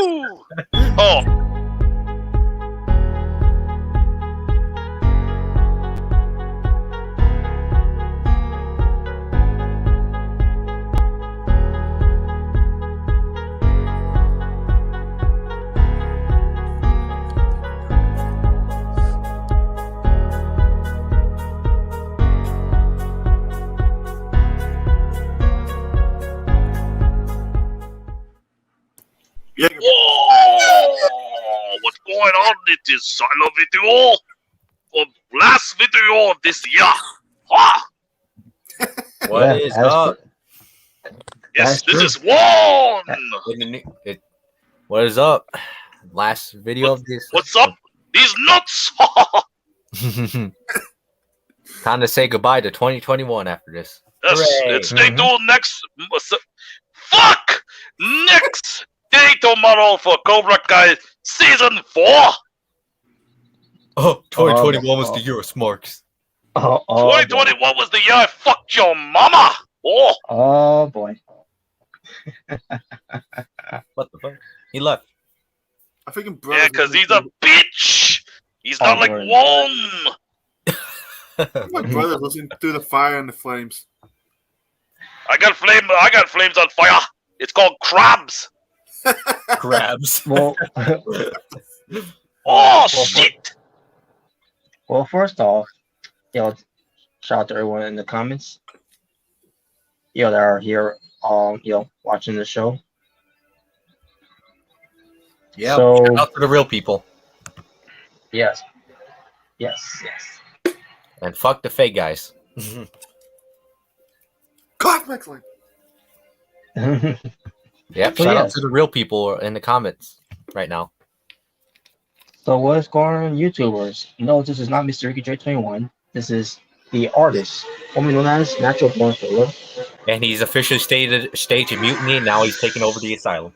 Woo! Oh. Whoa! What's going on in this Asylum video? For last video of this year. Ah! What is up? Yes, this is one! What is up? Last video of this. What's up? These nuts! Time to say goodbye to 2021 after this. Yes, and stay tuned next. Fuck! Next day tomorrow for Cobra Kai Season 4! Oh, 2021 was the year of smarks. 2021 was the year I fucked your mama! Oh boy. What the fuck? He left. I think yeah, because he's a bitch! He's not like one! My brother's listening through the fire and the flames. I got flames on fire! It's called crabs! Crabs. Well, shit! Well, first off, shout out to everyone in the comments. That are here, watching the show. Yeah, so, shout out to the real people. Yes. And fuck the fake guys. God, excellent. Yep, shout out to the real people in the comments right now. So what's going on, YouTubers? No, this is not Mr. Ricky J21. This is the artist, formerly known as Natural Born Killer. And he's officially staged a mutiny, and now he's taking over the asylum.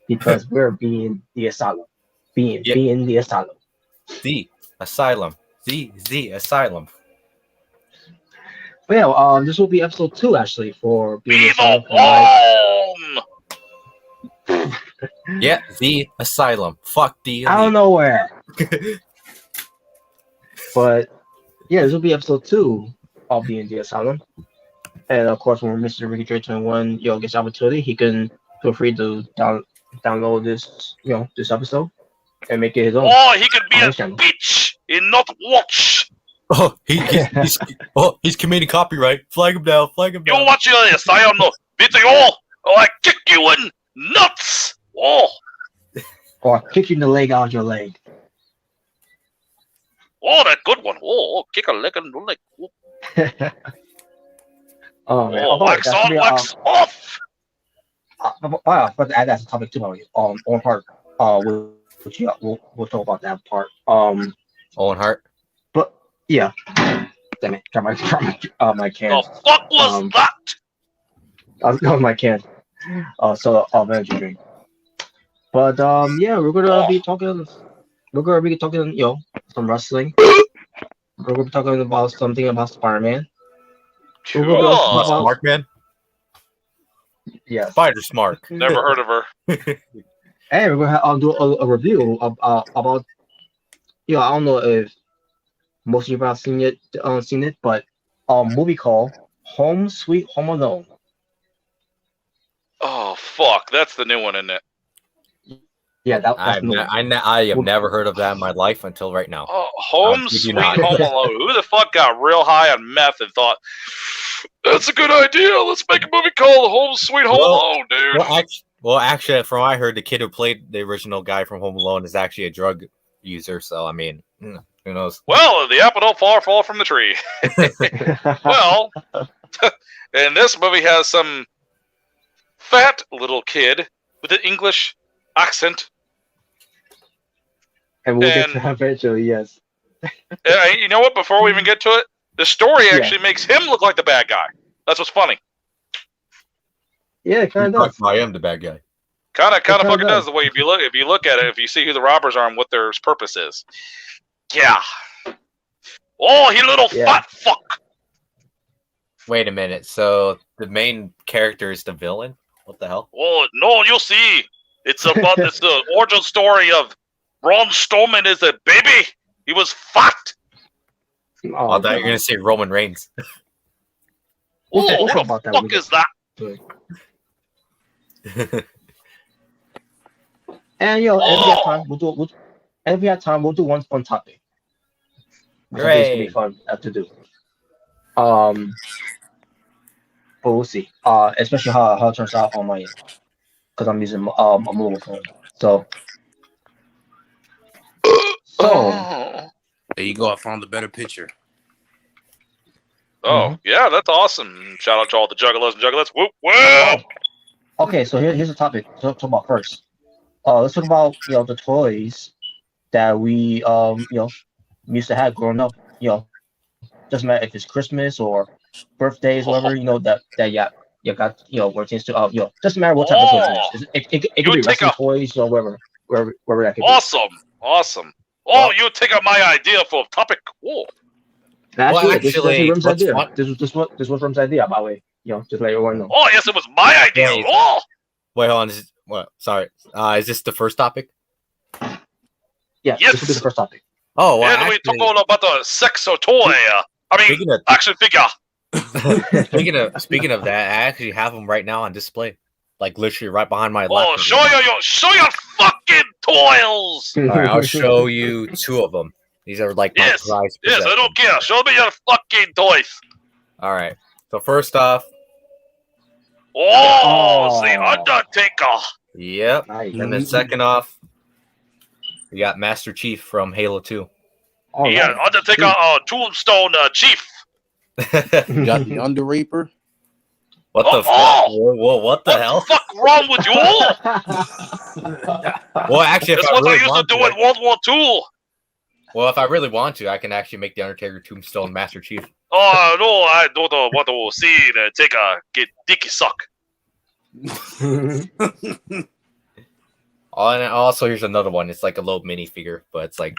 Because we're being the asylum. Being the asylum. The asylum. The asylum. Well, this will be episode 2 actually for being the asylum. Yeah, the asylum. Fuck the elite. I don't know where. But yeah, this will be episode 2 of being the asylum. And of course, when Mr. Ricky J21 gets the opportunity, he can feel free to download this this episode and make it his own. Oh, he could be a bitch and not watch. Oh, he's committing copyright. Flag him down. You're watching the asylum video. Oh, I kick you in nuts. Oh. Or kick you in the leg out your leg. Oh, that good one. Oh, kick a leg and the leg. Oh man. Wax on, wax off. I forgot to add that as a topic too. On Hart. We'll talk about that part. Owen Hart. But yeah. Damn it! Drop my can. The fuck was that? I was on my can. So energy drink. But we're gonna be talking. Some wrestling. We're gonna be talking about something about Spider-Man. Cool. Smart Man. Yeah. Spider Smart. Never heard of her. And we're gonna do a review about. I don't know if most of you have seen it, but a movie called Home Sweet Home Alone. Oh fuck, that's the new one, isn't it? Yeah, I have never heard of that in my life until right now. Oh, Home Sweet Home Alone. Who the fuck got real high on meth and thought that's a good idea? Let's make a movie called Home Sweet Home Alone, dude. Well, actually, from what I heard, the kid who played the original guy from Home Alone is actually a drug user. So I mean, who knows? Well, the apple don't fall from the tree. Well, and this movie has some fat little kid with an English accent. And we'll get to that eventually, yes. You know what? Before we even get to it, the story actually makes him look like the bad guy. That's what's funny. Yeah, it kind of does. I am the bad guy. Kind of fucking does the way if you look at it, if you see who the robbers are and what their purpose is. Yeah. Oh, he little fat fuck. Wait a minute. So the main character is the villain? What the hell? Oh no, you see, it's about it's the origin story of Ron Strowman is a baby. He was fucked. Oh, I thought you were gonna say Roman Reigns. We'll Oh, talk what about the that fuck when is that? And if we have time, we'll do one fun topic. Which I think it's gonna be fun to do. But we'll see. Especially how it turns out on my end, because I'm using a mobile phone. So Oh, There you go. I found a better picture. Yeah, that's awesome. Shout out to all the juggalos and juggalettes. Whoop, whoop. okay, so here's the topic to talk about first. Let's talk about the toys that we used to have growing up. Doesn't matter if it's Christmas or birthdays, whatever. You got routines to doesn't matter what type of toys it is. It could be wrestling toys or wherever that could be. Awesome. Oh, you take up my idea for a topic. Whoa. Actually, this was Rum's idea. This was Rum's idea, by the way. Just let everyone know. Oh, yes, it was my idea. Oh. Wait, hold on. Sorry. Is this the first topic? Yeah, yes. This will be the first topic. Oh, well, and we talk all about the sex or toy. Action figure. Speaking of that, I actually have them right now on display, like literally right behind my laptop. Oh, show your fucking toys. All right, I'll show you two of them. These are like my prized Yes, I don't care. Show me your fucking toys. All right. So first off. The Undertaker. Yep. Nice. And then second off, we got Master Chief from Halo 2. Undertaker, Tombstone Chief. You got the Under Reaper. What the fuck? Whoa, what the hell? What the fuck wrong with you? Well, actually, that's what I used to do in World War II. Well, if I really want to, I can actually make the Undertaker Tombstone Master Chief. Oh, no, I don't want to see the Taker get dicky suck. Oh, and also, here's another one. It's like a little mini figure, but it's like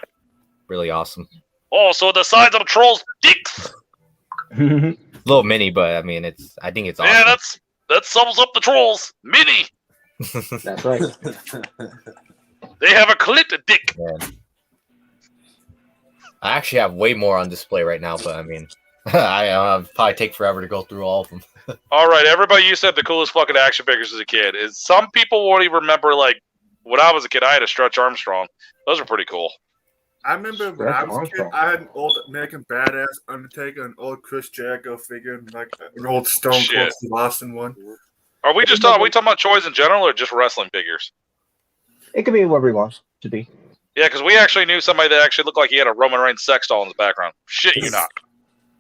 really awesome. Oh, so the size of trolls' dicks. Little mini, but I mean, I think it's awesome. Yeah, that sums up the trolls. Mini. That's right. They have a clit dick. Man. I actually have way more on display right now, but I mean, I probably take forever to go through all of them. All right, everybody used to have the coolest fucking action figures as a kid. Some people won't even remember, like, when I was a kid, I had a Stretch Armstrong. Those were pretty cool. I remember when I was a kid, I had an old American Badass Undertaker, an old Chris Jericho figure, and like an old Stone Cold Steve Austin one. Are we talking about toys in general or just wrestling figures? It could be whatever he wants to be. Yeah, because we actually knew somebody that actually looked like he had a Roman Reigns sex doll in his background. Shit you not.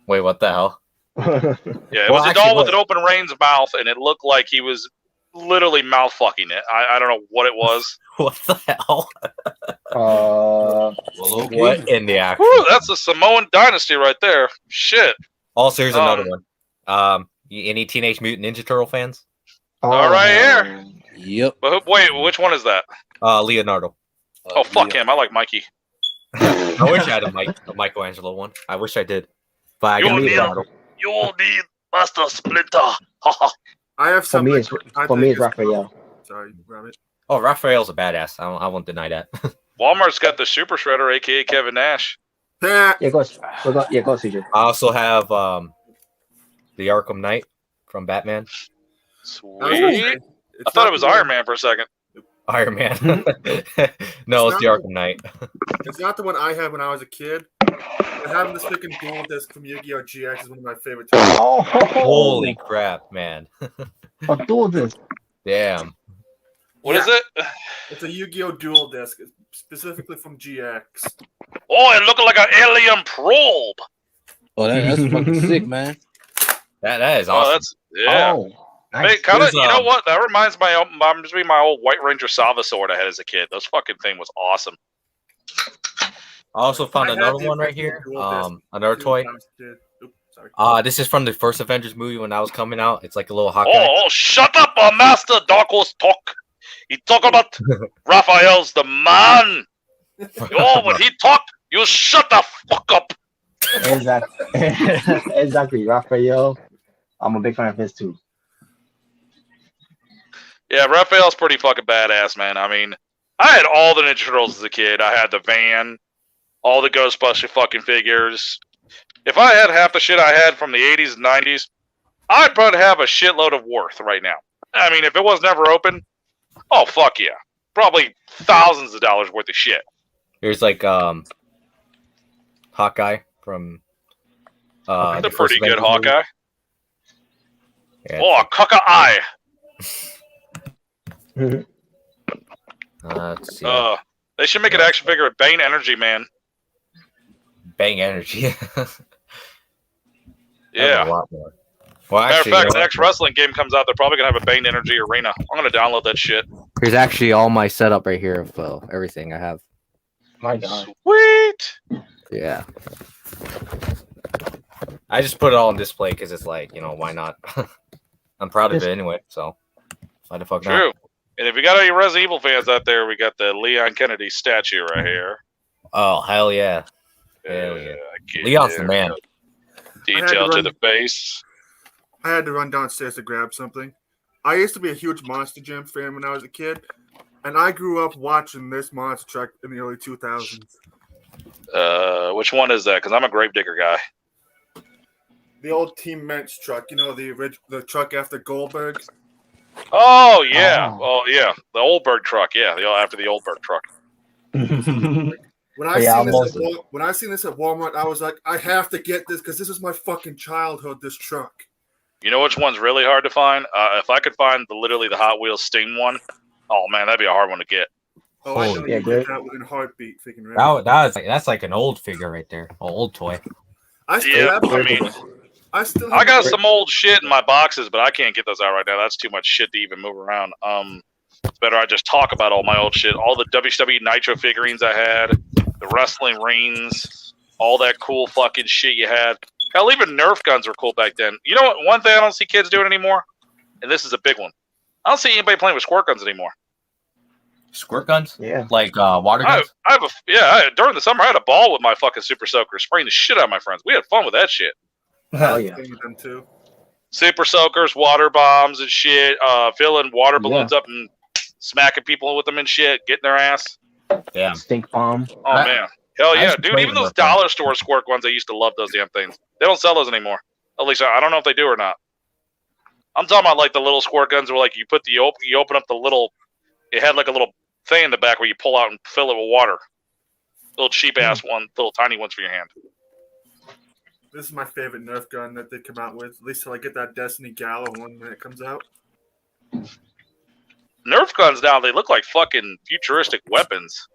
Wait, what the hell? Yeah, it was a doll with an open Reigns mouth, and it looked like he was literally mouth fucking it. I don't know what it was. What the hell? Okay. What in the action? Whew, that's a Samoan dynasty right there. Shit. Also, here's another one. Any Teenage Mutant Ninja Turtle fans? All right here. Yep. But wait, which one is that? Leonardo. Oh, fuck him. I like Mikey. I wish I had a Michelangelo one. I wish I did. But I got Leonardo. You'll need Master Splinter. I have some. For me, it's Raphael. Sorry, Rabbit. Oh, Raphael's a badass. I won't deny that. Walmart's got the Super Shredder, a.k.a. Kevin Nash. Yeah, go CJ. I also have the Arkham Knight from Batman. Sweet. I thought it was Iron Man for a second. Iron Man. No, it's the Arkham Knight. It's not the one I had when I was a kid. But having this freaking dual disc from Yu-Gi-Oh! GX is one of my favorite toys. Oh, holy crap, man. A dual disc. Damn. What is it? It's a Yu-Gi-Oh! Dual disc, specifically from GX. Oh, it looked like an alien probe. Oh, that's fucking sick, man. That is awesome. Oh, nice. Hey, kind of. You know what? That reminds me of my old White Ranger Salva sword I had as a kid. Those fucking thing was awesome. I also found another one right here. Another toy. This is from the first Avengers movie when that was coming out. It's like a little Hawkeye. Oh, shut up, Master Dark Horse talk. He talk about Raphael's the man. Oh, when he talk, you shut the fuck up. Exactly, Raphael. I'm a big fan of his too. Yeah, Raphael's pretty fucking badass, man. I mean, I had all the Ninja Turtles as a kid. I had the van, all the Ghostbuster fucking figures. If I had half the shit I had from the 80s and 90s, I'd probably have a shitload of worth right now. I mean, if it was never open, oh, fuck yeah. Probably thousands of dollars worth of shit. Here's like Hawkeye from That's a pretty good Hawkeye. Yeah. Oh, Coca Eye. Let's see. They should make an action figure with Bane Energy, man. Bang Energy. Yeah. A lot more. Well, Matter actually, of fact, the next wrestling game comes out, they're probably going to have a Bane Energy arena. I'm going to download that shit. Here's actually all my setup right here of everything I have. My God. Sweet. Yeah. I just put it all on display because it's like, why not? I'm proud of it anyway, so why the fuck not? True. And if you got any Resident Evil fans out there, we got the Leon Kennedy statue right here. Oh, hell yeah. Hell yeah. Leon's the man. Detail to the face. I had to run downstairs to grab something. I used to be a huge Monster Jam fan when I was a kid, and I grew up watching this monster truck in the early 2000s. Which one is that? Because I'm a Gravedigger guy. The old Team Mensch truck, the truck after Goldberg. Oh yeah, the Oldberg truck. Yeah, after the Oldberg truck. When I seen this at Walmart, I was like, I have to get this because this is my fucking childhood. This truck. You know which one's really hard to find? If I could find literally the Hot Wheels Sting one, oh man, that'd be a hard one to get. Oh, I know you get that within heartbeat. That's like an old figure right there, old toy. I got some old shit in my boxes, but I can't get those out right now. That's too much shit to even move around. It's better I just talk about all my old shit. All the WCW Nitro figurines I had, the wrestling rings, all that cool fucking shit you had. Hell, even Nerf guns were cool back then. You know what? One thing I don't see kids doing anymore, and this is a big one. I don't see anybody playing with squirt guns anymore. Squirt guns? Yeah. Like water guns? During the summer, I had a ball with my fucking Super Soaker, spraying the shit out of my friends. We had fun with that shit. Oh yeah. Them too. Super Soakers, water bombs and shit, filling water balloons up and smacking people with them and shit, getting their ass. Yeah. Stink bomb. Oh man. Hell yeah, dude. Even those dollar store squirt ones, I used to love those damn things. They don't sell those anymore. At least I don't know if they do or not. I'm talking about like the little squirt guns where like you open up the little, it had like a little thing in the back where you pull out and fill it with water. Little cheap ass one, little tiny ones for your hand. This is my favorite Nerf gun that they come out with. At least till I get that Destiny Gala one when it comes out. Nerf guns now, they look like fucking futuristic weapons.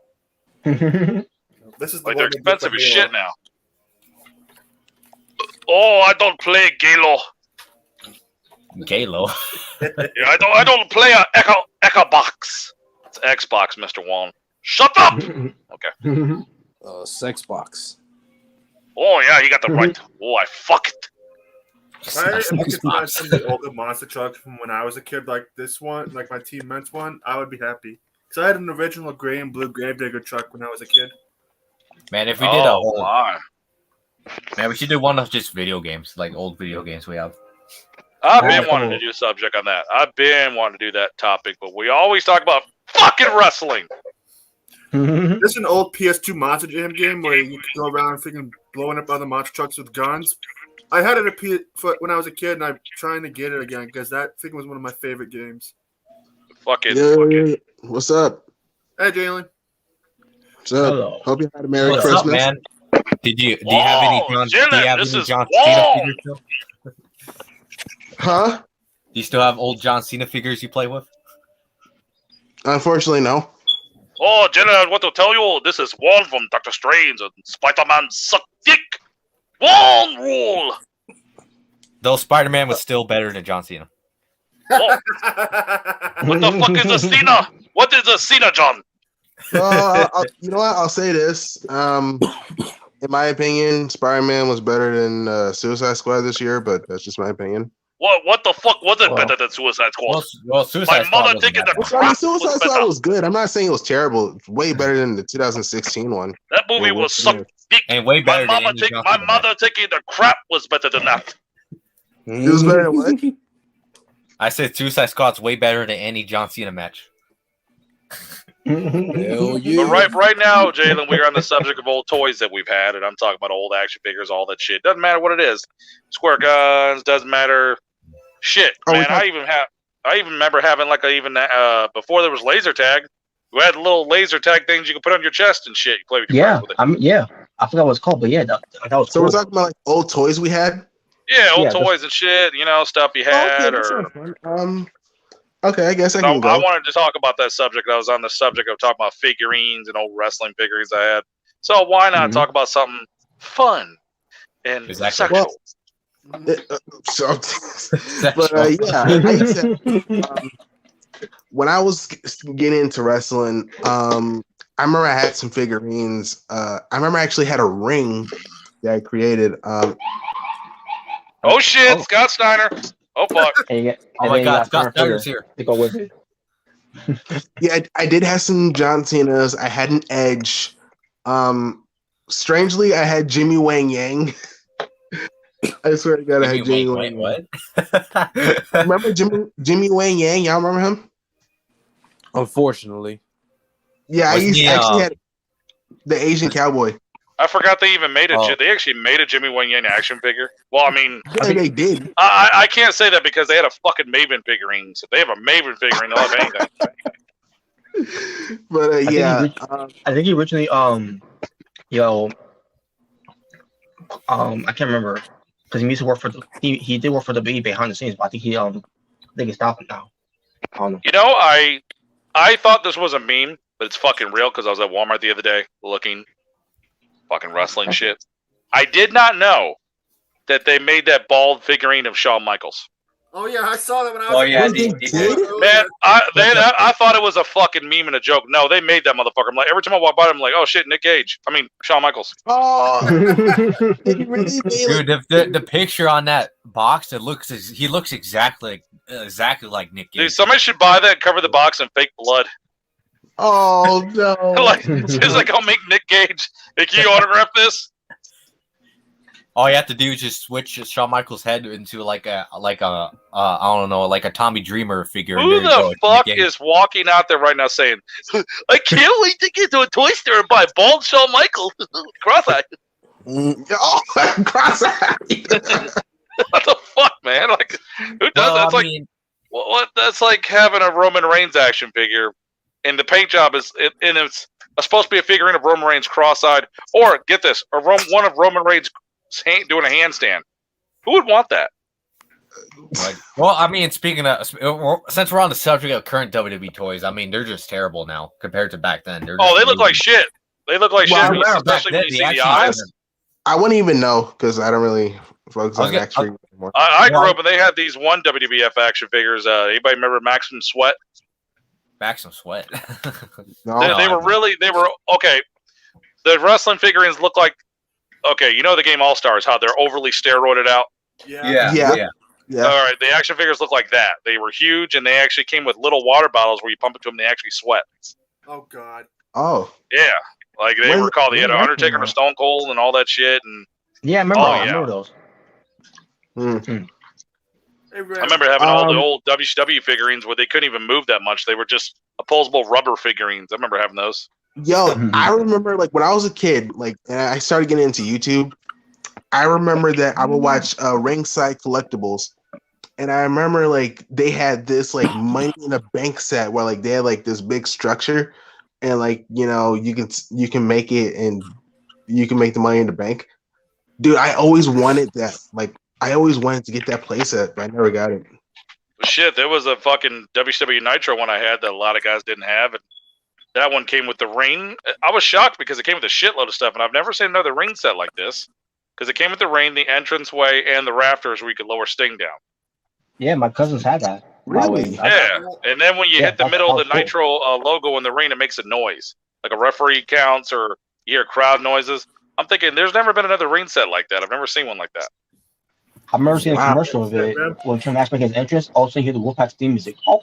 This is like they're expensive as shit now. Oh, I don't play Galo. Galo. Yeah, I don't play a Echo box. It's Xbox, Mr. Wong. Shut up. Okay. Sex box. Oh yeah, you got the right. Oh, I fuck it. I could find some of the older monster trucks from when I was a kid, like this one, like my Team Mensch one. I would be happy because I had an original gray and blue Gravedigger truck when I was a kid. Man, if we did a whole lot, man, we should do one of just video games, like old video games we have. I've been wanting to do a subject on that. I've been wanting to do that topic, but we always talk about fucking wrestling. This is an old PS2 Monster Jam game where you can go around freaking blowing up other monster trucks with guns. I had it when I was a kid, and I'm trying to get it again because that thing was one of my favorite games. Fucking. What's up? Hey, Jalen. What's up? Hello. Hope you had a Merry Christmas. Up, man? Do you have any John Cena figures? Huh? Do you still have old John Cena figures you play with? Unfortunately, no. Oh, Jenna, I want to tell you, this is Juan from Doctor Strange and Spider-Man suck dick. Juan rule. Though Spider-Man was still better than John Cena. Oh. What the fuck is a Cena? What is a Cena, John? You know what? I'll say this. In my opinion, Spider-Man was better than Suicide Squad this year, but that's just my opinion. What the fuck was it better than Suicide Squad? Well, Suicide Squad mother thinking the crap Suicide Squad was good. I'm not saying it was terrible. It's way better than the 2016 one. That movie was suck dick. And way better my mother thinking the crap was better than that. It was better than what? I said Suicide Squad's way better than any John Cena match. Hell yeah. But right now, Jalen, we are on the subject of old toys that we've had, and I'm talking about old action figures, all that shit. Doesn't matter what it is. Square guns, doesn't matter. Shit, man. I even remember having before there was laser tag. You had little laser tag things you could put on your chest and shit. You play with your friends with it. I forgot what it's called, but that was So cool. we're talking about like old toys we had. Yeah, old toys and shit. Stuff you had. Okay, I guess I can go. I wanted to talk about that subject. I was on the subject of talking about figurines and old wrestling figurines I had. So why not talk about something fun and sexual? I used to, when I was getting into wrestling, I remember I had some figurines. I remember I actually had a ring that I created. Oh shit, Scott Steiner. Oh fuck! Oh my god, Scott Steiner's here. To go with it. Yeah, I did have some John Cena's. I had an Edge. Strangely, I had Jimmy Wang Yang. I swear to God, I had Jimmy Wang. What? Remember Jimmy Wang Yang? Y'all remember him? Unfortunately. Yeah, I actually had the Asian cowboy. I forgot they even made it. They actually made a Jimmy Wang Yang action figure. Well, I mean, they did. I can't say that because they had a fucking Maven figurine. So if they have a Maven figurine, they'll have anything. But I think he originally I can't remember because he used to work for he did work for the behind the scenes, but I think he stopped it now. I don't know. I thought this was a meme, but it's fucking real because I was at Walmart the other day looking. Fucking wrestling shit. I did not know that they made that bald figurine of Shawn Michaels. Oh yeah, I saw that when I was. Oh yeah, they did. Man, I thought it was a fucking meme and a joke. No, they made that motherfucker. I'm like, every time I walk by, I'm like, oh shit, Nick Cage. I mean, Shawn Michaels. Oh, dude, the picture on that box, he looks exactly like Nick Cage. Dude, somebody should buy that, cover the box, and fake blood. oh no! It's like I'll make Nick Cage. Hey, can you autograph this? All you have to do is just switch Shawn Michaels' head into like a I don't know, like a Tommy Dreamer figure. Who the fuck is walking out there right now saying, "I can't wait to get to a toy store and buy bald Shawn Michaels"? Cross-eyed. Oh, cross-eyed. What the fuck, man? Like, who does that? What? That's like having a Roman Reigns action figure. And the paint job it's supposed to be a figurine of Roman Reigns cross-eyed, or get this, one of Roman Reigns doing a handstand. Who would want that? Well, I mean, speaking of, since we're on the subject of current WWE toys, I mean, they're just terrible now compared to back then. They look like shit. They look like shit, especially when you see the eyes. I wouldn't even know because I don't really focus on action anymore. I grew up and they had these one WWF action figures. Anybody remember Maximum Sweat? Maximum Sweat. They were okay. The wrestling figurines look like the game All Stars, how they're overly steroided out. Yeah. All right, the action figures look like that. They were huge, and they actually came with little water bottles where you pump it to them, and they actually sweat. Oh God. Oh. Yeah, like they were called. They had Undertaker and Stone Cold and all that shit. And yeah, I remember those. Mm-hmm. I remember having all the old WCW figurines where they couldn't even move that much. They were just opposable rubber figurines. I remember having those. Yo, I remember like when I was a kid, like and I started getting into YouTube. I remember that I would watch Ringside Collectibles, and I remember like they had this like money in a bank set where like they had like this big structure, and like you can make it and you can make the money in the bank. Dude, I always wanted that. Like I always wanted to get that playset, but I never got it. Shit, there was a fucking WCW Nitro one I had that a lot of guys didn't have, and that one came with the ring. I was shocked because it came with a shitload of stuff, and I've never seen another ring set like this. Because it came with the ring, the entranceway, and the rafters where you could lower Sting down. Yeah, my cousins had that. Really? Yeah, and then when you hit the middle of the Nitro logo in the ring, it makes a noise. Like a referee counts or you hear crowd noises. I'm thinking, there's never been another ring set like that. I've never seen one like that. I remember seeing a commercial of it when Trent Axe made his entrance. Also, you hear the Wolfpack's theme music. Oh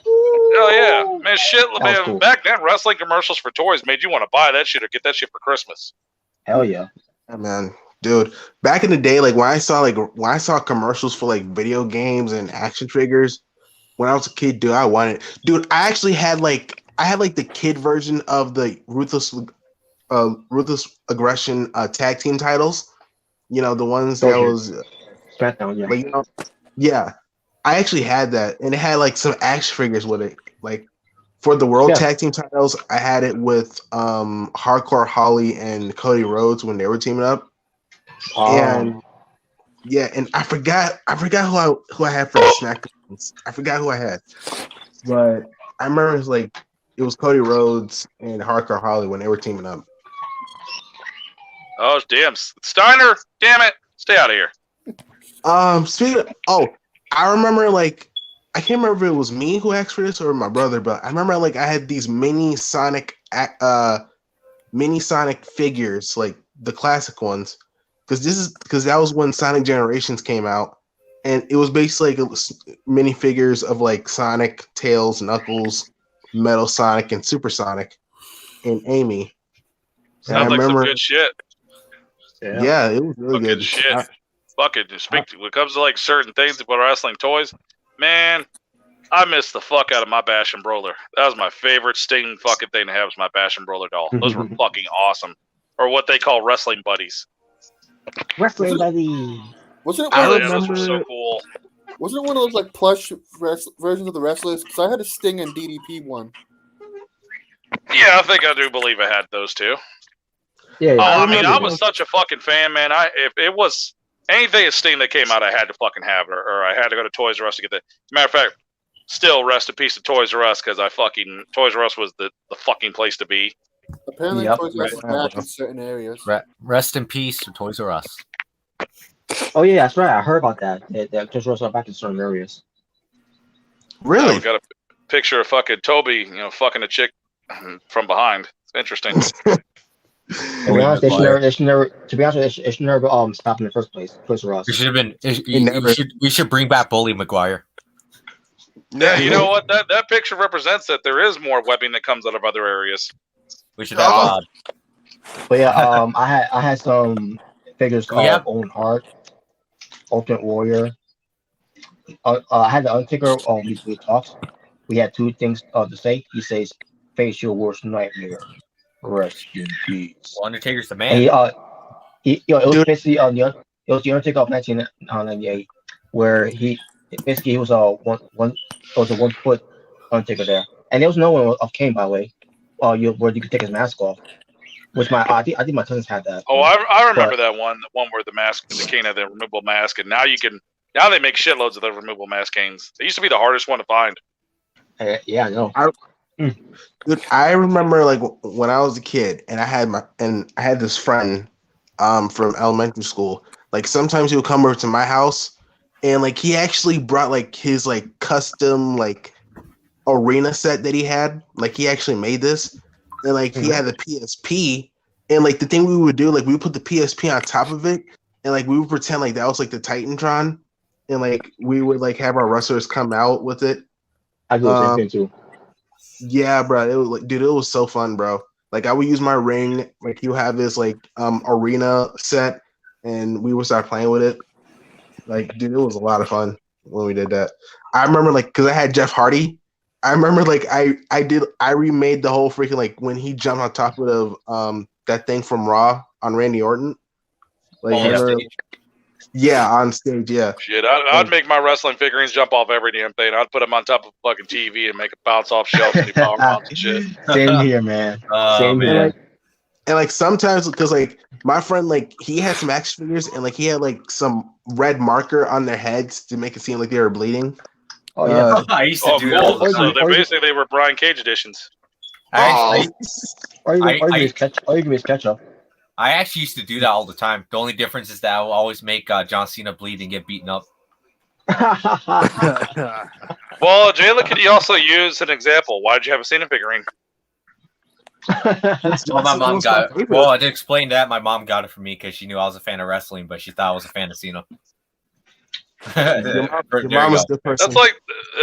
yeah, man! Shit, man. Cool. Back then, wrestling commercials for toys made you want to buy that shit or get that shit for Christmas. Hell yeah, man, dude. Back in the day, like when I saw commercials for like video games and action figures, when I was a kid, dude, I actually had the kid version of the Ruthless Aggression tag team titles. You know, the ones that was SmackDown, yeah. like, yeah. I actually had that, and it had like some action figures with it. Like for the World Tag Team titles, I had it with Hardcore Holly and Cody Rhodes when they were teaming up. And and I forgot who I had for the SmackDown. I forgot who I had, but I remember it was Cody Rhodes and Hardcore Holly when they were teaming up. Oh damn, Steiner! Damn it, stay out of here. I remember I can't remember if it was me who asked for this or my brother, but I remember I had these mini Sonic figures, like the classic ones, because that was when Sonic Generations came out, and it was basically mini figures of like Sonic, Tails, Knuckles, Metal Sonic, and Super Sonic, and Amy. Sounds like some good shit. Yeah, it was really good shit. Fuck it. When it comes to like certain things about wrestling toys, man, I miss the fuck out of my Bash and Brawler. That was my favorite Sting fucking thing to have, was my Bash and Brawler doll. Those were fucking awesome. Or what they call wrestling buddies. Wrestling buddy. Wasn't it one of those? Those were so cool. Wasn't it one of those like plush versions of the wrestlers? Because I had a Sting and DDP one. Yeah, I think I do believe I had those two. Yeah. I was such a fucking fan, man. If it was anything of Sting that came out, I had to fucking have it, or I had to go to Toys R Us to get it. Matter of fact, still rest in peace to Toys R Us, because Toys R Us was the fucking place to be. Apparently, Toys R Us is back in certain areas. Rest in peace to Toys R Us. Oh yeah, that's right. I heard about that. That Toys R Us are back in certain areas. Really? We got a picture of fucking Toby, fucking a chick from behind. It's interesting. To be honest, they should never stop in the first place. Toys R Us. We should have been. We should bring back Bully Maguire. Yeah, you know what? That picture represents that there is more webbing that comes out of other areas. We should have. But yeah, I had some figures called Owen Hart, Ultimate Warrior. I had the Undertaker. We talked. We had two things to say. He says, "Face your worst nightmare. Rest in peace." Well, Undertaker's the man. And it was basically it was the Undertaker of 1998, where he was a 1 foot Undertaker there, and there was no one of Kane, by the way. Where you could take his mask off, which I think my cousins had that. Oh, I remember that one. The one where the Kane had the removable mask, and now they make shitloads of the removable mask Kanes. It used to be the hardest one to find. Yeah, I know. Dude, I remember when I was a kid, and I had this friend from elementary school. Like sometimes he would come over to my house, and he actually brought his custom arena set that he had. He actually made this, and he had the PSP, and the thing we would do, we would put the PSP on top of it, and we would pretend that was the Titantron, and we would have our wrestlers come out with it. I do the same thing too. Yeah, bro. It was it was so fun, bro. I would use my ring. He would have this arena set, and we would start playing with it. Dude, it was a lot of fun when we did that. I remember because I had Jeff Hardy. I remember I remade the whole freaking when he jumped on top of that thing from Raw on Randy Orton. Yeah, on stage, yeah. Shit, I'd make my wrestling figurines jump off every damn thing. I'd put them on top of a fucking TV and make them bounce off shelves and do power bombs and shit. Same here, man. Same here. And sometimes, because my friend, he had some action figures, and he had some red marker on their heads to make it seem like they were bleeding. Oh yeah, I used to do that. So they were Brian Cage editions. Or you can use ketchup. I actually used to do that all the time. The only difference is that I will always make John Cena bleed and get beaten up. Well, Jayla, could you also use an example? Why did you have a Cena figurine? Well, my mom got it. Well, to explain that, my mom got it for me because she knew I was a fan of wrestling, but she thought I was a fan of Cena. Your mom is the person.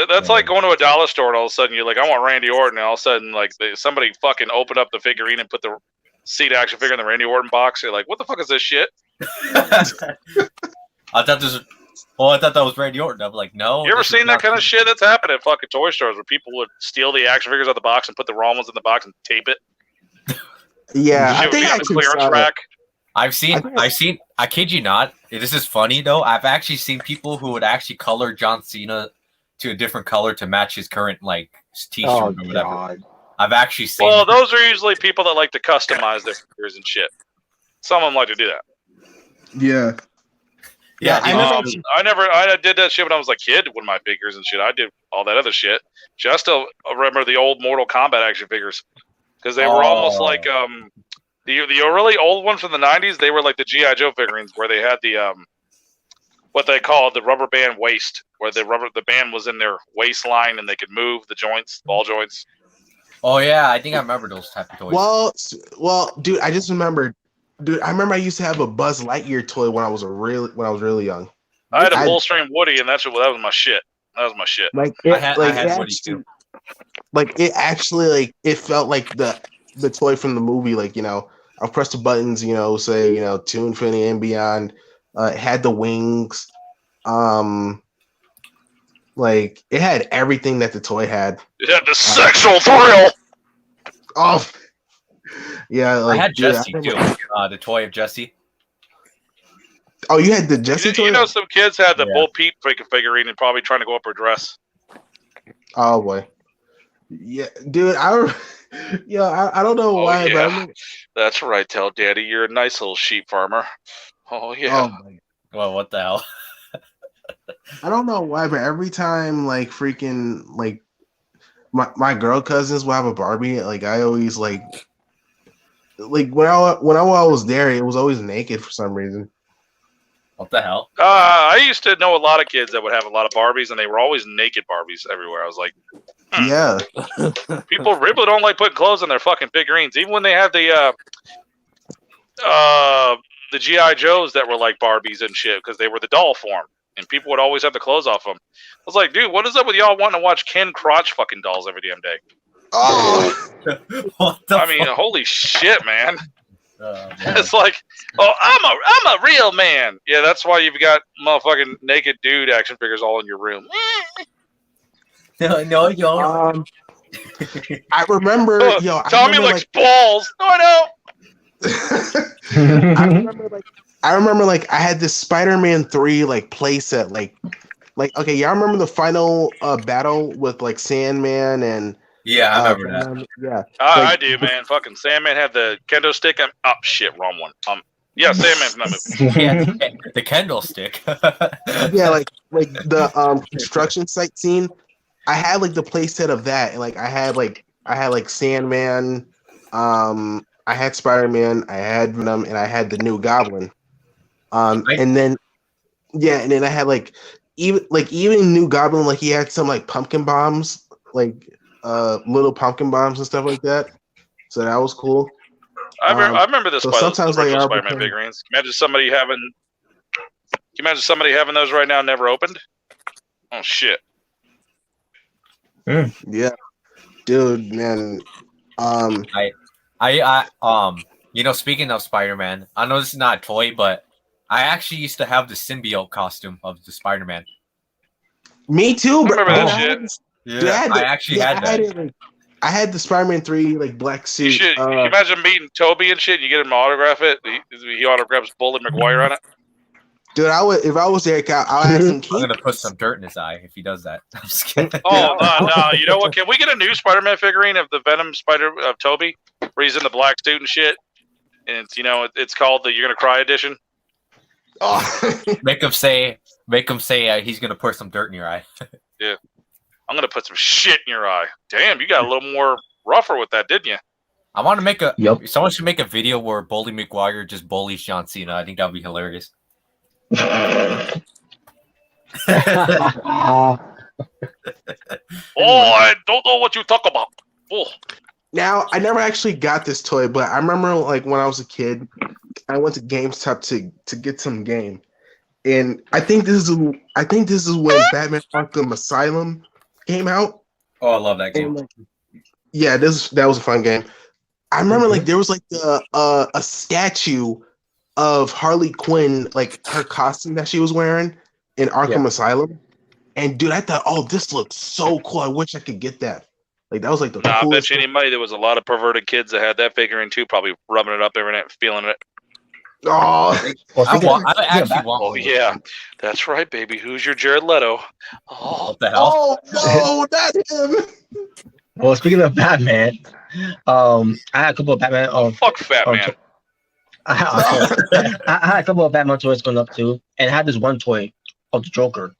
That's like going to a dollar store and all of a sudden you're like, I want Randy Orton, and all of a sudden somebody fucking opened up the figurine and put the seat action figure in the Randy Orton box. You're like, what the fuck is this shit? I thought this was Well, I thought that was Randy Orton. I'm like, no. You ever this is seen that not kind of him. shit that's happened at fucking toy stores where people would steal the action figures out of the box and put the wrong ones in the box and tape it? Yeah, Shit I would think be I on the actually clearance saw that. rack. I've seen. I kid you not. This is funny though. I've actually seen people who would actually color John Cena to a different color to match his current like T-shirt Oh or whatever. God. I've actually seen. Well, those are usually people that like to customize their figures and shit. Some of them like to do that. Yeah. Yeah, I did that shit when I was a kid with my figures and shit. I did all that other shit. Just to remember the old Mortal Kombat action figures because they were almost like the really old ones from the 90s. They were like the G.I. Joe figurines where they had the what they called the rubber band waist, where the band was in their waistline and they could move the joints, ball joints. Oh yeah, I think I remember those type of toys. Well, dude, I just remembered. Dude, I remember I used to have a Buzz Lightyear toy when I was really young. I had a full stream Woody, and that was my shit. That was my shit. Like I had Woody too. Like it actually like it felt like the toy from the movie. Like I'll press the buttons. Say to infinity and beyond. It had the wings. Like it had everything that the toy had. It had the sexual thrill. Oh. Yeah, like, I had dude, Jesse too. The toy of Jesse. Oh, you had the Jesse toy? You know, some kids had the Bull Pete figurine and probably trying to go up her dress. Oh boy, yeah, dude. I don't know why, yeah. but That's right. Tell Daddy you're a nice little sheep farmer. Oh yeah. Well, what the hell? I don't know why, but every time like freaking like my girl cousins will have a Barbie, like I always like when I was there, it was always naked for some reason. What the hell? I used to know a lot of kids that would have a lot of Barbies, and they were always naked Barbies everywhere. I was like, Yeah. people really don't like putting clothes on their fucking figurines, even when they had the G.I. Joes that were like Barbies and shit, because they were the doll form, and people would always have the clothes off them. I was like, dude, what is up with y'all wanting to watch Ken Crotch fucking dolls every damn day? Oh. What the I mean, holy shit, man. man. It's like, oh, I'm a real man. Yeah, that's why you've got motherfucking naked dude action figures all in your room. No, you don't. I remember, Tommy likes balls. No, I don't. I remember, like, I had this Spider-Man 3 like playset, like, okay, y'all remember the final battle with like Sandman and. Yeah, I remember that. Yeah, I do, man. Fucking Sandman had the kendo stick. Shit, wrong one. Yeah, Sandman from that movie. Yeah, the Kendall stick. Yeah, like the construction site scene. I had like the playset of that, and like I had like Sandman, I had Spider-Man, I had Venom, and I had the new Goblin. And then I had like even new Goblin, like he had some like pumpkin bombs, like little pumpkin bombs and stuff like that. So that was cool. I remember this. So sometimes like Spider-Man figurines. Imagine somebody having those right now, never opened. Oh shit. Yeah, dude, man. Speaking of Spider-Man, I know this is not a toy, but I actually used to have the symbiote costume of the Spider-Man. Me too, bro. Remember that shit? Yeah, I actually had that. I had the Spider-Man 3 like black suit. You can imagine meeting Toby and shit. And you get him to autograph it. He autographs Bullet Maguire on it. Dude, if I was there, I'll ask him. I'm gonna put some dirt in his eye if he does that. I'm just kidding. Oh no! You know what? Can we get a new Spider-Man figurine of the Venom Spider of Toby, where he's in the black suit and shit? And it's called the "You're Gonna Cry" edition. Oh. Make him say he's gonna put some dirt in your eye. Yeah, I'm gonna put some shit in your eye. Damn, you got a little more rougher with that, didn't you? I want to make someone should make a video where Bully Maguire just bullies John Cena. I think that'd be hilarious. I don't know what you talk about. Oh. Now, I never actually got this toy, but I remember like when I was a kid, I went to GameStop to get some game, and I think this is when Batman Arkham Asylum came out. Oh, I love that game. And, yeah, that was a fun game. I remember like there was like a statue of Harley Quinn, like her costume that she was wearing, in Arkham Asylum. And dude, I thought, oh, this looks so cool. I wish I could get that. Like that was like the I bet coolest. you any money there was a lot of perverted kids that had that figurine too, probably rubbing it up every night, feeling it. Oh, I actually want. Oh yeah, that's right, baby. Who's your Jared Leto? Oh, What the hell? oh no, not him. Well, speaking of Batman, I had a couple of Batman. fuck Fat Man. I had a couple of Batman toys going up too, and I had this one toy of the Joker.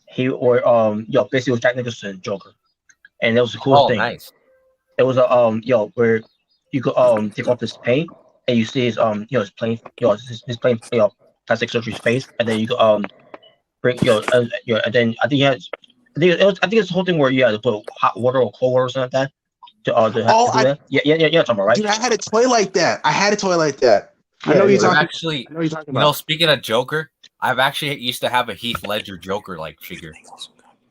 Basically it was Jack Nicholson Joker, and it was the coolest thing. Nice. It was where you could take off this paint and you see his his plain his plain plastic surgery face, and then you could bring and then I think it's the whole thing where you had to put hot water or cold water or something like that. To do that. Yeah, talking about, right? Dude, I had a toy like that. I know you're talking. Actually, I know you're talking about. Speaking of Joker, I've actually used to have a Heath Ledger Joker like figure.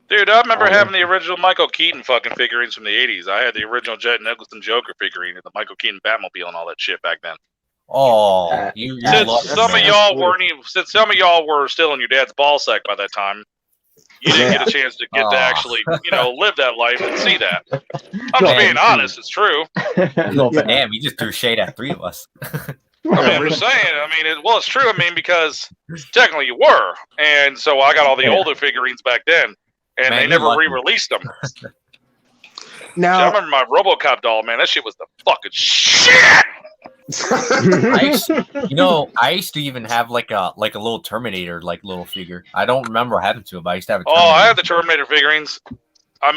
Dude, I remember having the original Michael Keaton fucking figurines from the 80s. I had the original Jet Nicholson Joker figurine and the Michael Keaton Batmobile and all that shit back then. Oh, Since some of y'all were still in your dad's ballsack by that time, you didn't get a chance to get to actually, live that life and see that. I'm just being honest. It's true. Damn, you just threw shade at three of us. I'm just saying. It's true. Because technically you were, and so I got all the older figurines back then, and they never re-released them. Now, I remember my RoboCop doll. Man, that shit was the fucking shit. I used to even have like a little Terminator little figure. I don't remember what happened to it, but I used to have a Terminator. I had the Terminator figurines. I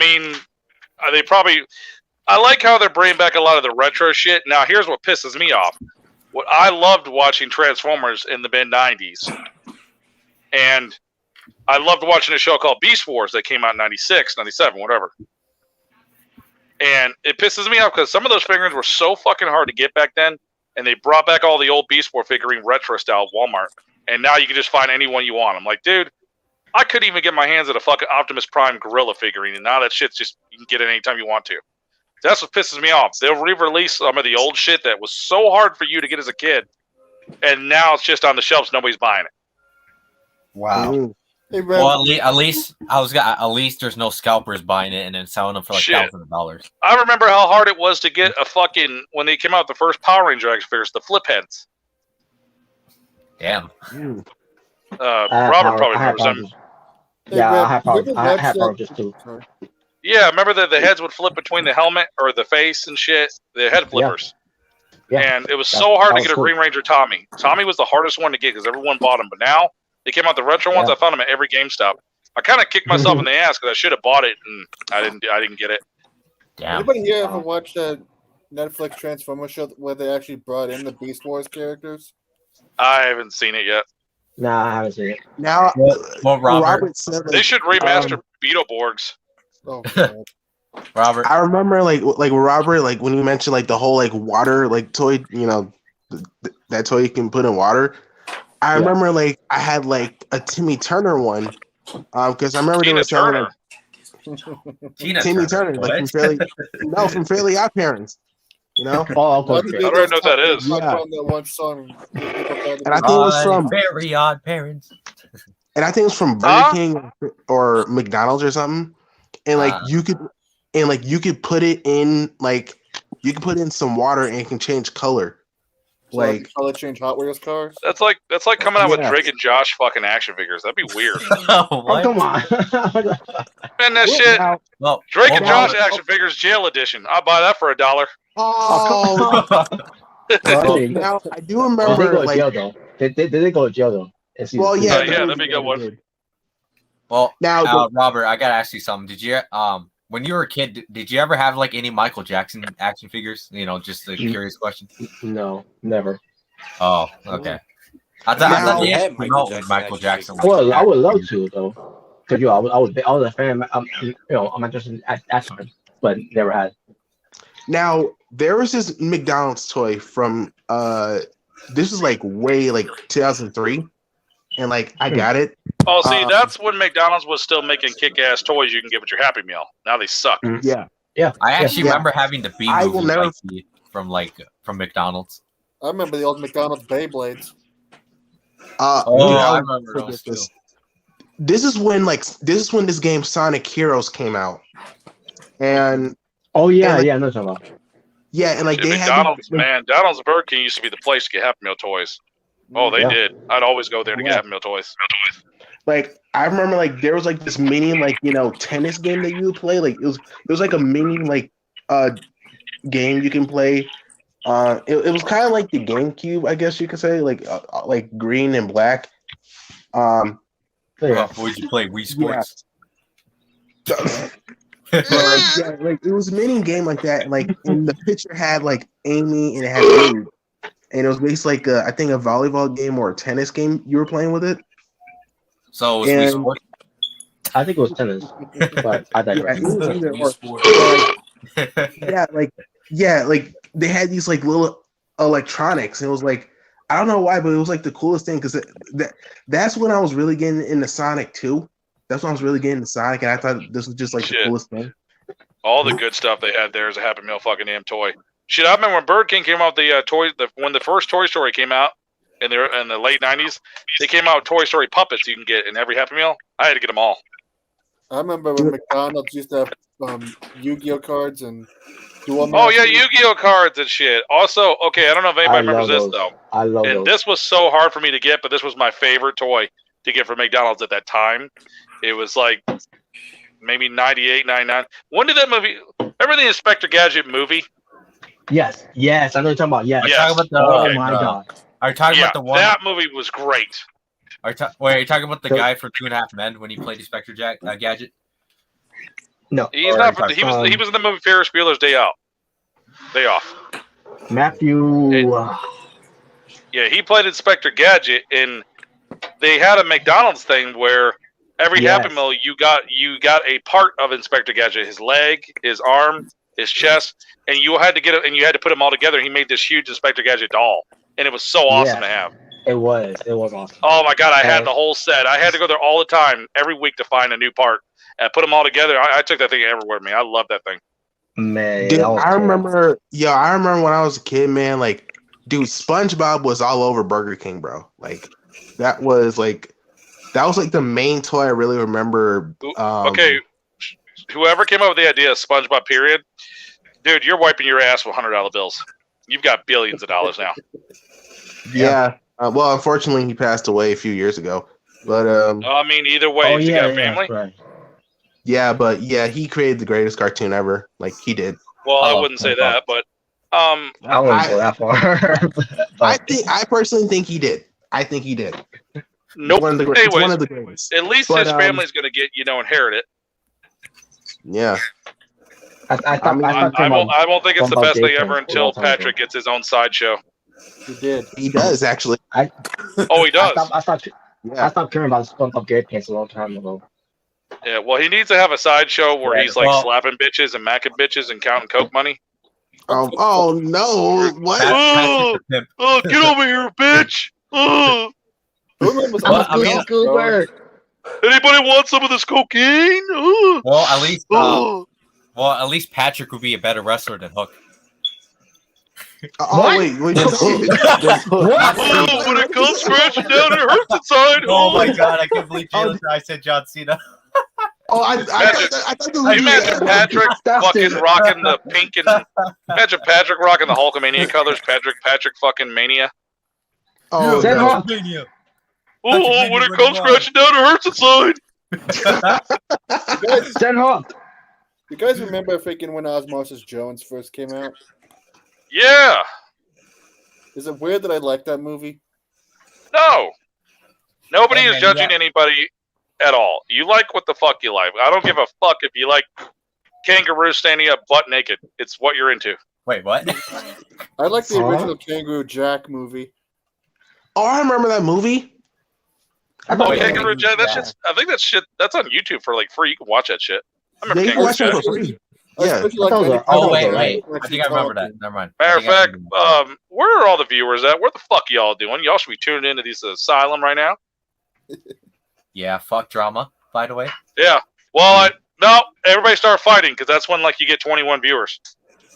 like how they're bringing back a lot of the retro shit. Now, here's what pisses me off. What I loved watching Transformers in the mid-90s. And I loved watching a show called Beast Wars that came out in 96, 97, whatever. And it pisses me off because some of those figurines were so fucking hard to get back then. And they brought back all the old Beast Wars figurine retro style at Walmart. And now you can just find anyone you want. I'm like, dude, I couldn't even get my hands at a fucking Optimus Prime gorilla figurine. And now that shit's just, you can get it anytime you want to. That's what pisses me off. They'll re-release some of the old shit that was so hard for you to get as a kid. And now it's just on the shelves. Nobody's buying it. Wow. Hey, well, at least there's no scalpers buying it and then selling them for like thousands of dollars. I remember how hard it was to get a fucking when they came out with the first Power Ranger action figures, the flip heads. Damn. Robert probably remembers them. Yeah, I have Power just too. Yeah, remember the heads would flip between the helmet or the face and shit. The head flippers. Yeah. And it was so hard to get a Green Ranger Tommy. Tommy was the hardest one to get because everyone bought them. But now they came out the retro ones. I found them at every GameStop. I kind of kicked myself in the ass because I should have bought it and I didn't get it. Damn. Anybody here ever watched that Netflix Transformer show where they actually brought in the Beast Wars characters? I haven't seen it yet. Nah, I haven't seen it. Now, Robert said, they should remaster Beetleborgs. Oh, God. Robert, I remember like Robert, like when you mentioned like the whole like water like toy, that toy you can put in water. I remember like I had like a Timmy Turner one, because I remember they were selling Timmy Turner, like from Fairly Odd Parents, Oh, okay. I don't even know what that is. Yeah. That one song, and I think it was from Very Odd Parents, and I think it was from Burger King or McDonald's or something, and like you could put it in some water and it can change color. Like color change Hot Wheels cars. That's like coming out with Drake and Josh fucking action figures. That'd be weird. Oh, come on. Man, that shit. Drake and Josh action figures jail edition. I'll buy that for $1. Oh, now I do remember. They go to jail though. They go to jail though. Well, yeah, that'd be a good one. Well, now Robert, I gotta ask you something. Did you when you were a kid, did you ever have like any Michael Jackson action figures? Just a curious question. No, never. Oh, okay. I thought you had Michael Jackson. Well, I would love to though, because I was a fan. I'm interested at that time, but never had. Now there was this McDonald's toy from this was like way like 2003, and like I got it. Oh, see, that's when McDonald's was still making kick-ass toys you can get with your Happy Meal. Now they suck. Yeah. I actually remember having the B movie from McDonald's. I remember the old McDonald's Beyblades. I remember those too. this is when this game Sonic Heroes came out, and Oh yeah, and, yeah, I know what you're talking about. yeah, and like Shit, they McDonald's, had man. McDonald's and Burger King used to be the place to get Happy Meal toys. Oh, they Yeah. did. I'd always go there to get Yeah. Happy Meal toys. like I remember like there was like this mini tennis game that you would play. Like it was like a mini game you can play. It was kind of like the GameCube, I guess you could say, like green and black. Yeah. Boys, you play Wii Sports. Like it was a mini game like that. Like and the picture had like Amy and it had Rude. And it was basically like I think a volleyball game or a tennis game you were playing with it. So it was Wii Sports. I think it was tennis, but I digress. Yeah, it was either or. Like they had these like little electronics, and it was like I don't know why, but it was like the coolest thing because that's when I was really getting into Sonic 2. That's when I was really getting into Sonic, and I thought this was just like the coolest thing. All the good stuff they had there is a Happy Meal fucking damn toy. Shit, I remember when Burger King came out with the toys. When the first Toy Story came out in the late '90s, they came out with Toy Story puppets you can get in every Happy Meal. I had to get them all. I remember when McDonald's used to have Yu-Gi-Oh cards and Duel Oh yeah, Masters. Yu-Gi-Oh cards and shit. Also, okay, I don't know if anybody remembers this those. though. I love And those. this was so hard for me to get, but this was my favorite toy to get from McDonald's at that time. It was like maybe 98, 99. When did that movie? Remember the Inspector Gadget movie? Yes, I know what you're talking about. Yes. Yes. Talking about the, Oh my god. Are you talking Yeah, about the one? that movie was great. Wait, are you talking about the guy from 2.5 Men when he played Inspector Gadget? No. He's Or not. are you He was in the movie Ferris Bueller's Day Off. Matthew. Yeah, he played Inspector Gadget, and they had a McDonald's thing where every Yes. Happy Meal you got a part of Inspector Gadget, his leg, his arm, his chest, and you had to get it, and you had to put them all together. He made this huge Inspector Gadget doll, and it was so awesome to have. It was awesome. Oh my god, I had the whole set. I had to go there all the time, every week to find a new part and put them all together. I took that thing everywhere with me. I love that thing. Man, Dude, that was I cool. remember when I was a kid, man. Like, dude, SpongeBob was all over Burger King, bro. Like, that was like the main toy I really remember. Okay, whoever came up with the idea of SpongeBob, period, dude, you're wiping your ass with $100 bills. You've got billions of dollars now. Yeah. Well, unfortunately, he passed away a few years ago. But I mean, either way, if you got a family. Right. yeah, but yeah, he created the greatest cartoon ever. Like he did. Well, I wouldn't say that, but I wouldn't go that far. I personally think he did. I think he did. nope. It's one of the, Anyways, it's one of the greatest. at least But, his family's going to get inherit it. Yeah. I won't think it's the What about best thing Jason? ever until What about Patrick gets his own sideshow. He did. He does actually. Oh, he does. I stopped Yeah. caring about SpongeBob Gary Pants a long time ago. Yeah, well, he needs to have a sideshow where Yeah, he's like well- slapping bitches and macking bitches and counting coke money. Oh no! What? Oh, Patrick's a pimp. oh, get over here, bitch! Oh, Who remembers Well, I mean, anybody want some of this cocaine? Oh, Well, at least Patrick would be a better wrestler than Hook. Oh wait. oh, when it comes scratching down, it hurts inside. Oh my god, I can't believe Jalen I said John Cena. I thought the Imagine Patrick fucking rocking the pink and imagine Patrick rocking the Hulkamania colors. Patrick fucking mania. Oh, Send no. Hart. Oh, when it comes scratching down, it hurts inside. Send Hart. You guys remember freaking when Osmosis Jones first came out? Yeah. Is it weird that I like that movie? No. Nobody Hey, is man, judging yeah. anybody at all. You like what the fuck you like. I don't give a fuck if you like kangaroo standing up butt naked. It's what you're into. Wait, what? I like the Huh? original Kangaroo Jack movie. Oh, I remember that movie. Oh, Wait, Kangaroo Jack, that shit's, I think that shit, that's on YouTube for like free. You can watch that shit. I Yeah, remember you can Kangaroo watch it Jack. for free. I Yeah. especially like I thought it was any- a- Oh, I wait, thought wait. Actually I think I remember talking. that. Never mind. Matter I of think I fact, remember. where are all the viewers at? Where the fuck y'all doing? Y'all should be tuning into these Asylum right now. Yeah, fuck drama, by the way. Yeah. Well, no, everybody start fighting because that's when like you get 21 viewers.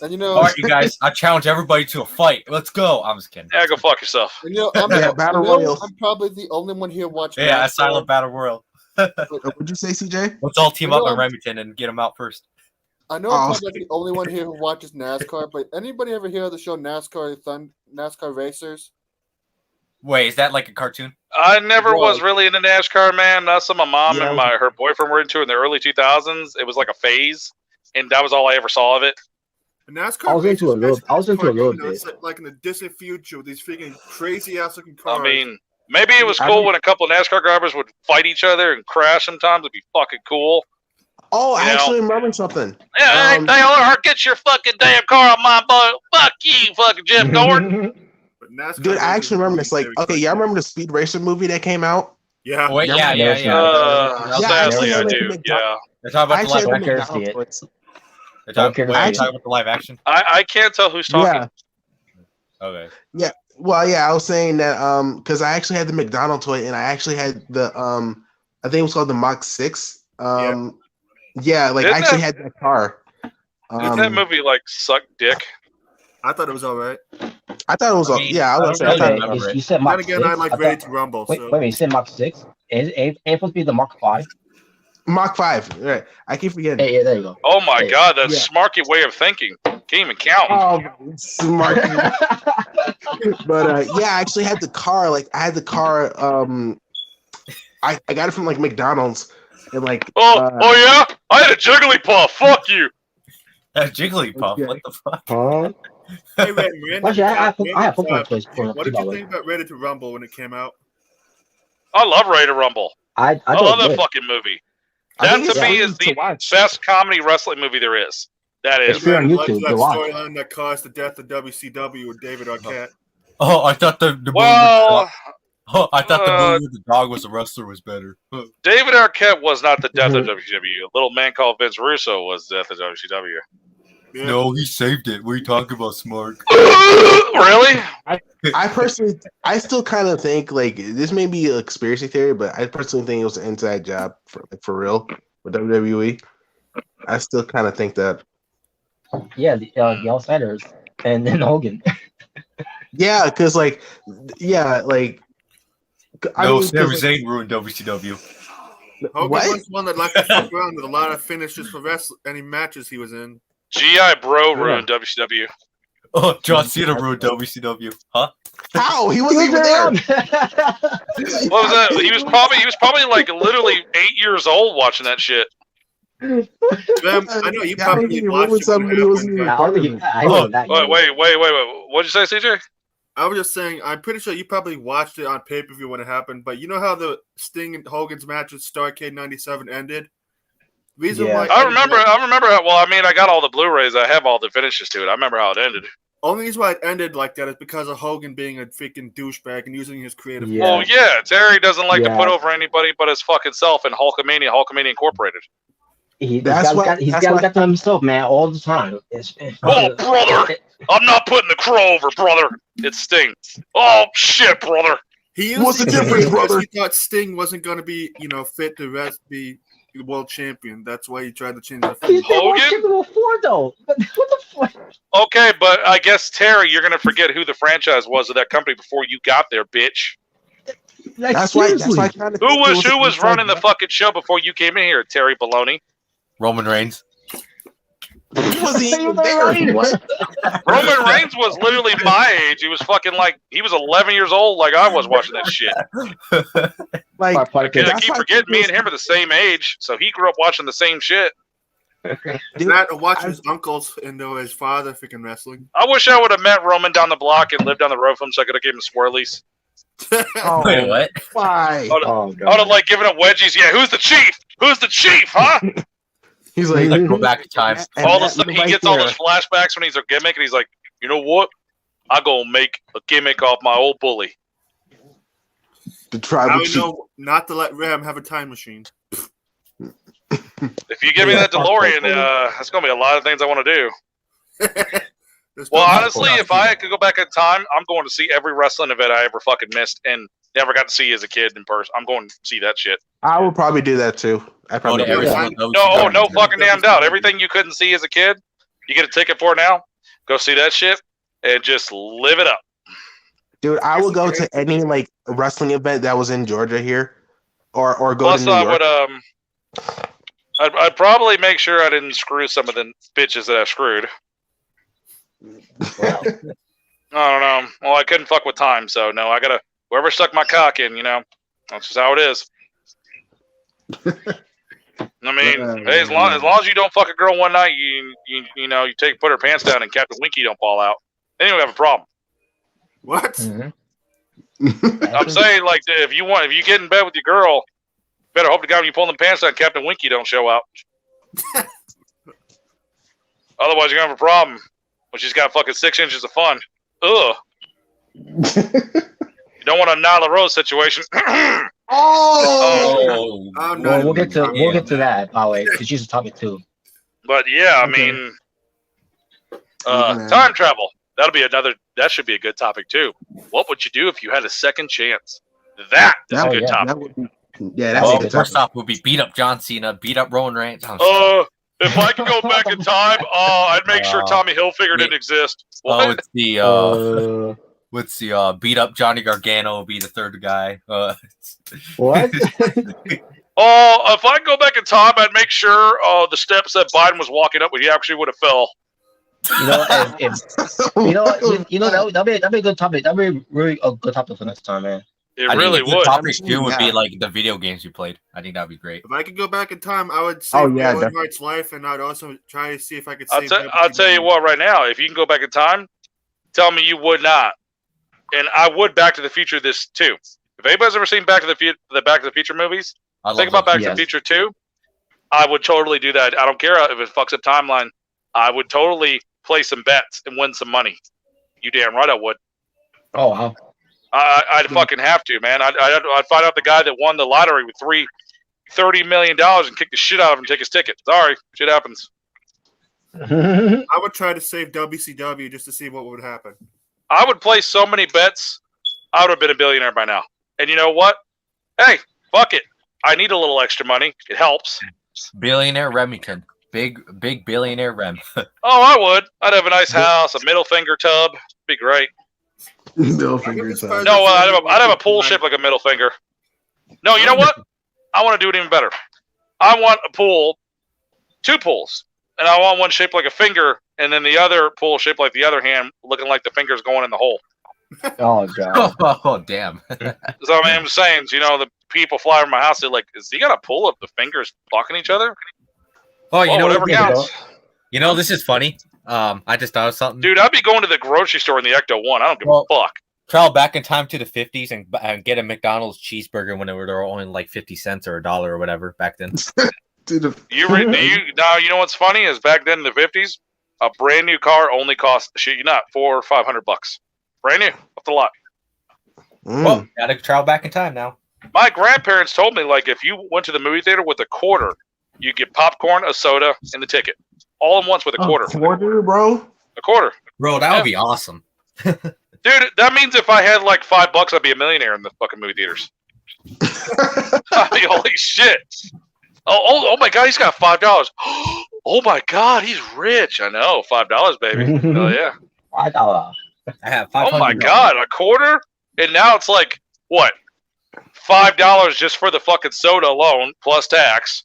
And you know, All right, you guys, I challenge everybody to a fight. Let's go. I'm just kidding. Yeah, go fuck yourself. and you know, I'm, Yeah, Battle you know, Royale. I'm probably the only one here watching. Yeah, NASCAR. Asylum Battle Royal. What'd you say, CJ? Let's all team up in Remington and get them out first. I know I'm probably the only one here who watches NASCAR, but anybody ever hear of the show NASCAR Racers? Wait, is that like a cartoon? I never was really into NASCAR, man. That's what my mom and her boyfriend were into in the early 2000s. It was like a phase, and that was all I ever saw of it. NASCAR I was into a little bit. It's like in the distant future with these freaking crazy ass looking cars. I mean, maybe it was cool when a couple of NASCAR drivers would fight each other and crash sometimes. It'd be fucking cool. Oh, I actually remember something. Yeah, hey, Hart, get your fucking damn car on my boat. Fuck you, fucking Jim Gordon. Dude, I actually remember this. Like, okay, y'all remember the Speed Racer movie that came out? Yeah. Wait, yeah. Sadly, I do. Yeah. They're talking about the live action. I can't tell who's talking. Yeah. Okay. Yeah. Well, yeah, I was saying that because I actually had the McDonald toy and I actually had the I think it was called the Mach 6. Yeah, like I actually had that car. Did that movie like suck dick? I thought it was all right. I thought it was. I was gonna say. You said Mach 6. Then again, I like Ready to Rumble. Wait, you said Mach 6? Ain't supposed to be the Mach 5? Mach 5. Right. I keep forgetting. Hey, there you go. Oh my god, that's smarky way of thinking. Can't even count. Oh, smart. But yeah, I actually had the car. Like I had the car. I got it from like McDonald's. And like. Oh yeah, I had a Jigglypuff. Fuck you. A Jigglypuff. What the fuck? Hey, Randy, actually, I have football toys. What did you think about Ready to Rumble when it came out? I love Ready to Rumble. I love that fucking movie. That to me is the best comedy wrestling movie there is. That is. It's on YouTube. That storyline that caused the death of WCW with David Arquette. Oh, I thought the movie well. I thought the movie with the dog was a wrestler was better. David Arquette was not the death of WCW. A little man called Vince Russo was the death of WCW. Yeah. No, he saved it. What are you talking about, Smart? Really? I personally, I still kind of think like this may be a conspiracy theory, but I personally think it was an inside job for real with WWE. I still kind of think that. Yeah, the Outsiders and then Hogan. Yeah, because like, No, Sami Zayn ruined WCW. Hogan was one that liked to fuck around with a lot of finishes for any matches he was in. G.I. Bro ruined WCW. Oh, John Cena ruined WCW. Huh? How? He wasn't even there. What was that? He was probably like literally 8 years old watching that shit. I know you probably watched something. Wait. What'd you say, CJ? I was just saying, I'm pretty sure you probably watched it on pay-per-view when it happened, but you know how the Sting and Hogan's match at Starrcade 97 ended? I remember how, well, I mean, I got all the Blu-rays. I have all the finishes to it. I remember how it ended. Only reason why it ended like that is because of Hogan being a freaking douchebag and using his creative. Yeah. Well, yeah, Terry doesn't like to put over anybody but his fucking self and Hulkamania Incorporated. He's got to himself, man, all the time. Oh, brother! I'm not putting the crow over, brother. It stings. Oh, shit, brother. What's the difference, brother? He thought Sting wasn't going to be, fit to be the world champion. That's why he tried to change the He's been world champion before, though. What the fuck? Okay, but I guess, Terry, you're going to forget who the franchise was of that company before you got there, bitch. That's why. Who was running the fucking show before you came in here, Terry Baloney? Roman Reigns. He wasn't even there. Roman Reigns was literally my age. He was fucking he was 11 years old, like I was watching that shit. I keep forgetting me and him are the same age, so he grew up watching the same shit. Not watching his uncles and his father freaking wrestling. I wish I would have met Roman down the block and lived down the road from him, so I could have given him swirlies. Wait, what? Why? I would have giving him wedgies. Yeah, who's the chief? Who's the chief, huh? He's like go back in time. All of a sudden, he gets all those flashbacks when he's a gimmick, and he's like, you know what? I'm going to make a gimmick off my old bully. The tribal chief. Know not to let Ram have a time machine. If you give me that DeLorean, that's going to be a lot of things I want to do. Well, honestly, if I could go back in time, I'm going to see every wrestling event I ever fucking missed and never got to see as a kid in person. I'm going to see that shit. I would probably do that too. I probably no fucking damn doubt. Everything you couldn't see as a kid, you get a ticket for now. Go see that shit and just live it up. Dude, I will go to any wrestling event that was in Georgia here, or go Plus, to New I York. would I'd probably make sure I didn't screw some of the bitches that I screwed. Wow. I don't know. Well, I couldn't fuck with time, so no. I gotta whoever stuck my cock in. That's just how it is. I mean, hey, as long as you don't fuck a girl one night, you put her pants down and Captain Winky don't fall out, then you don't have a problem. What? Mhm. I'm saying, like, if you get in bed with your girl, better hope to God when you pull them pants down, Captain Winky don't show out. Otherwise, you're gonna have a problem when she's got fucking 6 inches of fun. Ugh. You don't want a Nyla Rhodes situation. Oh, I'm Well, not we'll get to even- that, by the way, because she's a topic too. But yeah, I Okay. mean, time travel. That should be a good topic too. What would you do if you had a second chance? That is a good topic. that would be, yeah, that's Well, a good first topic. off, would be beat up John Cena, beat up Roman Reigns. If I could go back in time, I'd make sure Tommy Hilfiger didn't exist. Oh, What? it's the what's the beat up Johnny Gargano will be the third guy. What? Oh, if I could go back in time, I'd make sure the steps that Biden was walking up, he actually would have fell. That'd be a good topic. That'd be really a good topic for next time, man. It I really think a good would. topic too would be Yeah. like the video games you played. I think that'd be great. If I could go back in time, I would save yeah, Owen definitely. Hart's life, and I'd also try to see if I could I'll save. tell you what, right now, if you can go back in time, tell me you would not. And I would Back to the Future this too. If anybody's ever seen Back to the Future movies, I love think about those. Back to the Future 2. I would totally do that. I don't care if it fucks up timeline. I would totally play some bets and win some money. You damn right I would. Oh wow. I'd fucking have to, man. I'd find out the guy that won the lottery with $30 million and kick the shit out of him and take his ticket. Sorry, shit happens. I would try to save WCW just to see what would happen. I would play so many bets, I would have been a billionaire by now. And you know what? Hey, fuck it. I need a little extra money. It helps. Billionaire Remington, big billionaire Rem. Oh, I would. I'd have a nice house, a middle finger tub. Be great. Middle finger time. No, I'd have a pool shaped like a middle finger. No, you know what? I want to do it even better. I want a pool, 2 pools, and I want one shaped like a finger, and then the other pool shaped like the other hand, looking like the finger's going in the hole. Oh god. Oh damn. So I'm just saying, the people fly over my house, they're like, "Is he got a pool of the fingers fucking each other?" Oh, you know whatever counts. You know, this is funny. I just thought of something. Dude, I'd be going to the grocery store in the Ecto 1. I don't give a fuck. Travel back in time to the 50s and get a McDonald's cheeseburger when they were only like 50 cents or $1 or whatever back then. You know what's funny is back then in the 50s, a brand new car only cost shit you not $400 or $500. Brand new, off the lot. Well, gotta travel back in time now. My grandparents told me, like, if you went to the movie theater with a quarter, you get popcorn, a soda, and the ticket, all in once with a quarter. Quarter, bro. A quarter, bro. That would be awesome. dude. That means if I had like $5, I'd be a millionaire in the fucking movie theaters. I mean, holy shit! Oh my god, he's got $5. Oh my god, he's rich. I know, $5, baby. Hell yeah. $5. I have Oh $500. my god, a quarter? And now it's like, what? $5 just for the fucking soda alone, plus tax.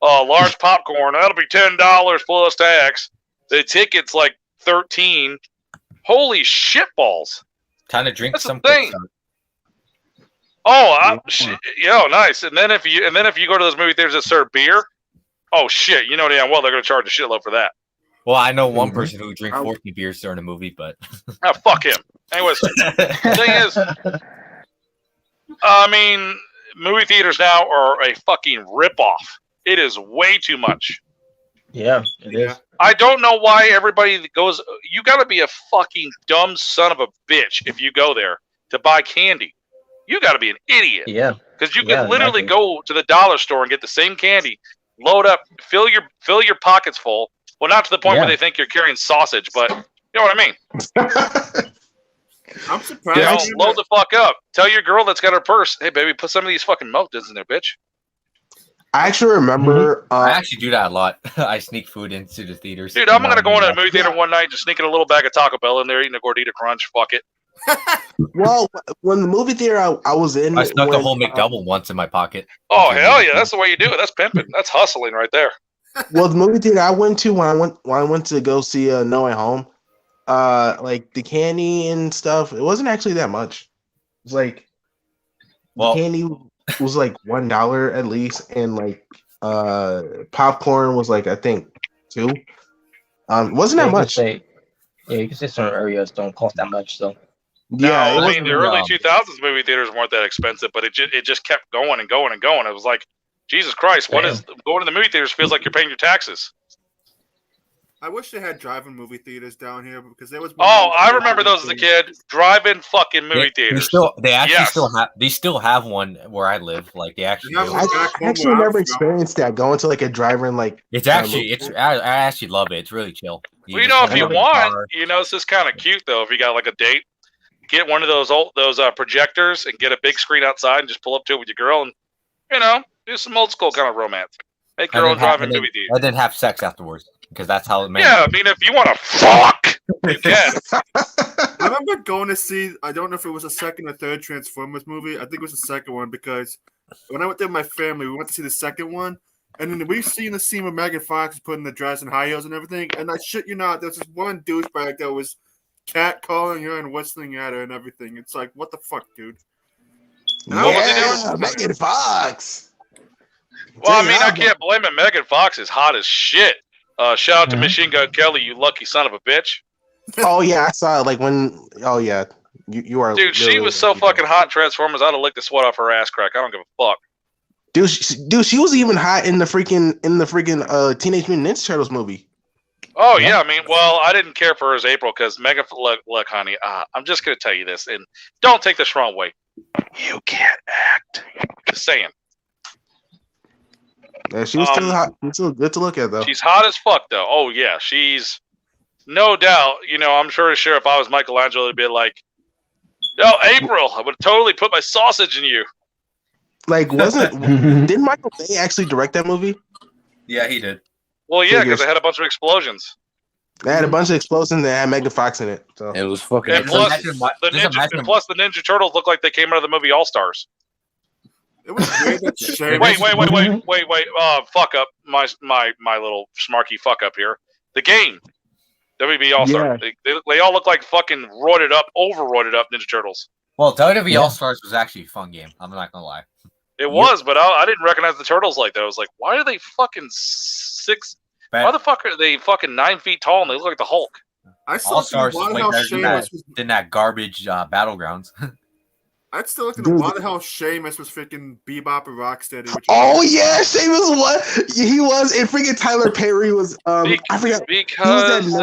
Large popcorn, that'll be $10 plus tax. The ticket's like $13. Holy shitballs. Time to drink That's the some. thing. Oh, nice. And then if you go to those movie theaters that serve beer, oh shit, you know damn well they're gonna charge a shitload for that. Well, I know one person who drink 14 beers during a movie, but Oh, fuck him. Anyways, the thing is, I mean, movie theaters now are a fucking ripoff. It is way too much. Yeah, it is. I don't know why everybody goes. You got to be a fucking dumb son of a bitch if you go there to buy candy. You got to be an idiot. Yeah. Because you can literally go to the dollar store and get the same candy, load up, fill your pockets full. Well, not to the point where they think you're carrying sausage, but you know what I mean. I'm surprised. Load the fuck up. Tell your girl that's got her purse, hey baby, put some of these fucking milk duds in there, bitch. I actually remember. I actually do that a lot. I sneak food into the theaters. Dude, I'm gonna go into a movie theater one night, just sneaking a little bag of Taco Bell in there, eating a Gordita Crunch. Fuck it. Well, when the movie theater I was in, I stuck a when, whole McDouble once in my pocket. Oh hell yeah, that's the way you do it. That's pimping. That's hustling right there. well, the movie theater I went to when I went to go see No Way Home, like the candy and stuff, it wasn't actually that much. It was like Well, the candy was like $1 at least, and like popcorn was like I think $2. It wasn't that much. You can say certain areas don't cost that much, so. Yeah, No, it I mean the early 2000s movie theaters weren't that expensive, but it just kept going and going and going. It was like, Jesus Christ, what is going to the movie theaters feels like you're paying your taxes. I wish they had drive-in movie theaters down here because there was. Oh, I remember those as a kid. Drive-in fucking movie theaters. They still have one where I live. Like they actually. Yeah, Do. I actually never experienced that. Going to like a drive-in, like It's actually I actually love it. It's really chill. Well, you know, if you want, you know, it's just kind of cute though. If you got like a date, get one of those projectors and get a big screen outside and just pull up to it with your girl and, you know, do some old school kind of romance. Make your own drive-in movie theater. And then have sex afterwards because that's how it. Yeah, I mean, if you want to fuck, you can. I remember going to see. I don't know if it was a second or third Transformers movie. I think it was the second one because when I went there with my family, we went to see the second one. And then we've seen the scene where Megan Fox is putting the dress and high heels and everything. And I shit you not, there's this one douchebag that was catcalling her and whistling at her and everything. It's like, what the fuck, dude? And what was he doing? Megan Fox. Well, I mean, I can't blame it. Megan Fox is hot as shit. Shout out to Machine Gun Kelly, you lucky son of a bitch. Oh yeah, I saw it. Like when. Oh yeah, you are. Dude, she was so fucking hot in Transformers. I'd have licked the sweat off her ass crack. I don't give a fuck. Dude, she was even hot in the freaking Teenage Mutant Ninja Turtles movie. Oh yeah, I mean, well, I didn't care for her as April because Megan. Look, honey, I'm just gonna tell you this, and don't take this wrong way. You can't act. Just saying. Yeah, she was still hot. She's still good to look at though. She's hot as fuck though. Oh yeah, she's no doubt. You know, I'm sure if I was Michelangelo, it'd be like, "Yo, April, I would totally put my sausage in you." Like, didn't Michael Bay actually direct that movie? Yeah, he did. Well, yeah, because they had a bunch of explosions. They had a bunch of explosions that had Megan Fox in it. So it was fucking. And plus, the Ninja Turtles look like they came out of the movie All Stars. It was weird that Wait. Fuck up. My little smarky fuck up here. The game. WB All Stars. Yeah. They all look like fucking roided up Ninja Turtles. Well, WWE All Stars was actually a fun game. I'm not gonna lie. It was, but I didn't recognize the turtles like that. I was like, why are they fucking why the fuck are they fucking 9 feet tall and they look like the Hulk? I still think than that garbage Battlegrounds. I'd still look at why the hell Sheamus was freaking Bebop and Rocksteady. Oh yeah, Sheamus was. He was, and freaking Tyler Perry was. I forgot because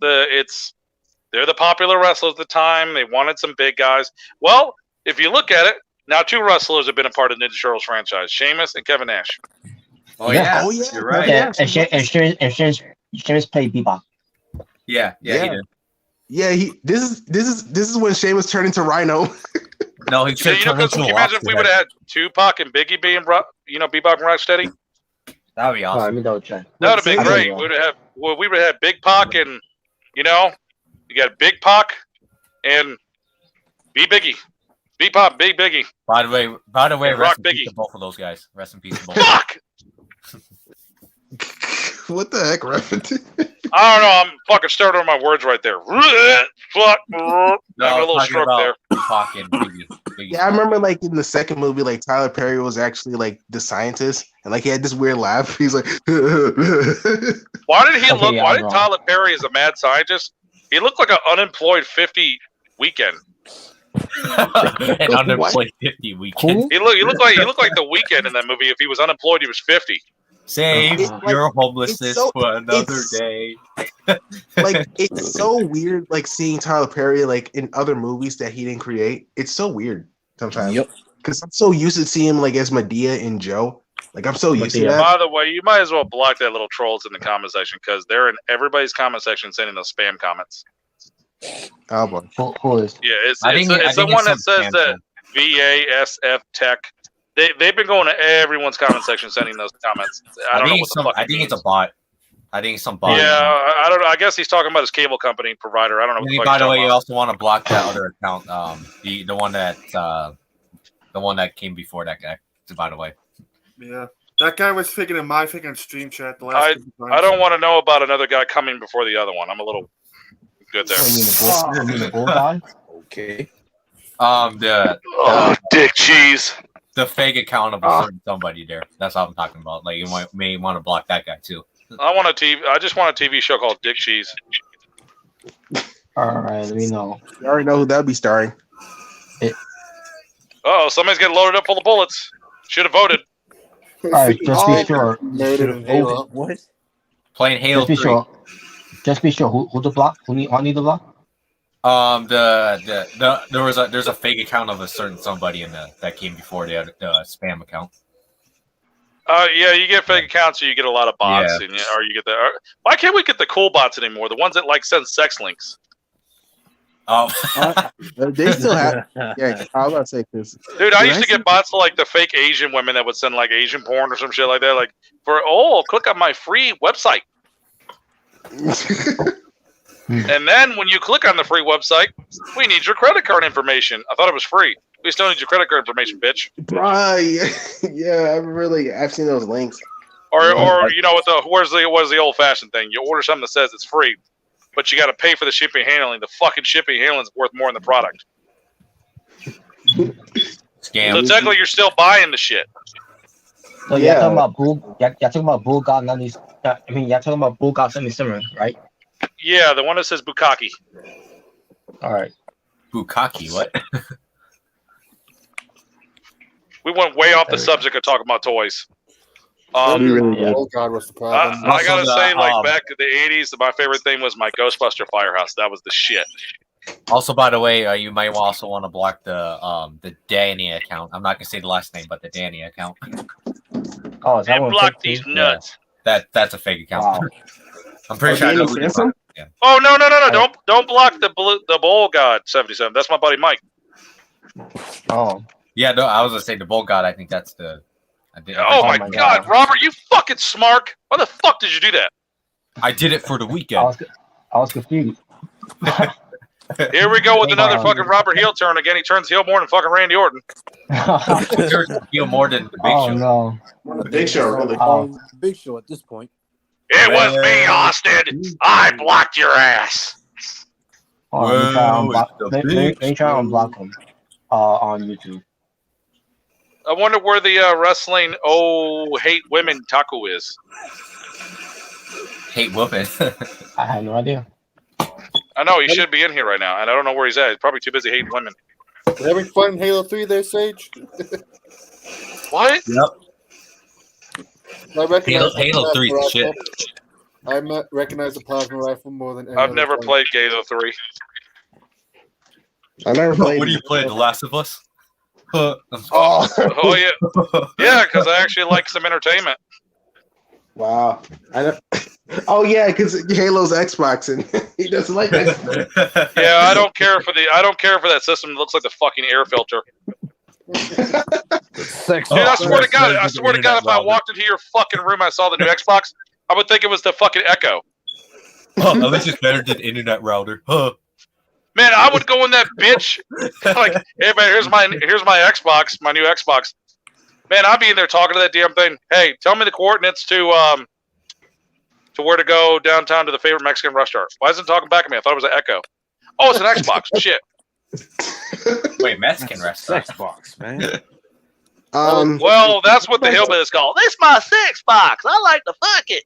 they're the popular wrestlers at the time. They wanted some big guys. Well, if you look at it, now 2 wrestlers have been a part of the Ninja Turtles franchise: Sheamus and Kevin Nash. Oh yeah, you're right. Yeah. And Sheamus played Bebop. Yeah, he did. Yeah, this is when Sheamus turned into Rhino. No, he should turn into. Can you imagine if we would have had Tupac and Biggie being, Bebop and Rocksteady? That would be awesome. That would have been great. We would have had Big Pac and you got Big Pac and Biggie. Bebop, Big Biggie. By the way, rest in peace to both of those guys. Rest in peace to both. Fuck! What the heck, Reverend? I don't know. I'm fucking starting on my words right there. Fuck. I got a little stroke there. Yeah, I remember like in the second movie, like Tyler Perry was actually like the scientist, and like he had this weird laugh. He's like, Why did Tyler Perry as a mad scientist? He looked like an unemployed 50 weekend. An unemployed 50 weekend. He looked like the Weekend in that movie. If he was unemployed, he was 50. Save your homelessness for another day. Like it's so weird, like seeing Tyler Perry like in other movies that he didn't create. It's so weird sometimes. Yep. Because I'm so used to seeing him like as Medea and Joe. Like I'm so used to that. By the way, you might as well block that little trolls in the comment section because they're in everybody's comment section sending those spam comments. Oh boy. Who is? Yeah, it's the one that says that VASF Tech. They've been going to everyone's comment section sending those comments. I don't know what the fuck. I think it's a bot. I think some Yeah, bot. I don't know. I guess he's talking about his cable company provider. I don't know. What the fuck By he's the way, talking you about. also want to block that other account. The one that came before that guy. By the way. Yeah. That guy was freaking in my freaking stream chat the last couple I times. don't want to know about another guy coming before the other one. I'm a little good there. You mean the bull guy? Okay. Dick cheese. The fake account of a certain somebody there. That's what I'm talking about. Like you may want to block that guy too. I just want a TV show called Dick Cheese. All right, let me know. You already know who that'd be starring. Oh, somebody's getting loaded up full of bullets. Should have voted. All right, just be sure. What? Playing Halo 3. Just be sure who to block. Who need to block? There's a fake account of a certain somebody that came before the spam account. Yeah, you get fake accounts, or you get a lot of bots, Yeah. or you get the. Why can't we get the cool bots anymore? The ones that like send sex links. They still have. Yeah, I was about to say this. Dude, I used to get bots like the fake Asian women that would send like Asian porn or some shit like that. Like click on my free website. And then when you click on the free website, we need your credit card information. I thought it was free. We still need your credit card information, bitch. Bryan, yeah, I've seen those links. Or you know what where's the old fashioned thing? You order something that says it's free, but you got to pay for the shipping and handling. The fucking shipping and handling is worth more than the product. Scam. So technically, you're still buying the shit. So you're talking about bull. You're talking about bull god 90. I mean, you're talking about bull god 77, right? Yeah, the one that says Bukkake. All right. Bukkake, what? We went way off the subject of talking about toys. Oh God, what's the problem? I gotta say, like back in the '80s, my favorite thing was my Ghostbuster Firehouse. That was the shit. Also, by the way, you might also want to block the Danny account. I'm not gonna say the last name, but the Danny account. Oh, is that And one block fake these too? nuts. That's a fake account. Wow. I'm pretty sure I know who you're talking about. Yeah. Oh no! Don't block the Bull God 77. That's my buddy Mike. Oh. Yeah, no, I was gonna say the Bull God. I think that's the. Oh my God, Robert, you fucking smart! Why the fuck did you do that? I did it for the weekend. I was confused. Here we go with another fucking Robert heel turn again. He turns heel more than fucking Randy Orton. Heel more than the Big Oh Show. no. The Big Show, really. Big Show at this point. It was me, Austin. I blocked your ass. Let me try and unblock him on YouTube. I wonder where the wrestling hate women taco is. Hate women. I had no idea. I know he should be in here right now, and I don't know where he's at. He's probably too busy hating women. Having fun in Halo 3 there, Sage? What? Yep. I recognize Halo 3 is shit. I recognize the plasma rifle more than any I've other never gun. played Halo 3. I never played. What do you play? The Last of Us? Oh, Oh yeah, yeah, because I actually like some entertainment. wow. Oh yeah, because Halo's Xbox and he doesn't like that. Yeah, I don't care for that system that looks like the fucking air filter. Sex. Dude, I swear to God, if I walked into your fucking room and I saw the new Xbox, I would think it was the fucking Echo. At least it's better than internet router. Man, I would go in that bitch like, hey man, here's my Xbox, my new Xbox. Man, I'd be in there talking to that damn thing. Hey, tell me the coordinates to where to go downtown to the favorite Mexican restaurant. Why isn't it talking back at me? I thought it was an Echo. Oh, it's an Xbox. Shit. Wait, Mexican restaurant. Xbox, man. Well, that's what the hillbilly is called. This my sex box. I like to fuck it.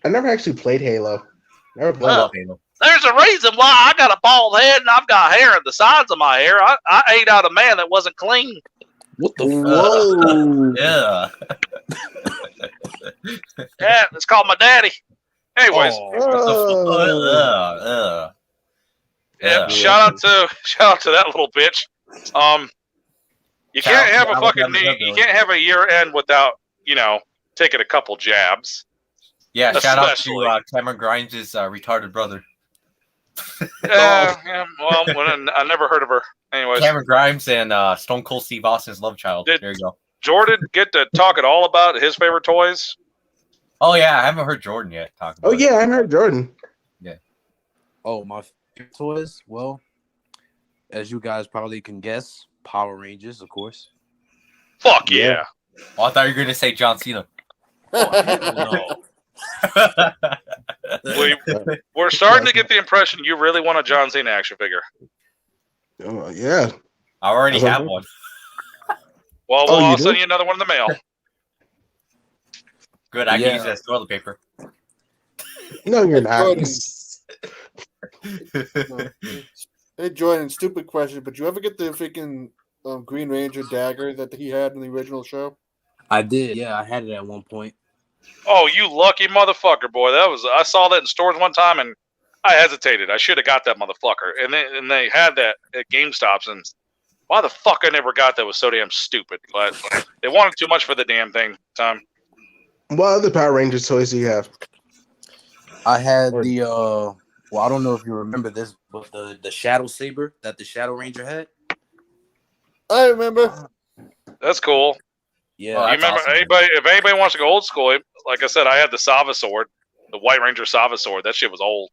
I never actually played Halo. Never played Halo. There's a reason why I got a bald head and I've got hair on the sides of my hair. I ate out a man that wasn't clean. What the Whoa. Yeah. Yeah, it's called my daddy. Anyways, yeah, shout out to that little bitch. You can't have a year end without, taking a couple jabs. Yeah, shout out Especially. to Cameron Grimes' retarded brother. Yeah, well, I never heard of her. Anyways, Cameron Grimes and Stone Cold Steve Austin's love child. Did- There you go. Jordan get to talk at all about his favorite toys? Oh yeah, I haven't heard Jordan yet talk about Oh yeah, I heard Jordan. Oh, my favorite toys? Well, as you guys probably can guess, Power Rangers, of course. Fuck yeah. Oh, I thought you were gonna say John Cena. No. We're starting to get the impression you really want a John Cena action figure. Yeah. I already That's have okay. one. Well, Oh, you I'll do? send you another one in the mail. Good, I Yeah. can use that as toilet paper. No, you're not. Jordan. Hey, Jordan, stupid question, but you ever get the freaking Green Ranger dagger that he had in the original show? I did, yeah. I had it at one point. Oh, you lucky motherfucker, boy! I saw that in stores one time, and I hesitated. I should have got that motherfucker, and they had that at GameStops, and why the fuck I never got that was so damn stupid. But they wanted too much for the damn thing. Time. What other Power Rangers toys do you have? I had the well, I don't know if you remember this, but the Shadow Saber that the Shadow Ranger had. I remember. That's cool. Yeah, Oh, You that's remember awesome. if anybody wants to go old school? Like I said, I had the Sava sword, the White Ranger Sava sword. That shit was old.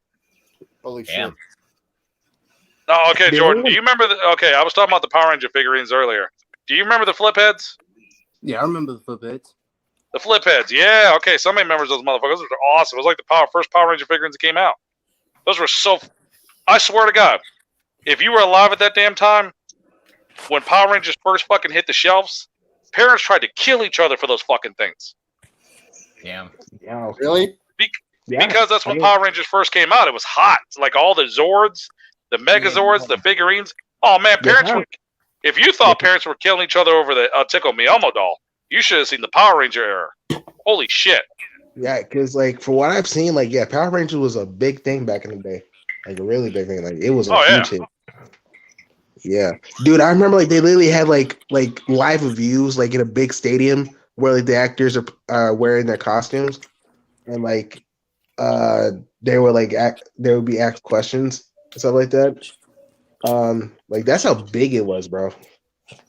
Holy Damn. shit. No, okay, The Jordan. only- Do you remember? Okay, I was talking about the Power Ranger figurines earlier. Do you remember the flip heads? yeah, I remember the flip heads. The flip heads, yeah. Okay, somebody remembers those motherfuckers. Those were awesome. It was like the first Power Ranger figurines that came out. Those were so. I swear to God, if you were alive at that damn time, when Power Rangers first fucking hit the shelves, parents tried to kill each other for those fucking things. Damn. Yeah. Really? Yeah. Because that's when I mean, Power Rangers first came out. It was hot. Like all the Zords, the Megazords, the figurines. Oh man, parents Yeah. were. If you thought parents were killing each other over the Tickle Me Elmo doll, you should have seen the Power Ranger era. Holy shit. Yeah, because like for what I've seen, like Power Rangers was a big thing back in the day, like a really big thing. Like it was a Oh, yeah. huge hit. Yeah, dude, I remember like they literally had like live reviews like in a big stadium where like the actors are wearing their costumes, and like they were like there would be asked questions and stuff like that. Like that's how big it was, bro.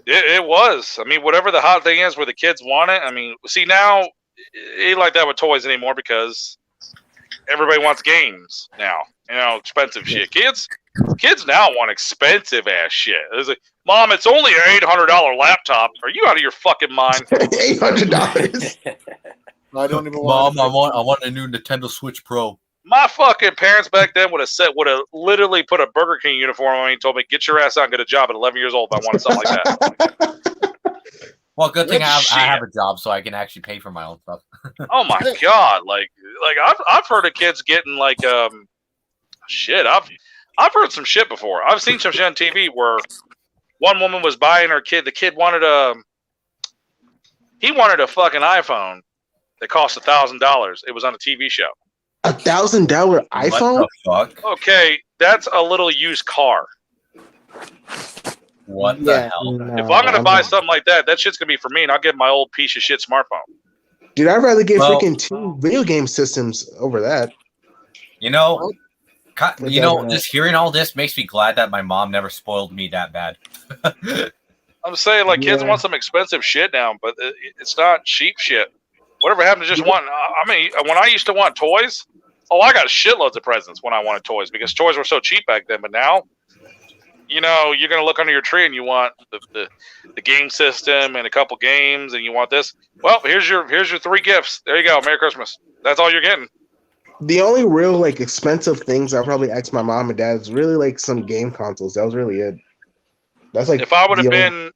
It was. I mean, whatever the hot thing is where the kids want it. I mean, see, now it ain't like that with toys anymore because everybody wants games now. You know, expensive shit. Kids now want expensive ass shit. It's like, Mom, it's only an $800 laptop. Are you out of your fucking mind? $800. I don't even Mom, want. I want a new Nintendo Switch Pro. My fucking parents back then would have literally put a Burger King uniform on me and told me, get your ass out and get a job at 11 years old if I wanted something like that. Well, good thing I Shit. have a job so I can actually pay for my own stuff. Oh my God. Like I've heard of kids getting like, shit. I've heard some shit before. I've seen some shit on TV where one woman was buying her kid. The kid wanted a fucking iPhone that cost $1,000. It was on a TV show. $1,000 iPhone? What the fuck? Okay, that's a little used car. What the yeah, hell? no, If I'm gonna I'm buy not. something like that, that shit's gonna be for me, and I'll get my old piece of shit smartphone. Dude, I'd rather get Well- freaking 2 video game systems over that. You know, doesn't just hearing all this makes me glad that my mom never spoiled me that bad. I'm saying, like, kids Yeah. want some expensive shit now, but it's not cheap shit. Whatever happened to just wanting? I mean, when I used to want toys, I got shitloads of presents when I wanted toys because toys were so cheap back then. But now, you know, you're gonna look under your tree and you want the game system and a couple games, and you want this. Well, here's your 3 gifts. There you go. Merry Christmas. That's all you're getting. The only real like expensive things I'll probably ask my mom and dad is really like some game consoles. That was really it. That's like If I would have the only- been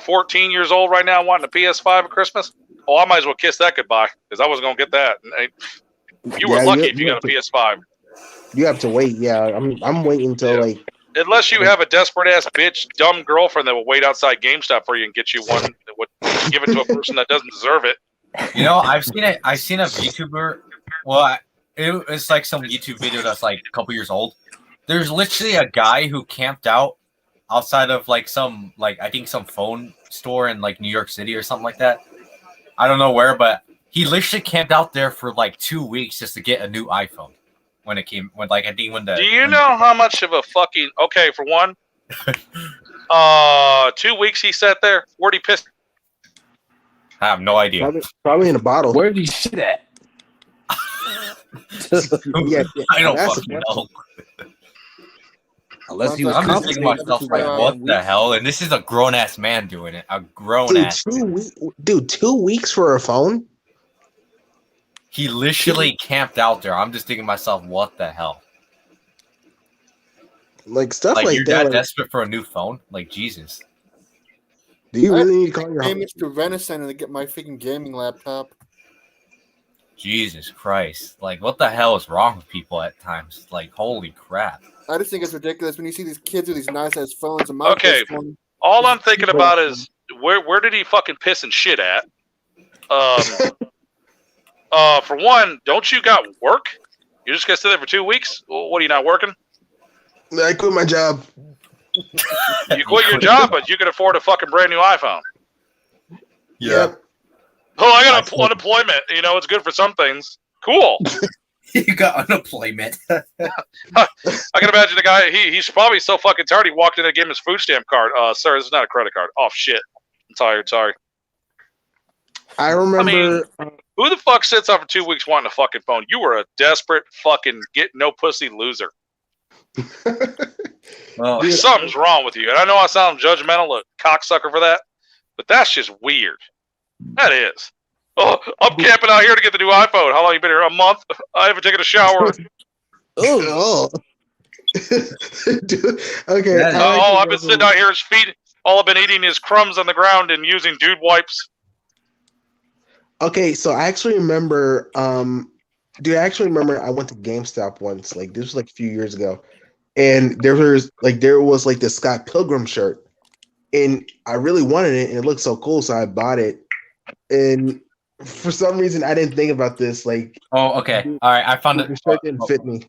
14 years old right now wanting a PS5 at Christmas, I might as well kiss that goodbye because I was gonna get that. You were Yeah, lucky you- if you you got a have to- PS5. You have to wait. Yeah, I'm waiting until Yeah. like Unless you have a desperate ass bitch, dumb girlfriend that will wait outside GameStop for you and get you one that would give it to a person that doesn't deserve it. You know, I've seen a VTuber. Well, it's like some YouTube video that's like a couple years old. There's literally a guy who camped out outside of like some I think some phone store in like New York City or something like that. I don't know where, but he literally camped out there for like 2 weeks just to get a new iPhone when it came. When I think when the Do you know how much of a fucking for one? 2 weeks he sat there. Where'd he piss? I have no idea. Probably in a bottle. Where did he shit at? Yeah, I don't that's fucking a know. Unless he was I'm just thinking to constipated myself, for like, like what 10 the weeks. hell? And this is a grown ass man doing it. A grown Dude, ass. 2 weeks for a phone? He literally camped out there. I'm just thinking to myself, what the hell? Like stuff Like, like you're that. that Like, desperate for a new phone? Like, Jesus. do you really need to call your Payments to Rent-A-Center to get my freaking gaming laptop. Jesus Christ. Like, what the hell is wrong with people at times? Like, holy crap. I just think it's ridiculous when you see these kids with these nice ass phones. And my Okay. first phone, All I'm thinking about is where did he fucking piss and shit at? For one, don't you got work? You're just gonna sit there for 2 weeks? What are you not working? I quit my job. You quit your job, but you can afford a fucking brand new iPhone. Yep. Oh, I got unemployment. You know, it's good for some things. Cool. You got unemployment. I can imagine the guy. He's probably so fucking tired. He walked in and gave him his food stamp card. Sir, this is not a credit card. Oh shit. I'm tired. Sorry. I remember. Who the fuck sits out for 2 weeks wanting a fucking phone? You were a desperate fucking get no pussy loser. Well, Dude, Something's wrong with you. And I know I sound judgmental, a cocksucker for that, but that's just weird. That is. Oh, I'm camping out here to get the new iPhone. How long you been here? A month? I haven't taken a shower. Oh. Dude, okay. Yeah, I've been sitting out here, his feet. All I've been eating is crumbs on the ground and using dude wipes. Okay, so I actually remember. I actually remember I went to GameStop once. Like this was like a few years ago, and there was the Scott Pilgrim shirt, and I really wanted it, and it looked so cool, so I bought it. And for some reason, I didn't think about this. Like, oh, okay. All right. I found the it. shirt didn't fit me.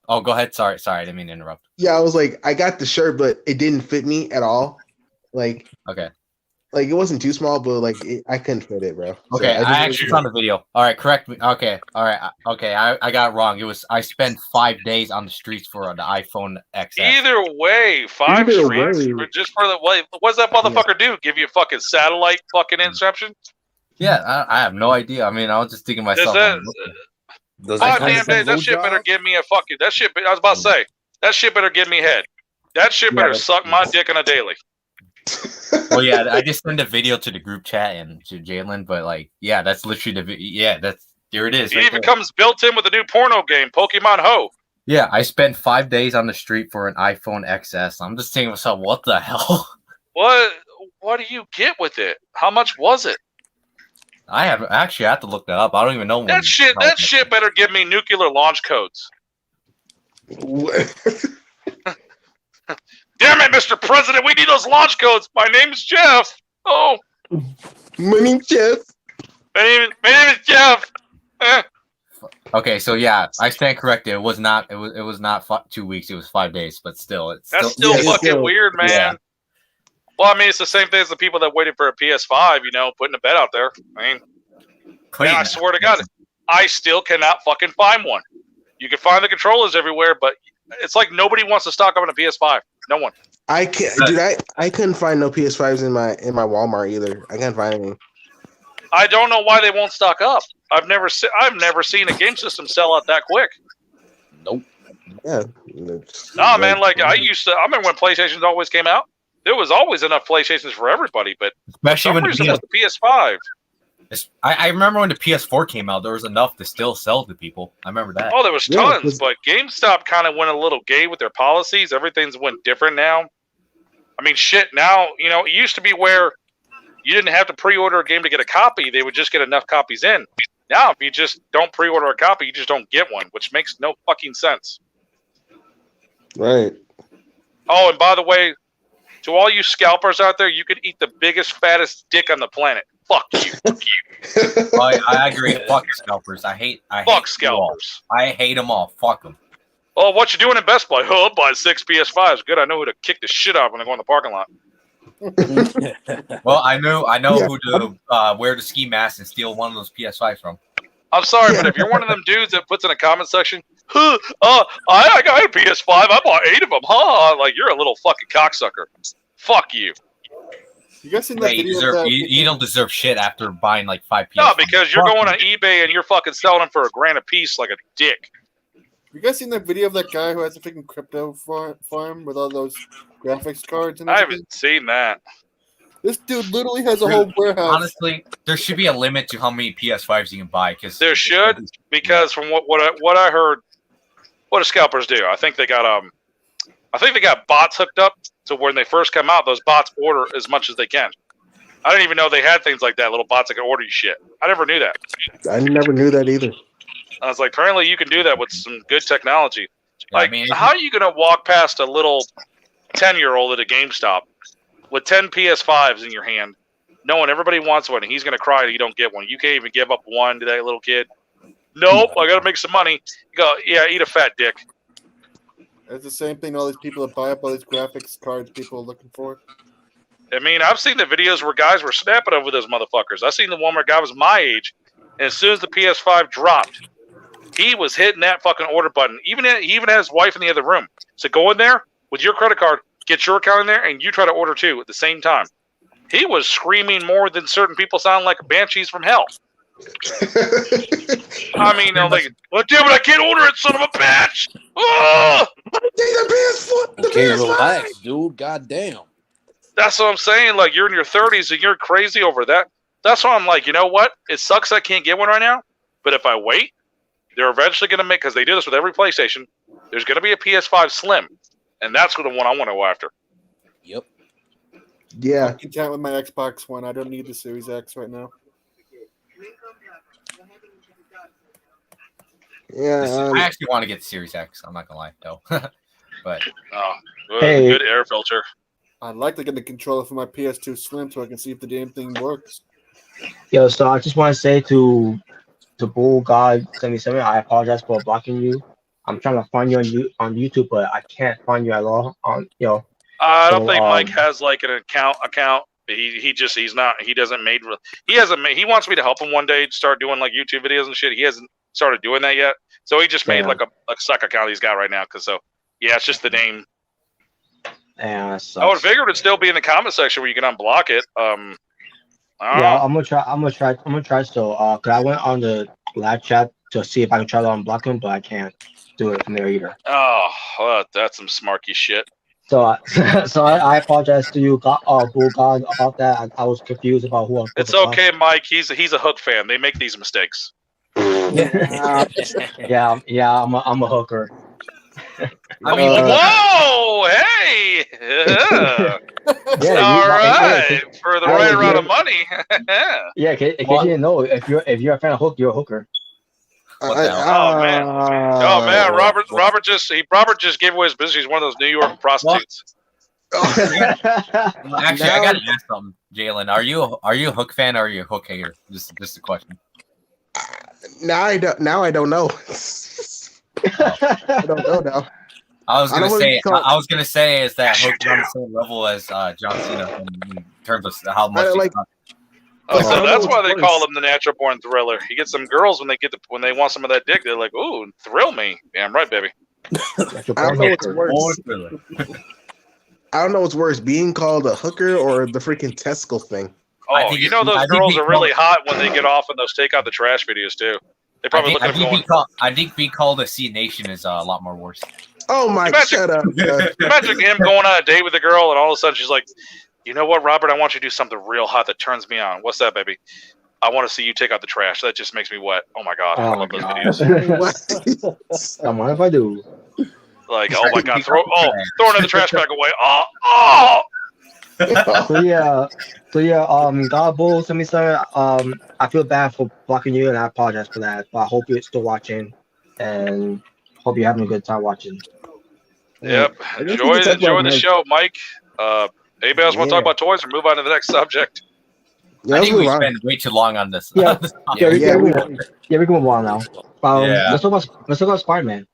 Oh, go ahead. Sorry. I didn't mean to interrupt. Yeah, I was like, I got the shirt, but it didn't fit me at all. Like, Okay. Like it wasn't too small, but like I couldn't fit it, bro. So Okay, I just- actually found a video. All right, correct me. Okay, all right, okay. I got it wrong. It was I spent 5 days on the streets for the iPhone XS. Either way, 5 Either streams way. for just for the what does that motherfucker do? Give you a fucking satellite fucking inception? Yeah, I have no idea. I mean, I was just thinking to myself. Does 5 count damn as a days. That blowjob? shit better give me a fucking. That shit. I was about to say that shit better give me head. That shit better suck my dick on a daily. Well, yeah, I just sent a video to the group chat and to Jalen, but like, yeah, that's literally the yeah, there it is. It right even there. comes built in with the new porno game, Pokemon Ho. Yeah, I spent 5 days on the street for an iPhone XS. I'm just thinking to myself, what the hell? What do you get with it? How much was it? I have to look that up. I don't even know That shit better give me nuclear launch codes. Damn it, Mr. President, we need those launch codes. My name is Jeff. Oh, My name's Jeff. my name is Jeff. Okay, so yeah, I stand corrected. It was not 2 weeks. It was 5 days, but still, That's still yeah, fucking still- weird, man. yeah. Well, I mean, it's the same thing as the people that waited for a PS5, putting a bet out there. I mean, man, I swear to God, I still cannot fucking find one. You can find the controllers everywhere, but it's like nobody wants to stock up on a PS5. No one. I can't, dude. I couldn't find no PS5s in my Walmart either. I can't find any. I don't know why they won't stock up. I've never seen a game system sell out that quick. Yeah. Nah, man, like I remember when PlayStations always came out. There was always enough PlayStations for everybody, but for especially some when reason it was the PS5. I remember when the PS4 came out, there was enough to still sell to people. I remember that. Oh, there was Yeah, tons, but GameStop kind of went a little gay with their policies. Everything's went different now. I mean, shit, now, it used to be where you didn't have to pre-order a game to get a copy. They would just get enough copies in. Now, if you just don't pre-order a copy, you just don't get one, which makes no fucking sense. Right. Oh, and by the way, to all you scalpers out there, you could eat the biggest, fattest dick on the planet. Fuck you. Fuck you. I agree. Fuck scalpers. I hate Fuck them all. scalpers. I hate them all. Fuck them. Oh, what you doing in Best Buy? Oh, I'll buy 6 PS5s. Good, I know who to kick the shit out when I go in the parking lot. Well, I know who to wear the ski mask and steal one of those PS5s from. I'm sorry, but if you're one of them dudes that puts in a comment section, I got a PS5, I bought 8 of them, huh? Like, you're a little fucking cocksucker. Fuck you. You guys seen Yeah, that you, video? deserve, of that you don't deserve shit after buying like 5 PS. No, because you're going on eBay and you're fucking selling them for $1,000 a piece like a dick. You guys seen that video of that guy who has a freaking crypto farm with all those graphics cards and I everything? haven't seen that. This dude literally has a whole warehouse. Honestly, there should be a limit to how many PS5s you can buy. Because There should, because from what I heard, what do scalpers do? I think they got bots hooked up to when they first come out. Those bots order as much as they can. I didn't even know they had things like that. Little bots that can order you shit. I never knew that. I never knew that either. I was like, apparently you can do that with some good technology. Yeah, Like, how are you gonna walk past a little 10-year-old at a GameStop with 10 PS5s in your hand, knowing everybody wants one, and he's gonna cry that you don't get one? You can't even give up one to that little kid. Nope, I gotta make some money. You go, yeah, eat a fat dick. It's the same thing all these people that buy up all these graphics cards people are looking for. I mean, I've seen the videos where guys were snapping over those motherfuckers. I've seen the one where a guy was my age, and as soon as the PS5 dropped, he was hitting that fucking order button. He even had his wife in the other room. So go in there with your credit card, get your account in there, and you try to order too at the same time. He was screaming more than certain people sound like banshees from hell. I mean, I'm like, well, damn it, I can't order it, son of a bitch! Oh! Okay, relax, dude. Goddamn. That's what I'm saying. Like, you're in your 30s and you're crazy over that. That's why I'm like, you know what? It sucks I can't get one right now, but if I wait, they're eventually going to make, because they do this with every PlayStation, there's going to be a PS5 Slim, and that's the one I want to go after. Yep. Yeah. I'm content with my Xbox One. I don't need the Series X right now. Yeah. I actually want to get the Series X. I'm not gonna lie though. But Hey. Good air filter. I'd like to get the controller for my PS2 Slim so I can see if the damn thing works. Yo, so I just want to say to Bull God 77, I apologize for blocking you. I'm trying to find you on YouTube, but I can't find you at all. I don't So, think Mike has like an account. He doesn't made. He wants me to help him one day start doing like YouTube videos and shit. He hasn't started doing that yet. So he just made Yeah. like a suck account he's got right now. Yeah, it's just the name. Yeah, I would figure it'd still be in the comment section where you can unblock it. I don't know. I'm gonna try. So, cause I went on the live chat to see if I can try to unblock him, but I can't do it from there either. Oh, well, that's some smarky shit. So, I apologize to you, Bull God, about that. I was confused about who I was. It's okay, Mike. He's a Hook fan. They make these mistakes. Yeah, I'm a hooker. I mean, Whoa! Hey! Yeah. Yeah, All right. yeah, For the I right was amount here. of money. in case you didn't know, if you're a fan of Hook, you're a hooker. Oh man! Robert just gave away his business. He's one of those New York prostitutes. actually, I gotta ask something, Jalen. Are you a Hook fan or are you a Hook hater? Just a question. Now I don't know. I don't know now. I was gonna say is that Hook is on the same level as John Cena in terms of how much So that's why they call him the natural born thriller. He gets some girls when they want some of that dick. They're like, "Ooh, thrill me." Damn right, baby. I don't know what's worse. I don't know what's worse, being called a hooker or the freaking testicle thing. Oh, you know those girls are really hot when they get off in those take out the trash videos too. They probably look like going. I think being called a C Nation is a lot more worse. Oh my! Shut up! Imagine him going on a date with a girl, and all of a sudden she's like, "You know what, Robert? I want you to do something real hot that turns me on. What's that, baby? I want to see you take out the trash. That just makes me wet. Oh my god, I love those videos. Come on, if I do. Like, oh my god, throw another trash bag away. Oh. So yeah, God Bull 77. I feel bad for blocking you, and I apologize for that. But I hope you're still watching, and hope you're having a good time watching. Yep. Enjoy the show, Mike. Anybody else want to talk about toys or move on to the next subject? Yeah, I think we spent way too long on this. Yeah, we can move on now. Yeah. Let's talk about Spider-Man.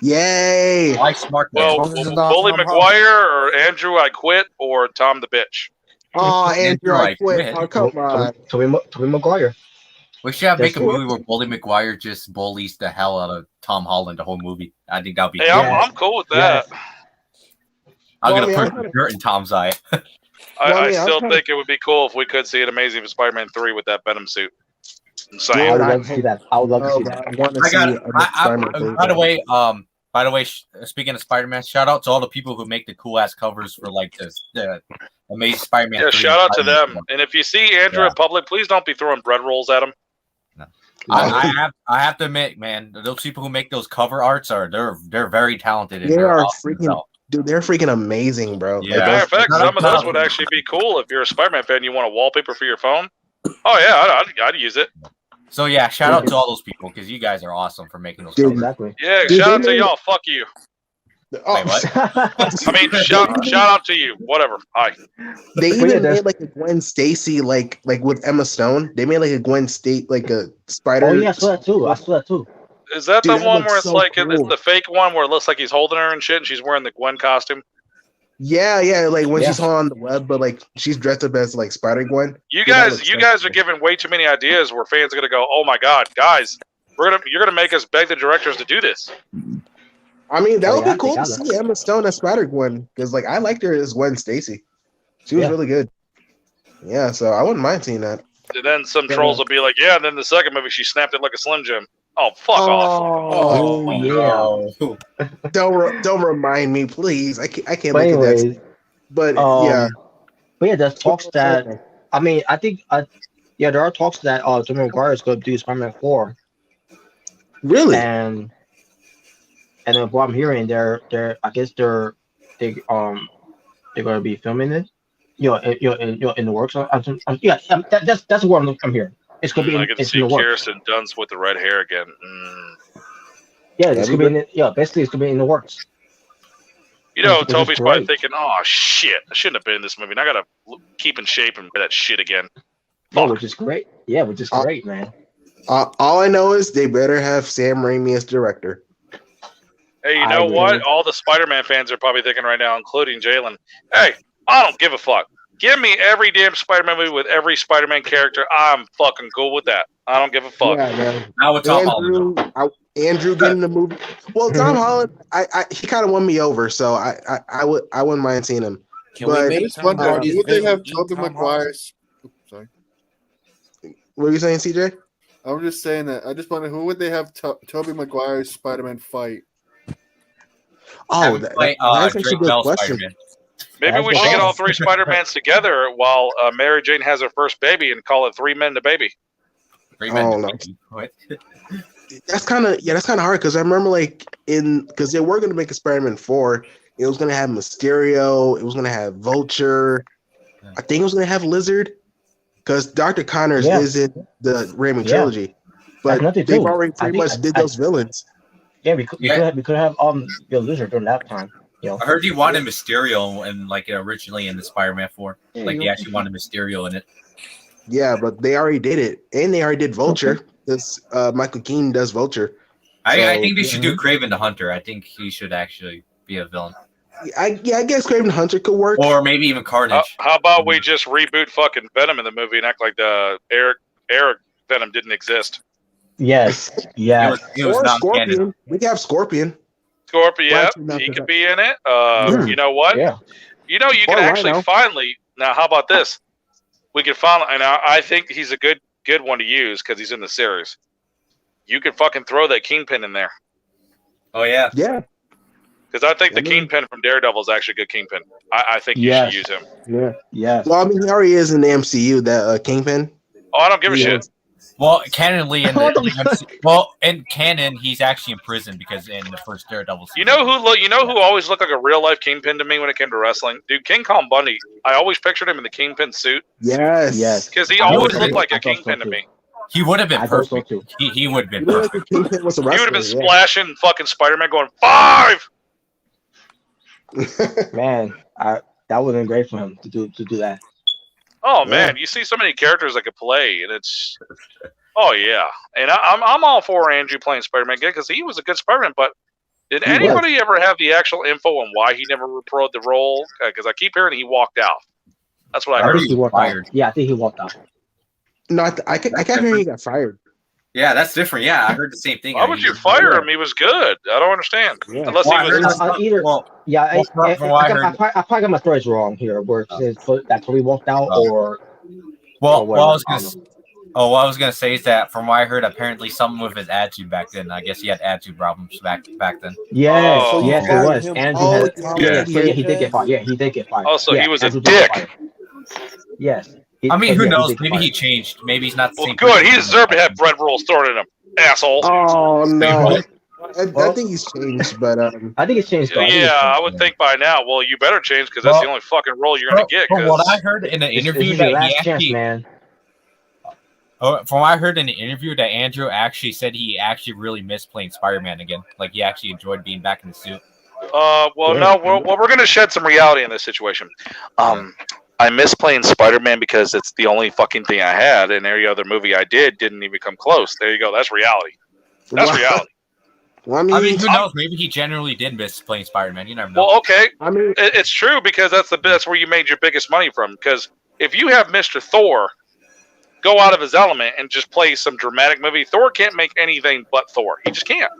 Yay! Why smart? Well, Bully Maguire or Andrew I Quit or Tom the Bitch? Oh, Andrew, I quit. Oh, come on. Tobey Maguire. We should make a movie where Bully Maguire just bullies the hell out of Tom Holland the whole movie. I think that'd be. Hey, I'm cool with that. I'm gonna put dirt in Tom's eye. I still think it would be cool if we could see an Amazing Spider-Man 3 with that Venom suit. I'm saying. I would love to see that. I would love to see that. I want to see Spider-Man. By the way, speaking of Spider-Man, shout out to all the people who make the cool ass covers for like the Amazing Spider-Man. Yeah, 3 shout out to Spider-Man them. 4. And if you see Andrew in public, please don't be throwing bread rolls at him. No. I have to admit, man, those people who make those cover arts they're very talented. They are awesome, freaking, dude. They're freaking amazing, bro. Yeah. As a matter of fact, some of those would actually be cool if you're a Spider-Man fan. You want a wallpaper for your phone? Oh yeah, I'd use it. So yeah, shout out to all those people because you guys are awesome for making those. Dude, Exactly. Yeah, shout out to y'all. Fuck you. Oh, Wait, what? I mean, shout out to you. Whatever. Hi. they even made like a Gwen Stacy, like with Emma Stone. They made like a Gwen State, like a spider. Oh yeah, I saw that too. Is that Dude, the that one looks where it's so like cool. it's the fake one where it looks like he's holding her and shit, and she's wearing the Gwen costume? Yeah, like when she's on the web, but like she's dressed up as like Spider Gwen. You guys are giving way too many ideas where fans are gonna go, "Oh my god, guys, you're gonna make us beg the directors to do this." I mean, that would yeah, be cool to I think see Emma Stone as Spider Gwen because like I liked her as Gwen Stacy. She was really good. Yeah, so I wouldn't mind seeing that. And then some trolls will be like, "Yeah," and then the second movie she snapped it like a Slim Jim. Oh, fuck off! Oh yeah. no. Don't remind me, please. I can't But look at anyways, that. But but yeah, there's talks that I think there are talks that Tobey Maguire is going to do Spider-Man 4, really, and then what I'm hearing, they're going to be filming it, in the works. That's what I'm hearing. It's going to be I can it's see in the works. Kirsten Dunst with the red hair again. Yeah, it's going to be basically it's going to be in the works. You know, Which is Toby's probably great. thinking, "Oh shit, I shouldn't have been in this movie. And I gotta keep in shape and wear that shit again." Yeah, Fuck. which is great. Yeah, which is great, man. all I know is they better have Sam Raimi as director. Hey, you I know agree. what? All the Spider-Man fans are probably thinking right now, including Jalen, "Hey, I don't give a fuck. Give me every damn Spider-Man movie with every Spider-Man character. I'm fucking cool with that. I don't give a fuck." Yeah, man. Now it's Tom Holland. Andrew getting the movie. Well, Tom Holland, he kind of won me over, so I wouldn't mind seeing him. Can But- we I make just wonder, Tom would they have Hardy's Tobey Tom Maguire's? Sorry, What are you saying, CJ? I'm just saying that. I just wonder who would they have Tobey Maguire's Spider-Man fight? Oh, That's actually a good good question. Spider-Man. Maybe we should get all three Spider-Mans together while Mary Jane has her first baby and call it 3 Men and a Baby. Oh, no. What? That's kind of hard because I remember because they were going to make a Spider-Man 4. It was going to have Mysterio. It was going to have Vulture. I think it was going to have Lizard because Dr. Connors is in the Raimi trilogy. But they've already pretty much did those villains. Yeah, we could have the Lizard during that time. I heard he wanted Mysterio and originally in the Spider-Man 4. He actually wanted Mysterio in it. Yeah, but they already did it, and they already did Vulture. This Michael Keaton does Vulture. I think they should do Kraven the Hunter. I think he should actually be a villain. I guess Kraven the Hunter could work. Or maybe even Carnage. How about we just reboot fucking Venom in the movie and act like the Eric Venom didn't exist? Yes. Yeah. It was or not Scorpion. canon. We could have Scorpion. Scorpion, Why he not? could be in it. You know what? Yeah. You know, you Or can actually Rhino. finally. Now, how about this? We can finally, and I think he's a good one to use because he's in the series. You can fucking throw that Kingpin in there Oh, yeah. Yeah. because I think the I mean- Kingpin from Daredevil is actually a good Kingpin. I think you Yes. should use him. Yeah. Yeah. Well, I mean, he already is in the MCU, that Kingpin. Oh, I don't give a Yeah. shit. Well, canonly in in canon, he's actually in prison because in the first Daredevil season. You know who always looked like a real life Kingpin to me when it came to wrestling? Dude, King Kong Bundy. I always pictured him in the Kingpin suit Yes. Yes. because he I always thought looked so. like I a thought so Kingpin to too. me. He would have been I thought so perfect. too. He would have been You know, like perfect. the Kingpin was a He would have been wrestler. splashing fucking Spider-Man going 5. Man, that would have been great for him to do that. Oh man, you see so many characters that could play, and it's yeah. And I'm all for Andrew playing Spider-Man again because he was a good Spider-Man. But did He was. anybody ever have the actual info on why he never reprised the role? Because I keep hearing he walked out. That's what I I heard. heard think he walked fired. out. Yeah, I think he walked out. No, I can't hear he got fired. Yeah, that's different. Yeah, I heard the same thing. Why would you fire him? He was good. I don't understand. Yeah. Unless Well, I he heard was. that's- Either well, yeah, well, from what I heard- I probably got my stories wrong here, where it says that Tony walked out, or Well, whatever, what I don't what I was gonna say is that from what I heard, apparently something with his attitude back then. I guess he had attitude problems back then. Yes, Oh. yes, it was. Him. Andrew Oh, had, yeah. so yeah, he did get fired. Yeah, he did get fired. Also, yeah, he was a Andrew did get dick. fired. Yes. I mean, who Yeah, knows? did get Maybe he fired. changed. Maybe he's not the Well, same. good. person. He deserved to have bread rolls thrown at him, asshole. Oh no, Wait, I think he's changed, but I think it's changed. Though. I think it's Yeah, changed. I would think by now. Well, you better change because that's the only fucking role you're gonna get. From what 'cause- I heard in the This interview, is your that last he chance, actually, man. from what I heard in the interview, that Andrew actually said he actually really missed playing Spider-Man again. Like he actually enjoyed being back in the suit. Well, Yeah. no. We're gonna shed some reality in this situation. I miss playing Spider-Man because it's the only fucking thing I had, and every other movie I did didn't even come close. There you go. That's reality. That's Wow. reality. Well, I mean, who knows? Maybe he genuinely did miss playing Spider-Man. You never know. Well, okay, I mean, it's true because that's where you made your biggest money from. Because if you have Mr. Thor go out of his element and just play some dramatic movie, Thor can't make anything but Thor. He just can't.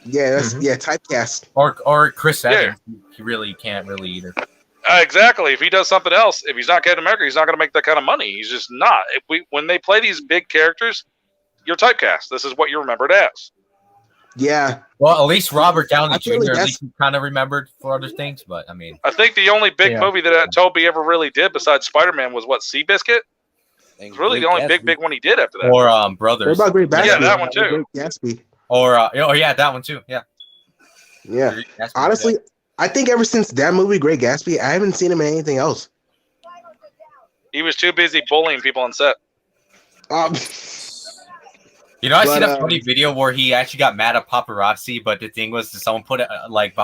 yeah, that's typecast. Or Chris Yeah. Evans. He really can't really either. Exactly. If he does something else, if he's not Captain America, he's not going to make that kind of money. He's just not. When they play these big characters, you're typecast. This is what you're remembered as. Yeah, Well, at least Robert Downey I feel like Jr. At that's- least kind of remembered for other things, but I mean, I think the only big Yeah. movie that Tobey ever really did besides Spider-Man was what, Seabiscuit? It's really the only big one he did after that. or what Brothers, about Great Gatsby? Yeah, that one too. Great Gatsby. or oh yeah, that one too. Yeah, Yeah, That's honestly, I think ever since that movie, Great Gatsby, I haven't seen him in anything else. He was too busy bullying people on set. You know, I seen But, a funny video where he actually got mad at paparazzi, but the thing was, someone put it like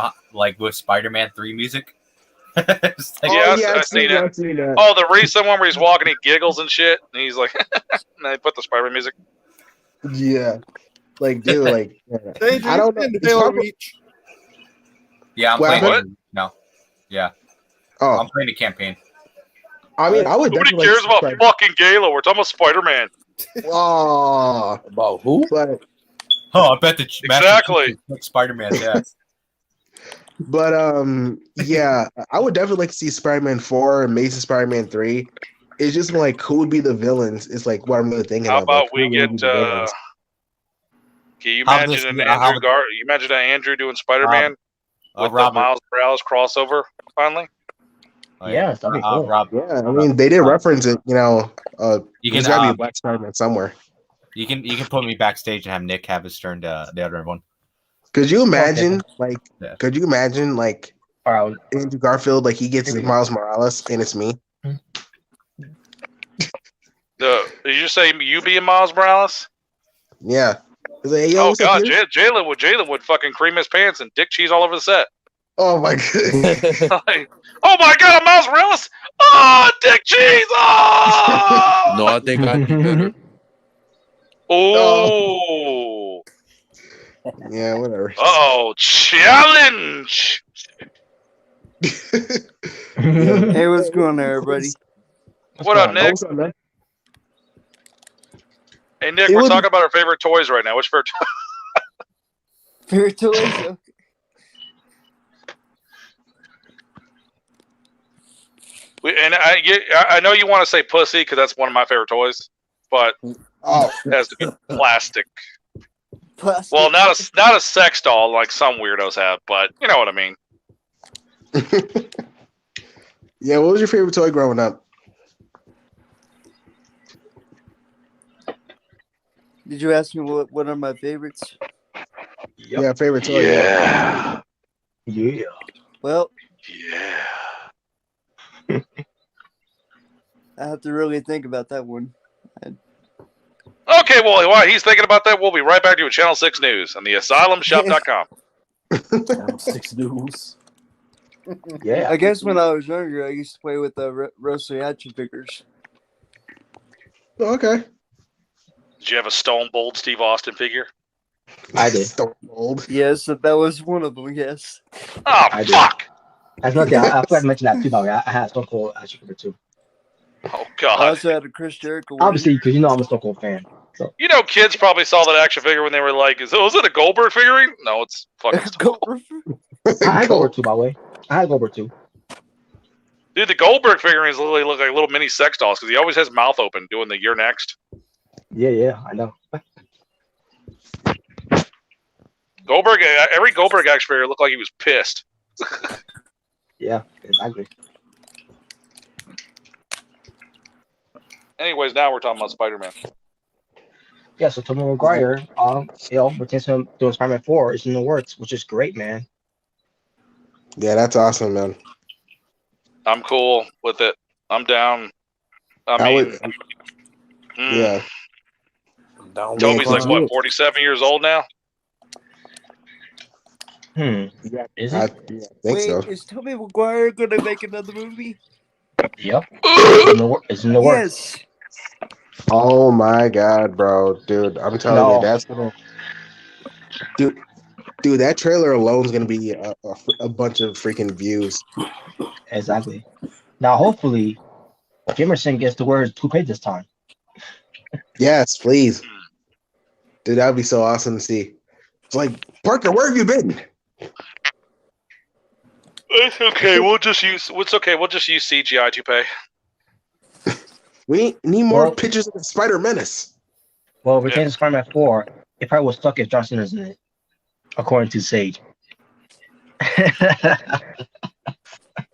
with Spider-Man 3 music. It's like, Yeah, I've I've seen it. I've seen that. Oh, the recent one where he's walking, he giggles and shit, and he's like, and they put the Spider-Man music. Yeah, like dude, like Hey, I don't know. Jason, It's Halo probably- Reach. yeah, I'm Well, playing. what? No, yeah, oh, I'm playing the campaign. I mean, I would Nobody definitely cares about like, fucking Galo. We're talking about Spider-Man. oh, About who? but Oh, I bet the Exactly. Spider-Man. Yeah, But yeah, I would definitely like to see Spider-Man 4 and Amazing Spider-Man 3. It's just like who would be the villains? It's like what I'm really thinking. How of. Like, about we who would get? be the villains? Can you How imagine this- an how- You imagine an Andrew doing Spider-Man with the Robert. Miles Morales crossover finally? Yeah, that'd be cool. Rob, Yeah, I mean they did reference it. You know, you there's can gotta be a Black Spider-Man somewhere. you can put me backstage and have Nick have his turn to the other one. Could you imagine? Like, Yeah. could you imagine like All right, Andrew Garfield? Like he gets Miles Morales and it's me. Did you just say you being Miles Morales? Yeah. He's like, hey, yo, Oh what's up, God, dude? Jalen would fucking cream his pants and dick cheese all over the set. Oh my god. Like, oh my God, I'm Miles Morales! Oh, dick cheese! Oh! No, I think I'd be better. Oh! Yeah, whatever. Oh, challenge! Hey, what's going on, everybody? What up, Nick? What's up, man? Hey, Nick, It we're would- talking about our favorite toys right now. Which favorite? Favorite toys? Okay. I know you want to say pussy because that's one of my favorite toys, but Oh, it has to be plastic. Plastic. Well, not a sex doll like some weirdos have, but you know what I mean. yeah. What was your favorite toy growing up? Did you ask me what are my favorites? Yeah, favorite toy. Yeah. Yeah. Well, Yeah. I have to really think about that one. Okay, well, while he's thinking about that, we'll be right back to you with Channel 6 News on the asylumshop.com. 6 News. Yeah. I guess when I was younger, I used to play with the Rosso action figures. Okay. Did you have a Stone Bold Steve Austin figure? I did. Stone Cold. Yes, that was one of them. Yes. Oh, I did. fuck! That's not that. I forgot to mention that too. By the way, I had Stone Cold action figure too. Oh, I God. also had a Chris Jericho one. Obviously, because you know I'm a Stone Cold fan. So, You know, kids probably saw that action figure when they were like, "Was it a Goldberg figurine?" No, it's fucking Goldberg. I had Goldberg 2, by the way. I had Goldberg 2. Dude, the Goldberg figurines literally look like little mini sex dolls because he always has mouth open doing the "you're next." Yeah, I know. Goldberg, every Goldberg action figure looked like he was pissed. Yeah, exactly. Anyways, now we're talking about Spider-Man. Yeah, so Tobey Maguire, Martinez doing Spider-Man 4 is in the works, which is great, man. Yeah, that's awesome, man. I'm cool with it. I'm down. Yeah. Toby's like what, 47 years old now? Yeah, is I it? think so. Is Tobey Maguire gonna make another movie? Yep. It's in the works. Yes. Oh my god, bro, dude! I'm telling you, that's gonna, dude. That trailer alone is gonna be a bunch of freaking views. Exactly. Now, hopefully, Jamerson gets to wear his toupee this time. Yes, please, dude. That would be so awesome to see. It's like, Parker, where have you been? It's okay. We'll just use CGI toupee. We need more pictures of the Spider Menace. Well, Return to Spider-Man 4, it probably was stuck if John Cena's in it, according to Sage.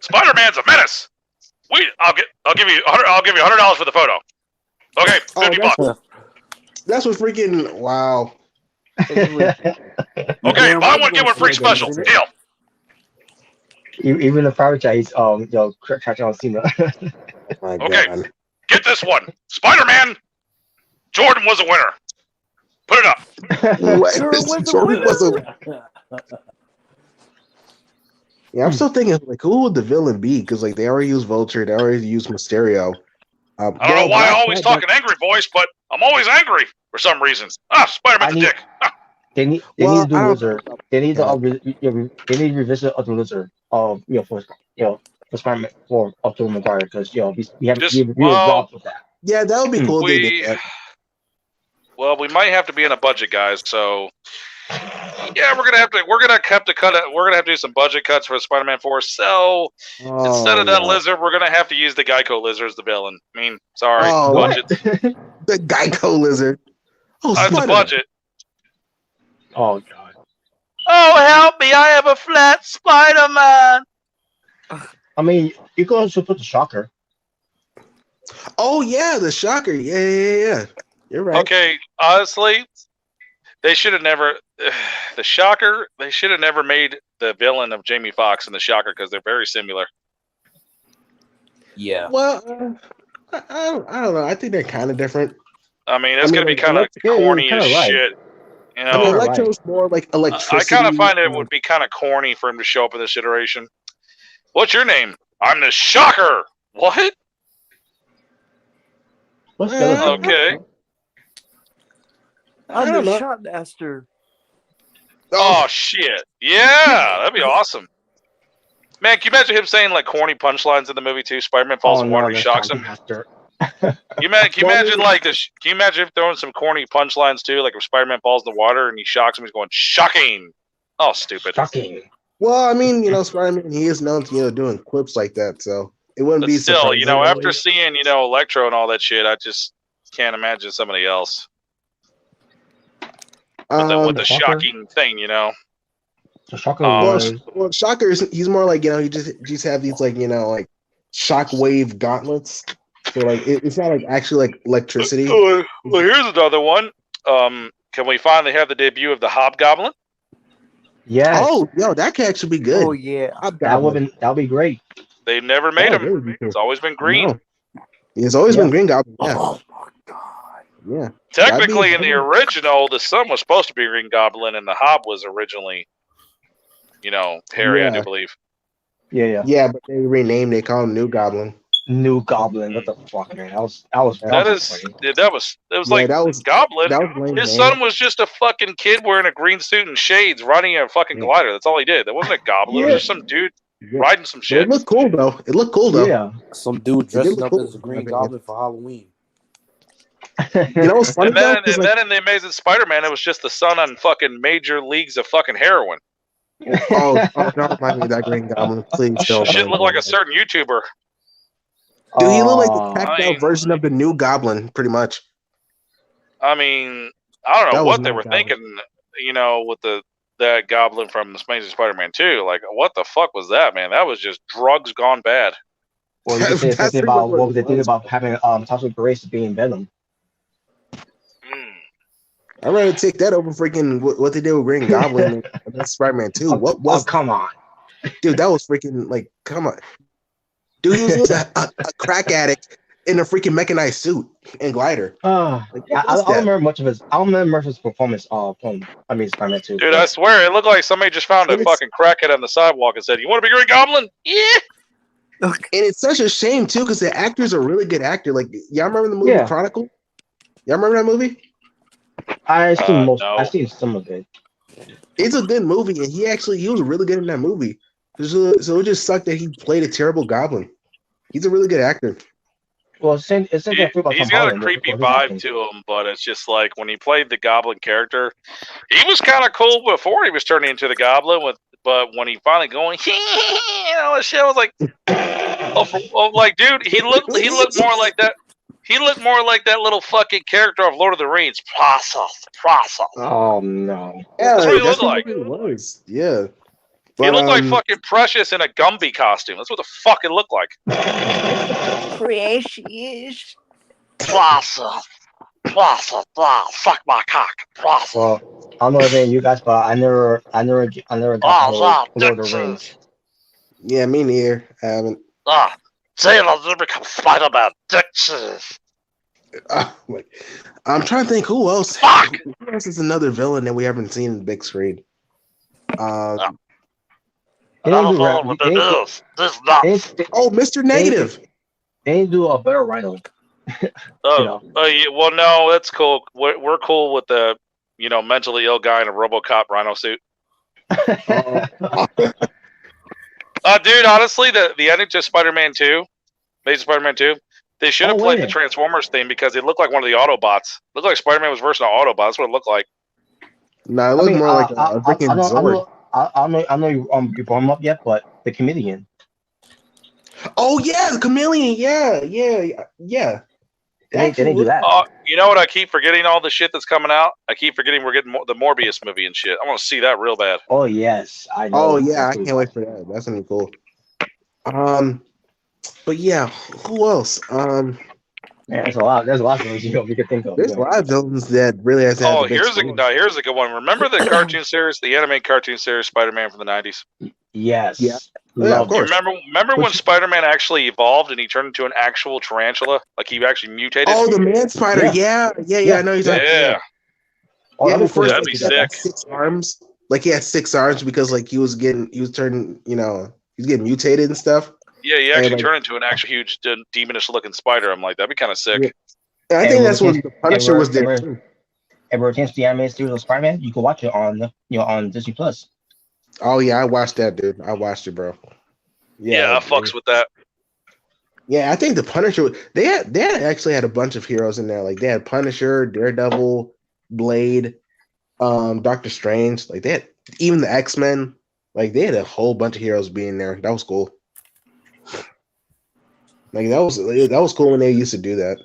Spider-Man's a menace. I'll give you $100 for the photo. Okay, $50. That's what freaking wow. Okay, buy one get one free special deal. Even the private chat, he's cracking on Cena. Okay, get this one. Spider-Man. Jordan was a winner. Put it up. Jordan was a. Yeah, I'm still thinking, like, who would the villain be? Because, like, they already used Vulture, they already used Mysterio. I don't know why I always talk an angry voice, but I'm always angry for some reason. Spider-Man's a dick. They need to do Lizard. They need to revisit the Lizard. For Spider-Man for Tobey Maguire because we have to be involved with that. Yeah, that would be cool. Well, we might have to be in a budget, guys. So, yeah, we're gonna have to do some budget cuts for Spider-Man 4. So instead of that lizard, we're gonna have to use the Geico lizard as the villain. I mean, sorry, budget. The Geico lizard. That's the budget. Oh god. Oh, help me! I have a flat Spider-Man. I mean, you can also put the Shocker. Oh yeah, the Shocker. Yeah. You're right. Okay, honestly, they should have never. The Shocker. They should have never made the villain of Jamie Foxx and the Shocker because they're very similar. Yeah. Well, I don't know. I think they're kind of different. I mean, it's gonna be kind of corny as shit. You know, I mean, Electro's more like electricity. I kind of find it would be kind of corny for him to show up in this iteration. What's your name? I'm the Shocker. What? What's the okay. I'm the Shotmaster. Oh shit! Yeah, that'd be awesome. Man, can you imagine him saying like corny punchlines in the movie too? Spider-Man falls in water, he shocks him. Can you imagine him throwing some corny punchlines too? Like if Spider-Man falls in the water and he shocks him, he's going shocking. Oh, stupid. Shocking. Well, I mean, Spider-Man, he is known to doing quips like that, so it wouldn't be still, surprising. After seeing Electro and all that shit, I just can't imagine somebody else with the shocking thing, The Shocker well, Shocker is he's more like he just have these like shockwave gauntlets. So like it's not like actually like electricity. Well, here's another one. Can we finally have the debut of the Hobgoblin? Yeah. Oh, that could actually be good. Oh yeah, that would be great. They've never made him. It's always been green. It's always been Green Goblin. Yeah. Oh my god. Yeah. Technically, in the original, the Sun was supposed to be Green Goblin, and the Hob was originally, Harry, I do believe. Yeah. Yeah, but they renamed. They call him New Goblin. New Goblin. What the fuck, man? That was like Goblin. That was lame, his son was just a fucking kid wearing a green suit and shades, riding a fucking glider. That's all he did. That wasn't a goblin. It was just some dude riding some shit. It looked cool though. Yeah. Some dude dressing up as a Green Goblin for Halloween. You know what's funny And then, though? 'Cause, and like, then in the Amazing Spider-Man, it was just the son on fucking major leagues of fucking heroin. don't remind me of that Green Goblin. Please don't. Shit remind looked me like of a that. certain YouTuber. Dude, he looked like the Oh, cracked I out mean- version of the new Goblin, pretty much. I mean, I don't know That was what they not were Goblin. thinking, with that Goblin from Amazing Spider-Man 2. Like, what the fuck was that, man? That was just drugs gone bad. well, you can say the same That's thing pretty much about what it they did was. about having Toxic Grace being Venom. Mm. I'd rather take that over freaking what they did with Green Goblin and that's Spider-Man 2. What was come on. dude? That was freaking like, come on. Dude, he was a crack addict in a freaking mechanized suit and glider. Like, Yeah, what I was don't that? remember much of his. I don't remember much of his performance. Spider-Man 2. Dude, I swear, it looked like somebody just found a It's- fucking crackhead on the sidewalk and said, "You want to be Green Goblin?" Yeah. And it's such a shame too, because the actor's a really good actor. Like, y'all remember the movie Yeah. Chronicle? Y'all remember that movie? I've seen no. I've seen some of it. It's a good movie, and he was really good in that movie. So it just sucked that he played a terrible Goblin. He's a really good actor. Well, it's that He's got a creepy vibe to him, but it's just like when he played the Goblin character, he was kind of cool before he was turning into the Goblin. But when he finally going, the shit was like, like, dude, he looked more like that. He looked more like that little fucking character of Lord of the Rings. Process. Oh no! Yeah, That's what he looked what like. it was. Yeah. He looked like um, fucking Precious in a Gumby costume. That's what the fuck it looked like. Precious. Process. Fuck my cock. Process. Well, I don't know if you guys, but I never got the whole Lord of the Rings. Yeah, me neither. I haven't. Sailor to become Spider-Man. Dixes. I'm trying to think who else. Fuck! Who else is another villain that we haven't seen in the big screen? They didn't do Ra- they didn't- Oh, Mr. Negative. They didn't do a better Rhino. Yeah, well, no, that's cool. We're cool with the, mentally ill guy in a RoboCop Rhino suit. Dude, honestly, the ending to Spider-Man 2, Amazing Spider-Man 2, they should have played the Transformers theme because it looked like one of the Autobots. It looked like Spider-Man was versus an Autobot. That's what it looked like. No, it looked more like a freaking Zord. I know you brought him up yet, but the Chameleon. Oh yeah, the Chameleon. Yeah. They didn't do that. You know what? I keep forgetting all the shit that's coming out. I keep forgetting we're getting the Morbius movie and shit. I want to see that real bad. Oh yes, I know. Oh yeah, I can't wait for that. That's gonna be cool. But yeah, who else? Man, there's a lot of villains you could think of. There's a lot of villains that really has. Oh, here's a good one. Remember the cartoon series, the anime cartoon series, Spider-Man from the '90s? Yes. Yeah. Yeah, of course. Remember when Spider-Man actually evolved and he turned into an actual tarantula? Like he actually mutated? Oh, the man spider. Yeah. I know he's like. Yeah. Oh, Yeah, that'd be he sick. had 6 arms. Like he had 6 arms because like he was getting mutated and stuff. Yeah, he actually like- turned into an actual huge demonish looking spider. I'm like, that'd be kind of sick. Yeah. And I think that's what the Punisher was there too. Ever changed the anime series of Spider-Man? You can watch it on Disney Plus. Oh yeah, I watched that, dude. I watched it, bro. Yeah, I fucks with that. Yeah, I think the Punisher. They actually had a bunch of heroes in there. Like they had Punisher, Daredevil, Blade, Doctor Strange. Like they had even the X-Men. Like they had a whole bunch of heroes being there. That was cool. Like that was cool when they used to do that.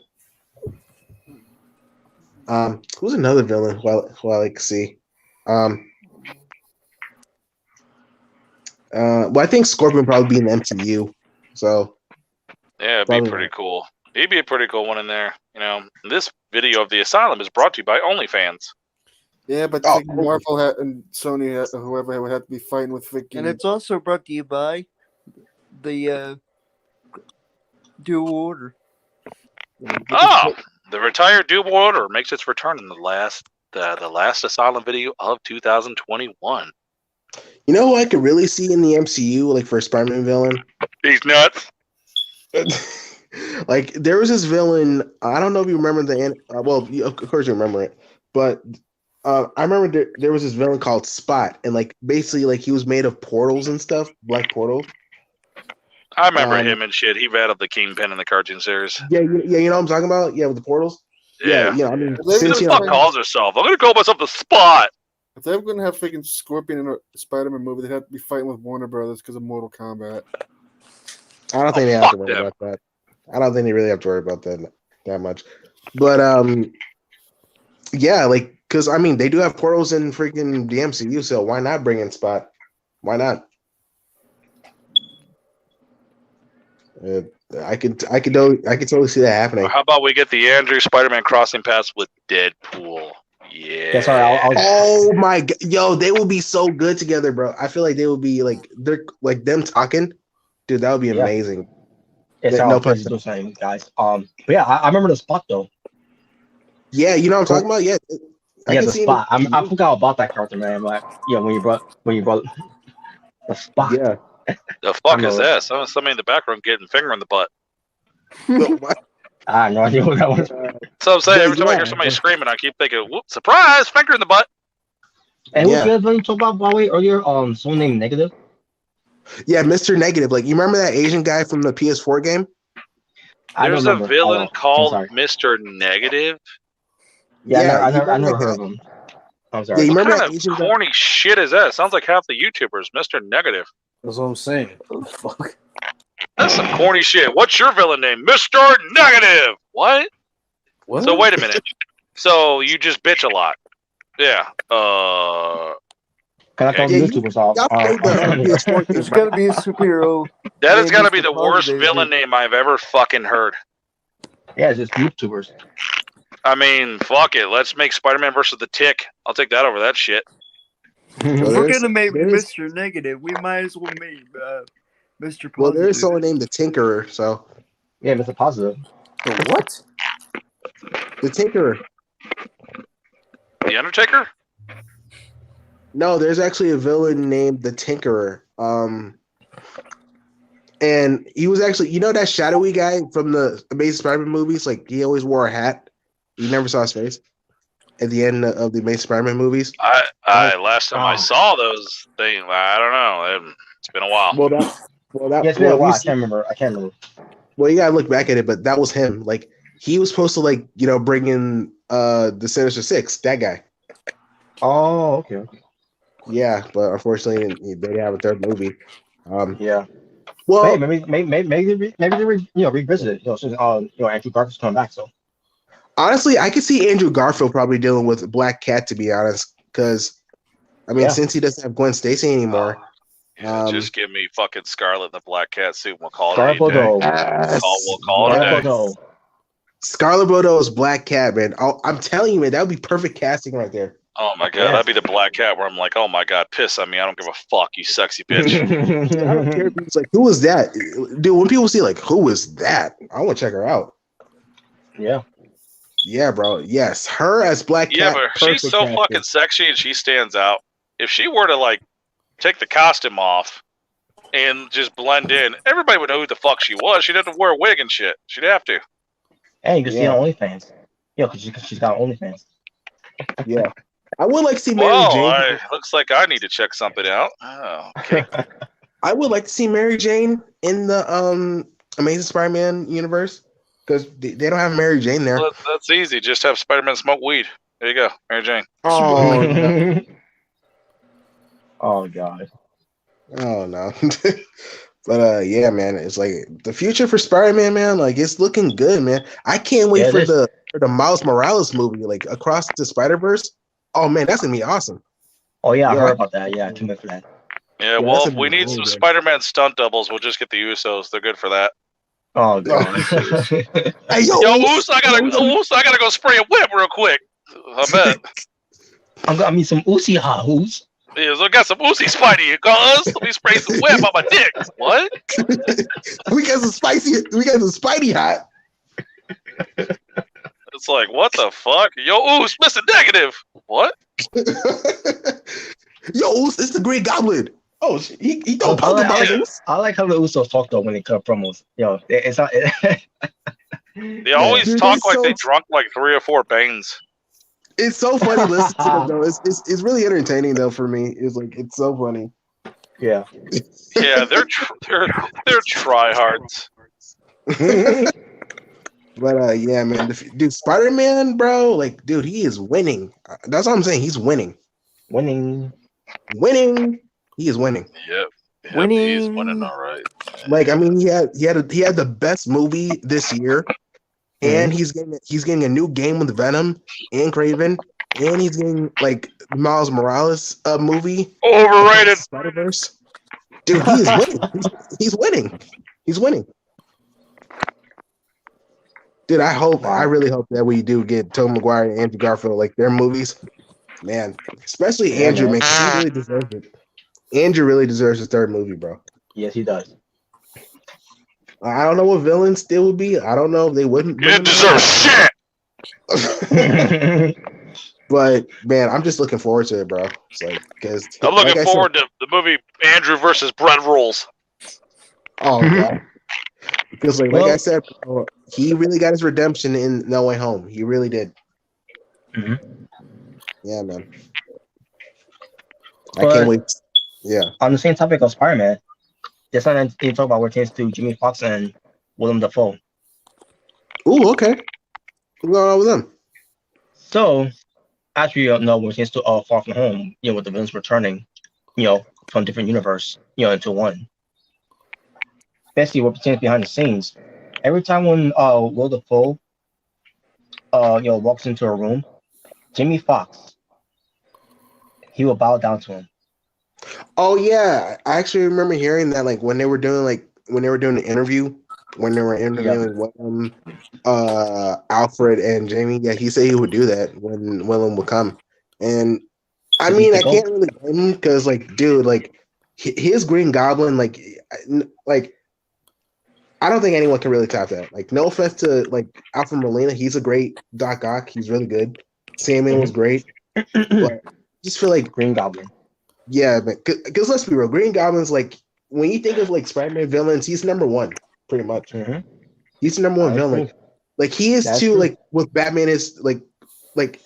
Who's another villain who I like to see? Well, I think Scorpion probably be in the MCU. So yeah, it'd be pretty cool. He'd be a pretty cool one in there. This video of the Asylum is brought to you by OnlyFans. Yeah, but Marvel and Sony, whoever would have to be fighting with Vicky. And it's also brought to you by the Dual Order. The retired Dual Order makes its return in the last Asylum video of 2021. You know who I could really see in the MCU, like for a Spider-Man villain? He's nuts. Like there was this villain. I don't know if you remember of course you remember it, but I remember there was this villain called Spot, and like basically like he was made of portals and stuff, black portals. I remember him and shit. He battled the Kingpin in the cartoon series. Yeah, you know what I'm talking about? Yeah, with the portals. Yeah. I mean, Who Who the fuck calls herself? I'm gonna call myself the Spot. If they were going to have freaking Scorpion in a Spider-Man movie, they'd have to be fighting with Warner Brothers because of Mortal Kombat. I don't think they have to worry about that. I don't think they really have to worry about that much. But yeah, like because I mean they do have portals in freaking the MCU, so why not bring in Spot? Why not? I could totally see that happening. How about we get the Andrew Spider-Man crossing paths with Deadpool? Yeah. That's all right. Oh my god, yo, they will be so good together, bro. I feel like they will be like they're like them talking, dude. That would be amazing. It's No no pun place saying, guys. But yeah, I remember the Spot though. Yeah, you know what I'm talking about. Yeah, Yeah, the Spot. I forgot about that character, man. Like, yeah, when you brought the Spot. Yeah. The fuck is that? Somebody in the background getting finger in the butt. I have no idea what that was. So I'm saying every time I hear somebody screaming, I keep thinking, "Whoop! Surprise! Finger in the butt." And who's the other one you talked about, by the way, earlier? Someone named Negative. Yeah, Mr. Negative. Like, you remember that Asian guy from the PS4 game? There's a villain called Mr. Negative. Yeah, I never heard of him. I'm sorry. Yeah, you What remember kind that of Asian guy? corny shit is that? It sounds like half the YouTubers, Mr. Negative. That's what I'm saying. What the fuck? That's some corny shit. What's your villain name? Mr. Negative. What? What? So wait a minute. So you just bitch a lot. Yeah. Can I call the YouTubers off? It's gotta be a superhero. That has name got to is be the worst positive. villain name I've ever fucking heard. Yeah, it's just YouTubers. I mean, fuck it. Let's make Spider-Man versus the Tick. I'll take that over that shit. We're gonna make Mr. Negative. We might as well make Mr. Positive. Well, there is someone named the Tinkerer, so. Yeah, Mr. Positive. The what? The Tinkerer. The Undertaker? No, there's actually a villain named the Tinkerer. And he was actually, you know that shadowy guy from the Amazing Spider-Man movies? Like, he always wore a hat. You never saw his face at the end of the Amazing Spider-Man movies. Last time I saw those things, I don't know. It's been a while. Yeah, it's been a while. I can't remember. Well, you gotta look back at it, but that was him. Like, he was supposed to, like, you know, bring in the Sinister Six, that guy. Oh, okay. Yeah, but unfortunately, they didn't have a third movie. Yeah. Well, hey, maybe they revisit it. Since Andrew Garfield's coming back, so. Honestly, I could see Andrew Garfield probably dealing with Black Cat, to be honest, because I mean, since he doesn't have Gwen Stacy anymore, just give me fucking Scarlet and the Black Cat suit. We'll call it Scarlet a day. Bordeaux. We'll call it a day. Scarlet Bordeaux's Black Cat, man. I'm telling you, man, that would be perfect casting right there. Oh my god, that'd be the Black Cat where I'm like, oh my god, piss on me. I don't give a fuck, you sexy bitch. I don't care if it's like, who is that? Dude, when people see like, who is that? I want to check her out. Yeah. Yeah, bro. Yes, her as Black Cat. Yeah, but she's so fucking sexy and she stands out. If she were to like take the costume off and just blend in, everybody would know who the fuck she was. She'd have to wear a wig and shit. She'd have to. Hey, you can see on OnlyFans. Yeah, because she's got OnlyFans. Yeah. I would like to see Mary Jane. Looks like I need to check something out. Oh, okay. I would like to see Mary Jane in the Amazing Spider-Man universe because they don't have Mary Jane there. Well, that's easy. Just have Spider-Man smoke weed. There you go, Mary Jane. Oh, no. Oh god. Oh no. But yeah, man, it's like the future for Spider-Man, man. Like it's looking good, man. I can't wait for the Miles Morales movie, like Across the Spider-Verse. Oh man, that's gonna be awesome. Oh yeah, I heard about that. Yeah, I can't wait for that. Yeah, well, if we need some Spider-Man stunt doubles, we'll just get the Usos. They're good for that. Oh god. Hey, yo, Uso, I gotta go spray a whip real quick. I bet. I need some Uzi ha-hoos. Yeah, so I got some Uzi Spidey, cuz. Let me spray some whip on my dick. What? We got some Spidey hot. It's like, what the fuck? Yo, Oos, Mr. Negative. What? Yo, Oos, it's the Green Goblin. Oh, he don't talk about it. I like how the Usos talk though when they cut promos. Yo, it's not. They always talk like they drunk like 3 or 4 Banes. It's so funny listening to them though. It's really entertaining though for me. It's so funny. Yeah. Yeah, they're tryhards. But yeah, man, dude, Spider-Man, bro, like, dude, he is winning. That's all I'm saying. He's winning. Winning. He is winning. Yep. Winning. He's winning all right. Like, I mean, he had the best movie this year, and he's getting a new game with Venom and Craven, and he's getting like Miles Morales movie. Overrated. Spider-Verse. Dude, he is winning. He's winning. He's winning. Dude, I really hope that we do get Tobey Maguire and Andrew Garfield, like their movies. Man, especially Andrew, man, 'cause he really deserves it. Andrew really deserves his third movie, bro. Yes, he does. I don't know what villain still would be. I don't know if they wouldn't. You didn't deserve shit. But man, I'm just looking forward to it, bro. It's like, because I'm looking forward to the movie Andrew versus Bread Rolls. Oh god. Because like I said, bro, he really got his redemption in No Way Home. He really did. Mm-hmm. Yeah, man. I can't wait. Yeah. On the same topic of Spider-Man, there's something to talk about where it came to Jimmy Foxx and Willem Dafoe. Ooh, okay. What's going on with them? So, as we know, when it came to Far From Home, with the villains returning, from different universe, into one. Basically, what pertains behind the scenes, every time when Will Dafoe, walks into a room, Jimmy Foxx, he will bow down to him. Oh yeah, I actually remember hearing that, like when they were doing the interview, when they were interviewing Willem, Alfred, and Jamie. Yeah, he said he would do that when Willem would come, and I mean I can't really blame him because like, dude, like his Green Goblin, like I don't think anyone can really top that. Like, no offense to like Alfred Molina, he's a great Doc Ock, he's really good. Sandman was great, but I just feel like Green Goblin. Yeah, man. Because let's be real, Green Goblin's like when you think of like Spider-Man villains, he's number one, pretty much. Mm-hmm. He's the number one villain. True. Like he is too. Like what Batman is like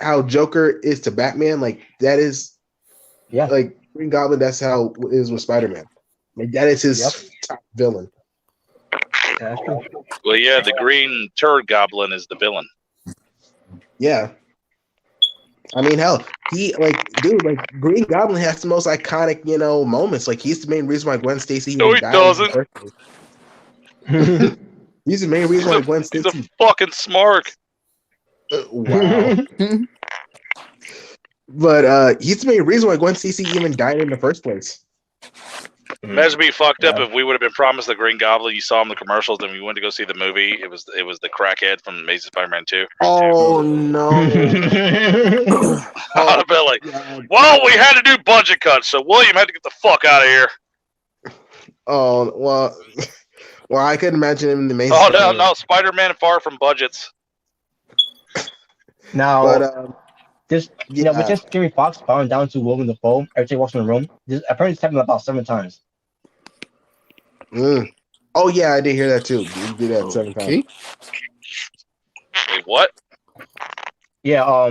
how Joker is to Batman. Like that is, like Green Goblin. That's how it is with Spider-Man. Like that is his top villain. That's true. Well, yeah, the Green Turd Goblin is the villain. Yeah. I mean, hell, Green Goblin has the most iconic, moments. Like, he's the main reason why Gwen Stacy No, he died. doesn't. He's the main reason why Gwen Stacy. He's a fucking smart. Wow. But he's the main reason why Gwen Stacy even died in the first place. Imagine being fucked up if we would have been promised the Green Goblin. You saw him in the commercials, and we went to go see the movie. It was the crackhead from Amazing Spider-Man 2. Oh no! I'd have been like, well, we had to do budget cuts, so William had to get the fuck out of here. Oh well, I couldn't imagine him in the Amazing. Oh no, Spider-Man far from budgets. Now, but with just Jimmy Foxx bowing down to Willem Dafoe every time he walks in the room, apparently it's happened about 7 times. Oh yeah, I did hear that too. You did that 7 times. Wait, what? Yeah,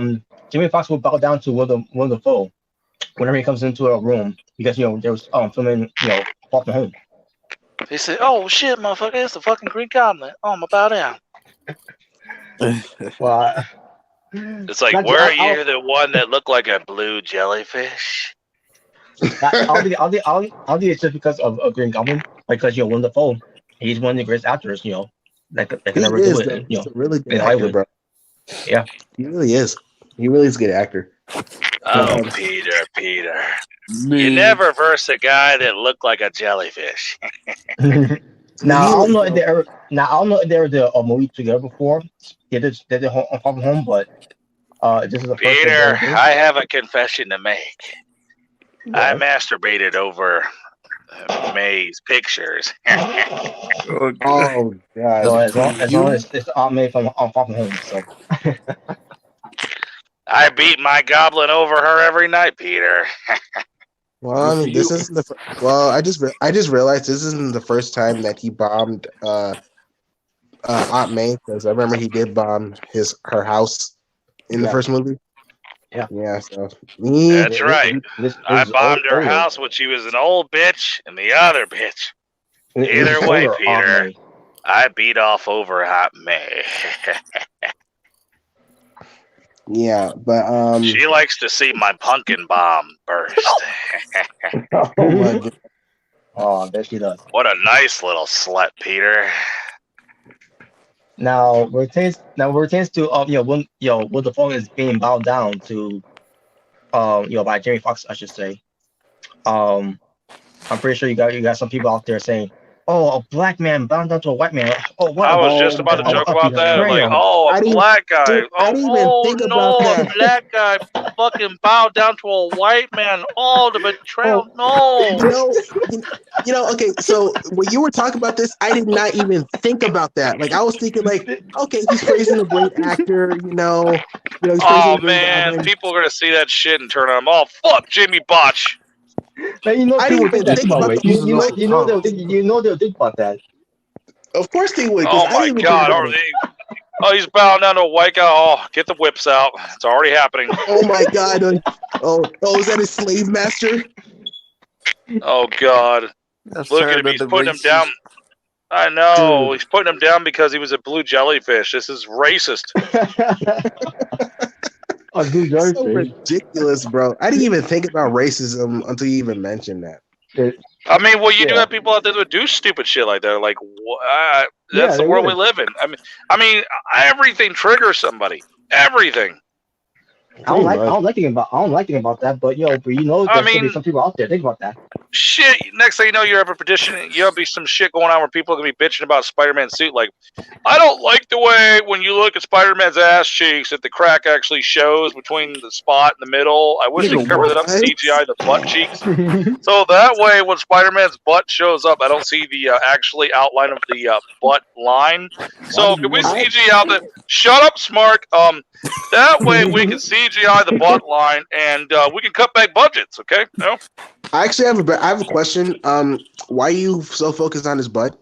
Jimmy Foxx will bow down to Willem Dafoe whenever he comes into a room because there was filming Far From Home. They say, "Oh shit, motherfucker, it's the fucking Green Goblin." Oh, I'm about down. Well, it's like, were you the one that looked like a blue jellyfish? I'll do it just because of Green Goblin, because Willem Dafoe, he's one of the greatest actors, that can never do it. He's a really good in actor, Hollywood. bro. Yeah, he really is. He really is a good actor. Oh, Peter, you never versed a guy that looked like a jellyfish. Now I don't know if they ever did a movie together before. They did on Far From Home, but this is the first. Peter, I have a confession to make. I masturbated over May's pictures. Oh god! So as long as it's all made from on Far From Home, so. I beat my goblin over her every night, Peter. Well, I mean, this isn't the. Well, I just realized this isn't the first time that he bombed Aunt May, because I remember he did bomb her house in the first movie. Yeah. So that's right. I bombed her house when she was an old bitch and the other bitch. Either way, Peter, I beat off over Hot May. Yeah, but She likes to see my pumpkin bomb burst. Oh my God. Oh, I bet she does. What a nice little slut, Peter. Now we're taste to when when the phone is being bowed down to by Jamie Foxx, I should say. I'm pretty sure you got some people out there saying, "Oh, a black man bound down to a white man." Oh, what I was just about to joke about that. Like, oh, a black guy. I didn't even think about that. A black guy fucking bowed down to a white man. Oh, the betrayal. No. Okay, so when you were talking about this, I did not even think about that. Like, I was thinking, like, okay, he's praising a great actor, he's praising Oh, a great man. album. People are going to see that shit and turn on them. Oh, fuck Jimmy Botch. Man, I didn't even think about that. They'll think about that. Of course they would. Oh, my God. He's bowing down to a white guy. Oh, get the whips out. It's already happening. Oh, my God. Is that his slave master? Oh, God. Look at him. He's putting him down. I know. Dude. He's putting him down because he was a blue jellyfish. This is racist. So ridiculous, bro. I didn't even think about racism until you even mentioned that. I mean, well, you do have people out there that do stupid shit like that. Like, that's the world we live in. I mean, everything triggers somebody. Everything. I don't like thinking about that, but there's gonna be some people out there think about that. Shit. Next thing you know, you're having a petition. You'll be some shit going on where people are gonna be bitching about Spider-Man's suit. Like, I don't like the way when you look at Spider-Man's ass cheeks that the crack actually shows between the spot in the middle. I wish they could cover that up CGI the butt cheeks. So that way, when Spider-Man's butt shows up, I don't see the actually outline of the butt line. So can we CGI out that? Shut up, Smart. That way we can CGI the butt line and we can cut back budgets. Okay? No. I actually have a question. Why are you so focused on his butt?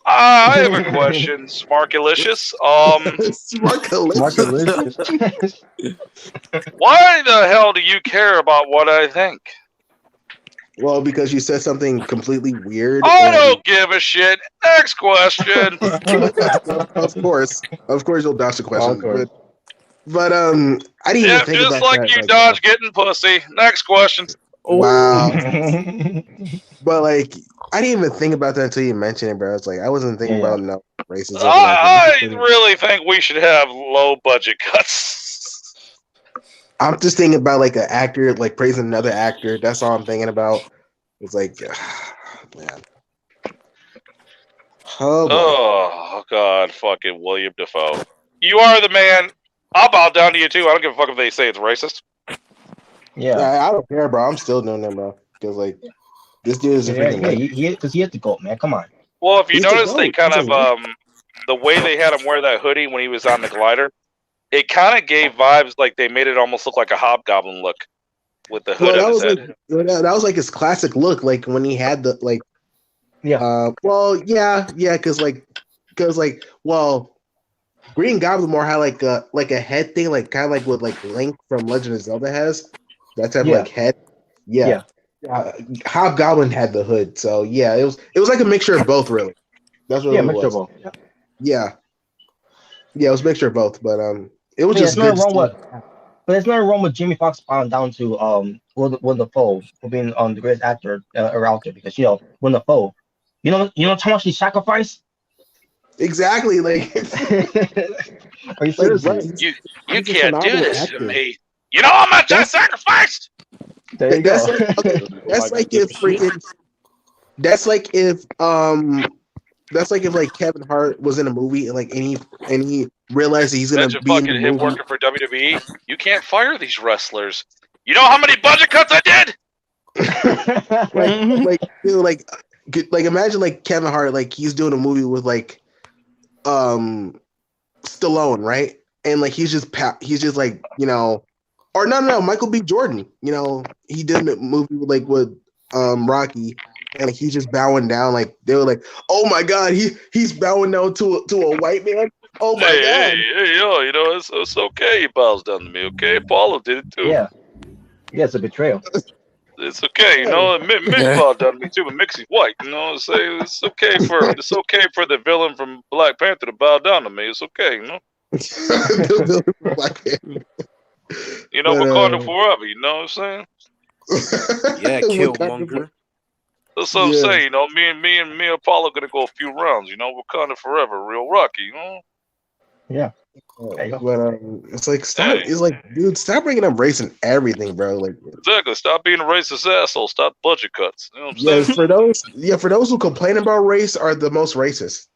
I have a question, Smarkalicious. Smarkalicious. Why the hell do you care about what I think? Well, because you said something completely weird. I don't give a shit. Next question. Of course, you'll dodge the question. But I didn't even think just about like that. You dodge getting pussy. Next question. Wow. But like, I didn't even think about that until you mentioned it, bro. It's like I wasn't thinking about no racism. I really think we should have low budget cuts. I'm just thinking about like an actor, like praising another actor. That's all I'm thinking about. It's like, man. Oh God, fucking William Dafoe. You are the man. I'll bow down to you too. I don't give a fuck if they say it's racist. Yeah, I don't care, bro. I'm still doing that, bro. Because like, this dude is a freaking because he had to go, man. Come on. Well, if you notice, they kind of the way they had him wear that hoodie when he was on the glider, it kind of gave vibes like they made it almost look like a hobgoblin look with the hood on his head. That was like his classic look, like when he had the like. Yeah. Because Green Goblin more had like a head thing, like kind of like what like Link from Legend of Zelda has. That type of like head. Yeah. Hobgoblin had the hood, so yeah, it was like a mixture of both, really. That's what it was. Both. Yeah, it was a mixture of both, but it was just good. But there's nothing wrong with Jamie Foxx bowing down to Willem Dafoe for being the greatest actor out there, because Willem Dafoe, you know how much he sacrificed. Exactly, like. Are you serious? You can't do this to me. You know how much I sacrificed. There you go. That's like if like Kevin Hart was in a movie and he realized he's gonna be fucking him working for WWE. You can't fire these wrestlers. You know how many budget cuts I did? like imagine like Kevin Hart, like he's doing a movie with like Stallone, right? And like he's just like, or no, Michael B. Jordan, he did a movie with Rocky, and like he's just bowing down, like they were like, oh my god, he's bowing down to a white man. Oh my god. Hey, it's okay. He bows down to me, okay? Apollo did it too. Yeah, it's a betrayal. It's okay, you know. Mick bowed down to me too, but Mick's white, you know. So it's okay for the villain from Black Panther to bow down to me. It's okay, you know. You know, Wakanda forever. You know what I'm saying? Yeah, Killmonger. That's what I'm saying. You know, me and Apollo gonna go a few rounds. You know, Wakanda forever, real Rocky. You know. Yeah. But it's like stop. It's like, dude, stop bringing up race and everything, bro. Like, exactly. Stop being a racist asshole. Stop budget cuts. You know what I'm saying? For those who complain about race are the most racist.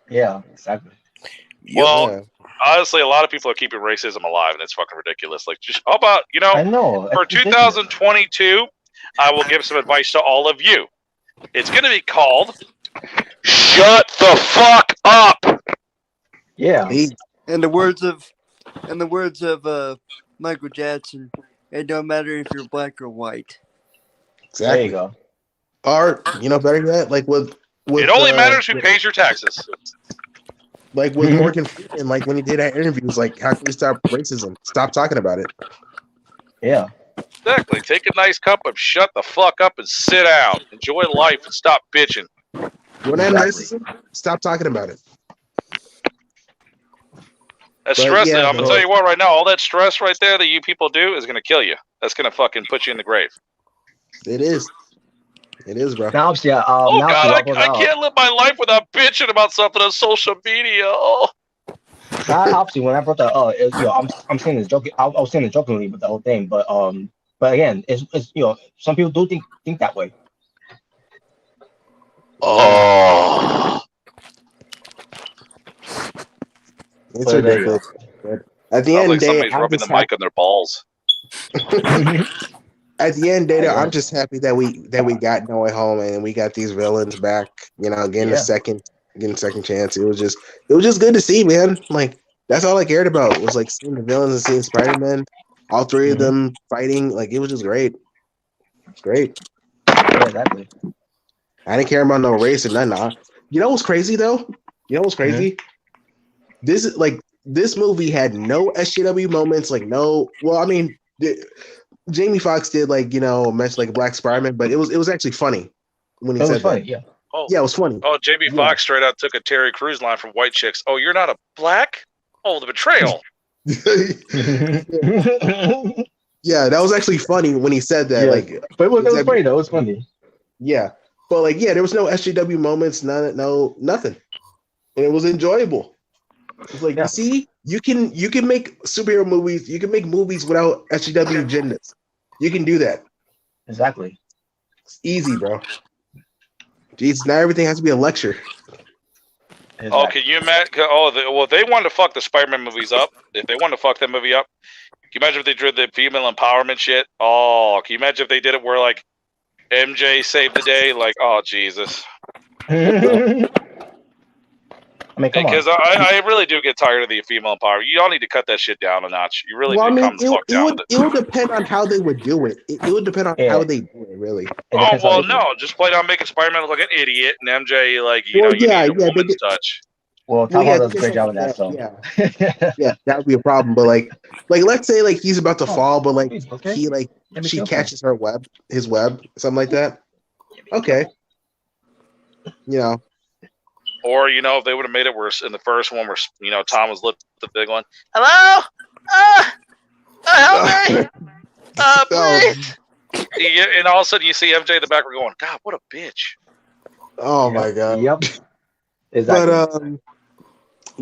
Yeah, exactly. Well, honestly, a lot of people are keeping racism alive, and it's fucking ridiculous. Like, just, how about, you know, I know. for 2022, I will give some advice to all of you. It's going to be called "Shut the fuck up." Yeah. In the words of Michael Jackson, it don't matter if you're black or white. Exactly. There you go. Or, you know, better yet, like with it only matters who pays your taxes. Like with Morgan Freeman, like when he did that interview, was like, how can we stop racism? Stop talking about it. Yeah. Exactly. Take a nice cup of shut the fuck up and sit down. Enjoy life and stop bitching. You want to end racism? Stop talking about it. That stress, I'm going to tell you what right now, all that stress right there that you people do is going to kill you. That's going to fucking put you in the grave. It is. It is, bro. Now, yeah, oh, God, I can't live my life without bitching about something on social media. Oh. Obviously, when I brought that up, you know, I'm saying this joking. I was saying it jokingly with the whole thing, but again, it's you know, some people do think that way. Oh. It's ridiculous. At the end of the day, somebody's rubbing the mic on their balls. At the end of the day, I'm just happy that we got Noah home and we got these villains back. You know, getting a second chance. It was just good to see, man. Like, that's all I cared about was like seeing the villains and seeing Spider-Man, all three of them fighting. Like, it was just great. It's great. Yeah, exactly. I didn't care about no race or nothing. You know what's crazy though? You know what's crazy? This movie had no SJW moments. Like, no. Well, I mean, Jamie Foxx did, like, you know, mention like a Black Spider-Man, but it was actually funny when he said that. Funny, yeah. Oh, yeah, it was funny. Oh, Jamie Foxx straight out took a Terry Crews line from White Chicks. Oh, you're not a black? Oh, the betrayal. Yeah, that was actually funny when he said that. Yeah. Like, but it was funny though. It was funny. Yeah, but like, yeah, there was no SJW moments, nothing, and it was enjoyable. It's like, you see, you can make superhero movies. You can make movies without SJW agendas. You can do that. Exactly. It's easy, bro. Jeez, now everything has to be a lecture. Exactly. Oh, can you imagine? Oh, they wanted to fuck the Spider-Man movies up. If they wanted to fuck that movie up, can you imagine if they did the female empowerment shit? Oh, can you imagine if they did it where, like, MJ saved the day? Like, oh, Jesus. I mean, come on. Because I really do get tired of the female empowerment. You all need to cut that shit down a notch. You really need to calm the fuck down with it. It would depend on how they would do it. It would depend on how they do it, really. Oh, well, no. Just play down making Spider-Man look like an idiot and MJ, like, you know, you need a woman's touch. Well, Tom Holland does a great job with that, so. Yeah, that would be a problem. But, like let's say, like, he's about to fall, but, like, she catches his web, something like that. Okay. You know. Or, you know, if they would have made it worse in the first one where, you know, Tom was lifting the big one. Hello? Help me! Please! And all of a sudden you see MJ in the background going, God, what a bitch. Oh, my God. Yep. Exactly. But,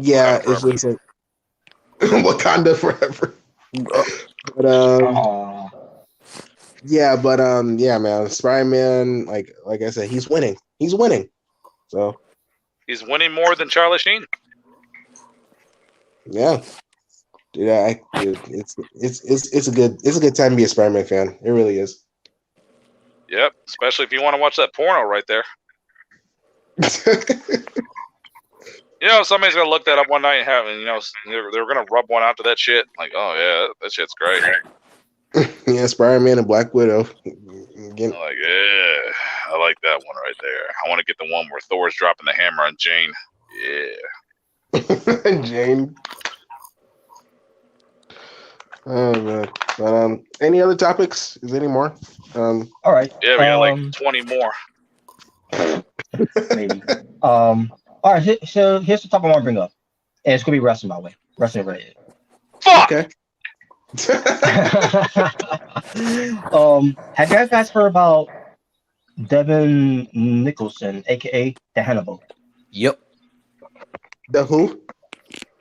yeah, it's just like Wakanda forever. But, yeah, man, Spider-Man, like I said, he's winning. So. He's winning more than Charlie Sheen. Yeah, dude, it's a good time to be a Spider-Man fan. It really is. Yep, especially if you want to watch that porno right there. You know, somebody's gonna look that up one night and have, you know, they're gonna rub one out to that shit. Like, oh yeah, that shit's great. Yeah, Spider-Man and Black Widow. Again. Like, yeah, I like that one right there. I want to get the one where Thor's dropping the hammer on Jane. Yeah. Jane. Oh man. Any other topics? Is there any more? All right. Yeah, we got like 20 more. Maybe. All right. So here's the topic I want to bring up, and it's gonna be wrestling, by the way. Wrestling related. Fuck. Okay. Have you guys heard about Devin Nicholson, aka the Hannibal? Yep. The who?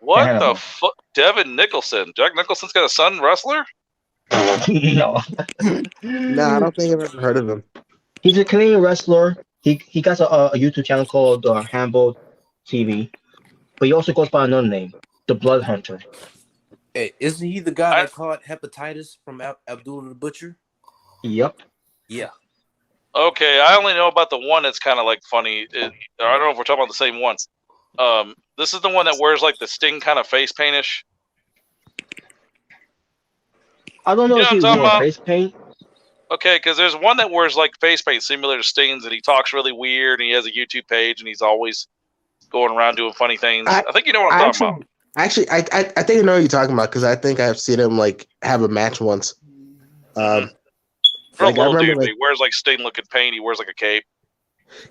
What Hannibal. the fuck? Devin Nicholson. Jack Nicholson's got a son wrestler? No. Nah, I don't think I've ever heard of him. He's a Canadian wrestler. He got a YouTube channel called Hannibal TV, but he also goes by another name, the Blood Hunter. Hey, isn't he the guy that caught hepatitis from Abdul the Butcher? Yep. Yeah. Okay, I only know about the one that's kind of like funny. I don't know if we're talking about the same one. This is the one that wears like the Sting kind of face paintish. I don't know if he's wearing face paint. Okay, because there's one that wears like face paint similar to Sting's, and he talks really weird, and he has a YouTube page, and he's always going around doing funny things. I think you know what I'm talking about. Actually, I think I know what you're talking about because I think I've seen him like have a match once. For a little dude, he wears like Sting-looking paint. He wears like a cape.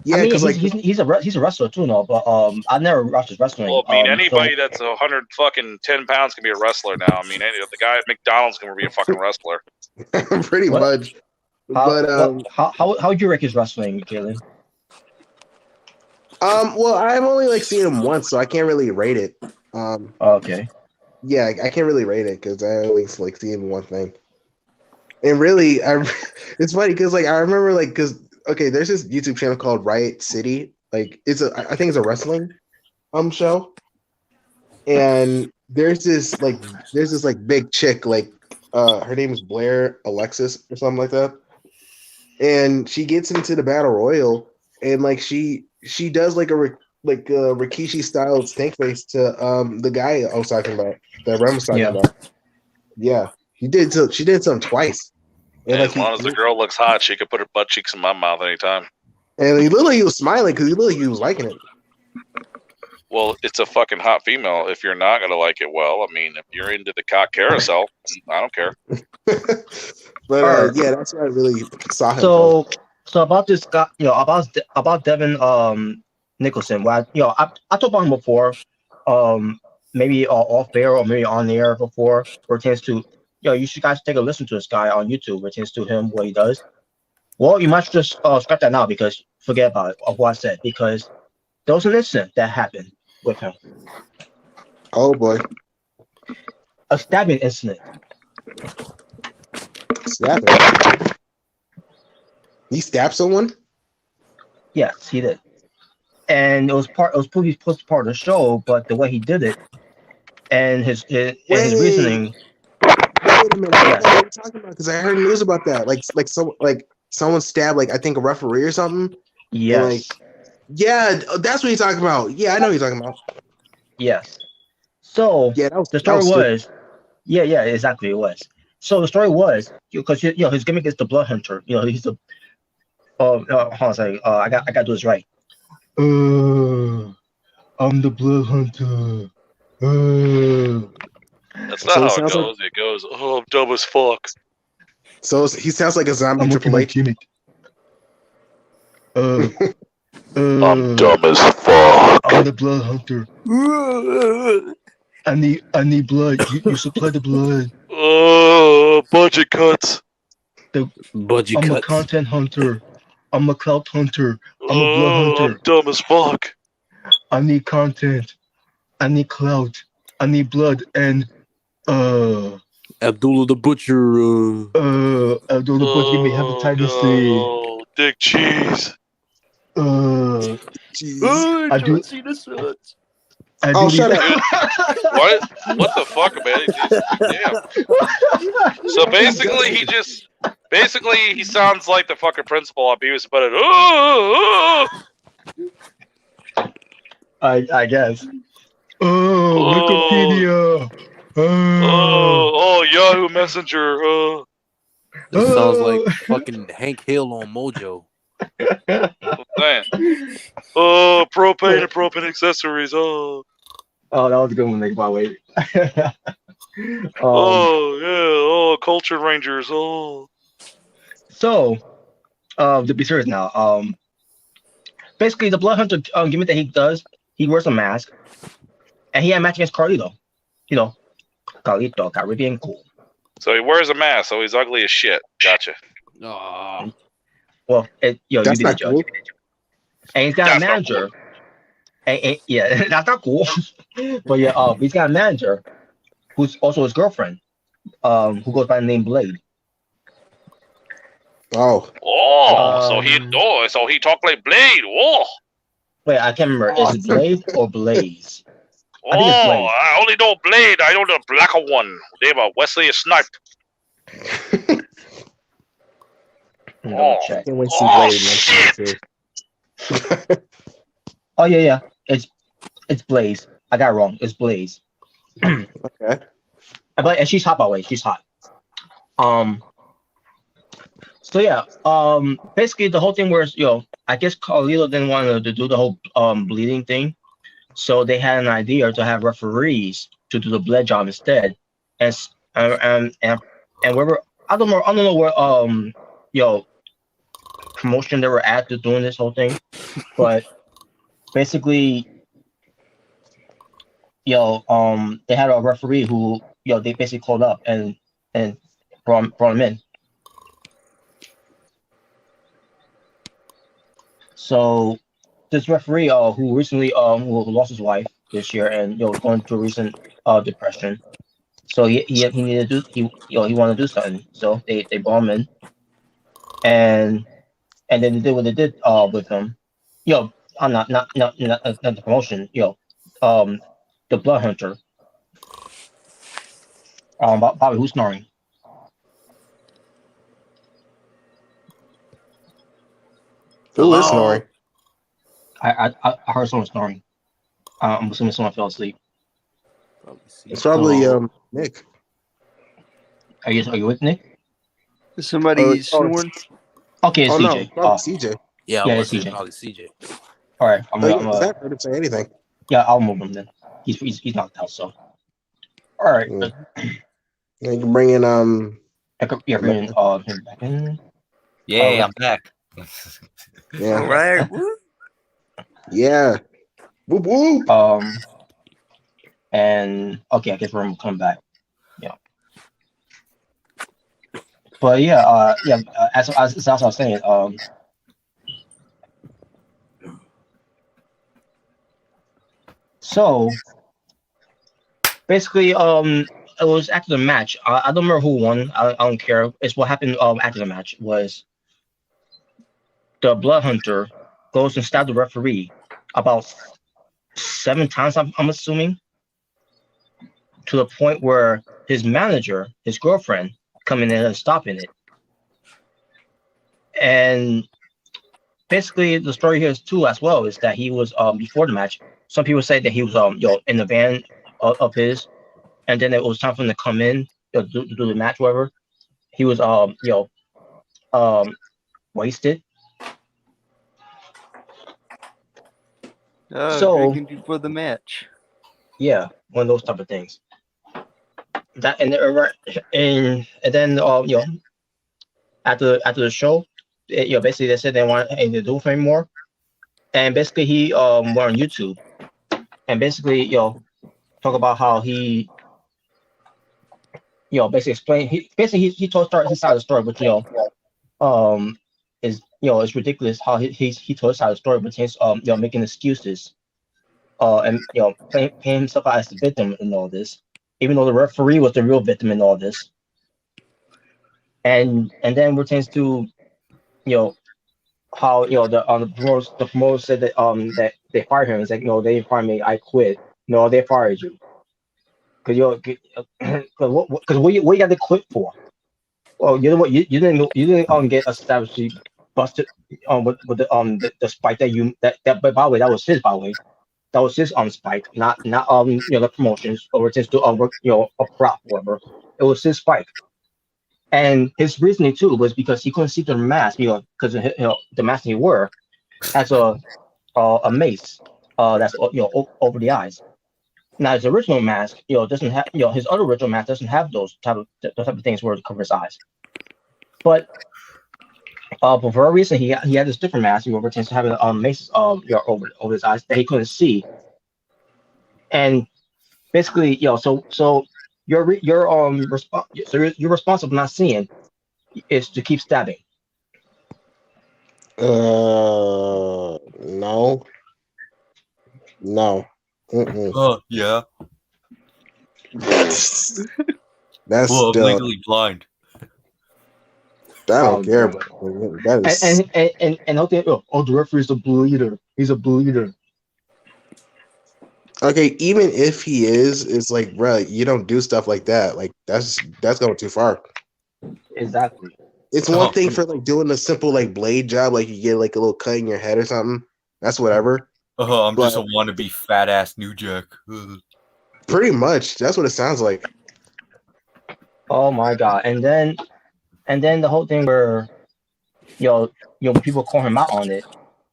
Yeah, because he's a wrestler too, no. But I've never watched his wrestling. Well, I mean, anybody that's 110 pounds can be a wrestler now. I mean, the guy at McDonald's can be a fucking wrestler. Pretty much. How would you rank his wrestling, Jalen? Well, I've only like seen him once, so I can't really rate it. Okay. Yeah, I can't really rate it because I always like see him one thing. And really, it's funny because like I remember like because there's this YouTube channel called Riot City. Like I think it's a wrestling show. And there's this big chick like her name is Blair Alexis or something like that. And she gets into the battle royal and like she does like a Rikishi style stink face to the guy I was talking about that Rem was talking about. Yeah, she did something twice. And as long as the girl looks hot, she could put her butt cheeks in my mouth anytime. And he looked like he was smiling because he looked like he was liking it. Well, it's a fucking hot female. If you're not gonna like it, well, I mean, if you're into the cock carousel, I don't care. But yeah, that's what I really saw him. So about this guy, about Devin Nicholson. Well, I talked about him before, maybe off air or maybe on the air before, pertains to. You should guys take a listen to this guy on YouTube, pertains to him, what he does. Well, you might just scrap that now because forget about it, of what I said, because there was an incident that happened with him. Oh boy. A stabbing incident. Stabbing? He stabbed someone? Yes, he did. And it was supposed to be part of the show, but the way he did it and his reasoning. Wait a minute, what are you talking about? Because I heard news about that. Someone stabbed I think a referee or something. Yes. Yeah, that's what you're talking about. Yeah, I know what you're talking about. Yes. So the story was, exactly it was. So the story was because his gimmick is the Blood Hunter. He's the hold on a second. I got to do this right. I'm the Blood Hunter. That's not how it goes. It goes, oh, I'm dumb as fuck. So he sounds like a zombie Triple H. I'm dumb as fuck. I'm the Blood Hunter. I need blood. You supply the blood. Budget cuts. I'm a content hunter. I'm a clout hunter. I'm a blood hunter. I'm dumb as fuck. I need content. I need clout. I need blood and Abdullah the Butcher. Abdullah the Butcher may have hepatitis C. Dick cheese. I do. Shut up. What the fuck, man? Damn. So basically he sounds like the fucking principal on Beavis and Butthead. I guess. Wikipedia. Yahoo Messenger. This sounds like fucking Hank Hill on Mojo. Propane and propane accessories. Oh, that was a good one, Nick. By the way. Oh yeah. Oh, Culture Rangers. Oh. So, to be serious now, basically the Blood Hunter gimmick that he does, he wears a mask, and he had a match against Carlito. You know, Carlito, Caribbean cool. So he wears a mask, so he's ugly as shit. Gotcha. Oh, Well, you That's be the not judge. cool. And he's got That's a not manager. And yeah, that's not cool. But yeah, he's got a manager who's also his girlfriend, who goes by the name Blade. Oh, So he talked like Blade. Whoa. Wait, I can't remember. Is it Blade or Blaze? I think it's Blade. I only know Blade. I know the blacker one. They have a Wesley Sniped. Double check. can't wait to see Blade shit. next year. Oh yeah. It's Blaze. I got it wrong. It's Blaze. Okay. And she's hot, by the way. She's hot. So yeah. Basically the whole thing was, I guess Carlito didn't want to do the whole bleeding thing, so they had an idea to have referees to do the blood job instead. And wherever I don't know where promotion they were at to doing this whole thing, but basically, they had a referee who, they basically called up and brought him in. So this referee, who recently who lost his wife this year and going through recent depression, so he needed to do he wanted to do something, so they brought him in, and then they did what they did with him. I'm not the promotion. The Blood Hunter. Bobby, who's snoring? Who is snoring? I heard someone snoring. I'm assuming someone fell asleep. It's probably Nick. Are you with Nick? Is somebody snoring? Okay, it's CJ. No, probably CJ. yeah, Yeah, it's it's CJ. probably CJ. All right, I didn't say anything. yeah, I'll move him then. He's knocked out. So, all right. Yeah, you can bring in Yeah, bring him back in. Yay, I'm back. yeah. All right. Woo. Yeah. Whoop whoop. And okay, I guess we're gonna come back. Yeah. But yeah, as I was saying, so basically, it was after the match. I don't remember who won. I don't care. It's what happened after the match was the Blood Hunter goes and stabs the referee about 7 times. I'm assuming, to the point where his manager, his girlfriend, coming in and stopping it. And basically, the story here is too as well is that he was before the match. Some people say that he was in the van of his, and then it was time for him to come in to do the match, whatever. He was wasted. So drinking before the match. yeah, one of those type of things. That and then after the show, basically they said they want anything to do with him anymore, and basically he went on YouTube and basically talk about how he basically explain he told his side of the story, but is it's ridiculous how he told his side of the story, but he's making excuses and playing himself out as the victim in all this, even though the referee was the real victim in all this. And then pertains to how the promoters said that that they fired him. It's like, no, they didn't fire me, I quit. No, they fired you because what you got to quit for? Well, you know what, you didn't get established, busted with the spike that by the way, that was his, by the way. That was his spike, not the promotions or just to a prop, whatever. It was his spike, and his reasoning too was because he couldn't see the mask, because the mask he wore has a mace that's over the eyes. Now his original mask, doesn't have, his other original mask doesn't have those type of things where it covers his eyes. But for a reason, he had this different mask. He tends to have maces over his eyes that he couldn't see. And basically, so you're responsible for not seeing is to keep stabbing. No. Yeah. That's Well, I'm still. legally blind. I don't care. Bro. That is. And okay, the referee's a bleeder. He's a bleeder. Okay, even if he is, it's like, bro, you don't do stuff like that. Like that's going too far. Exactly. It's one thing for like doing a simple like blade job, like you get like a little cut in your head or something. That's whatever. I'm just a wannabe fat ass New Jack. Pretty much, that's what it sounds like. Oh my god! And then the whole thing where, people call him out on it,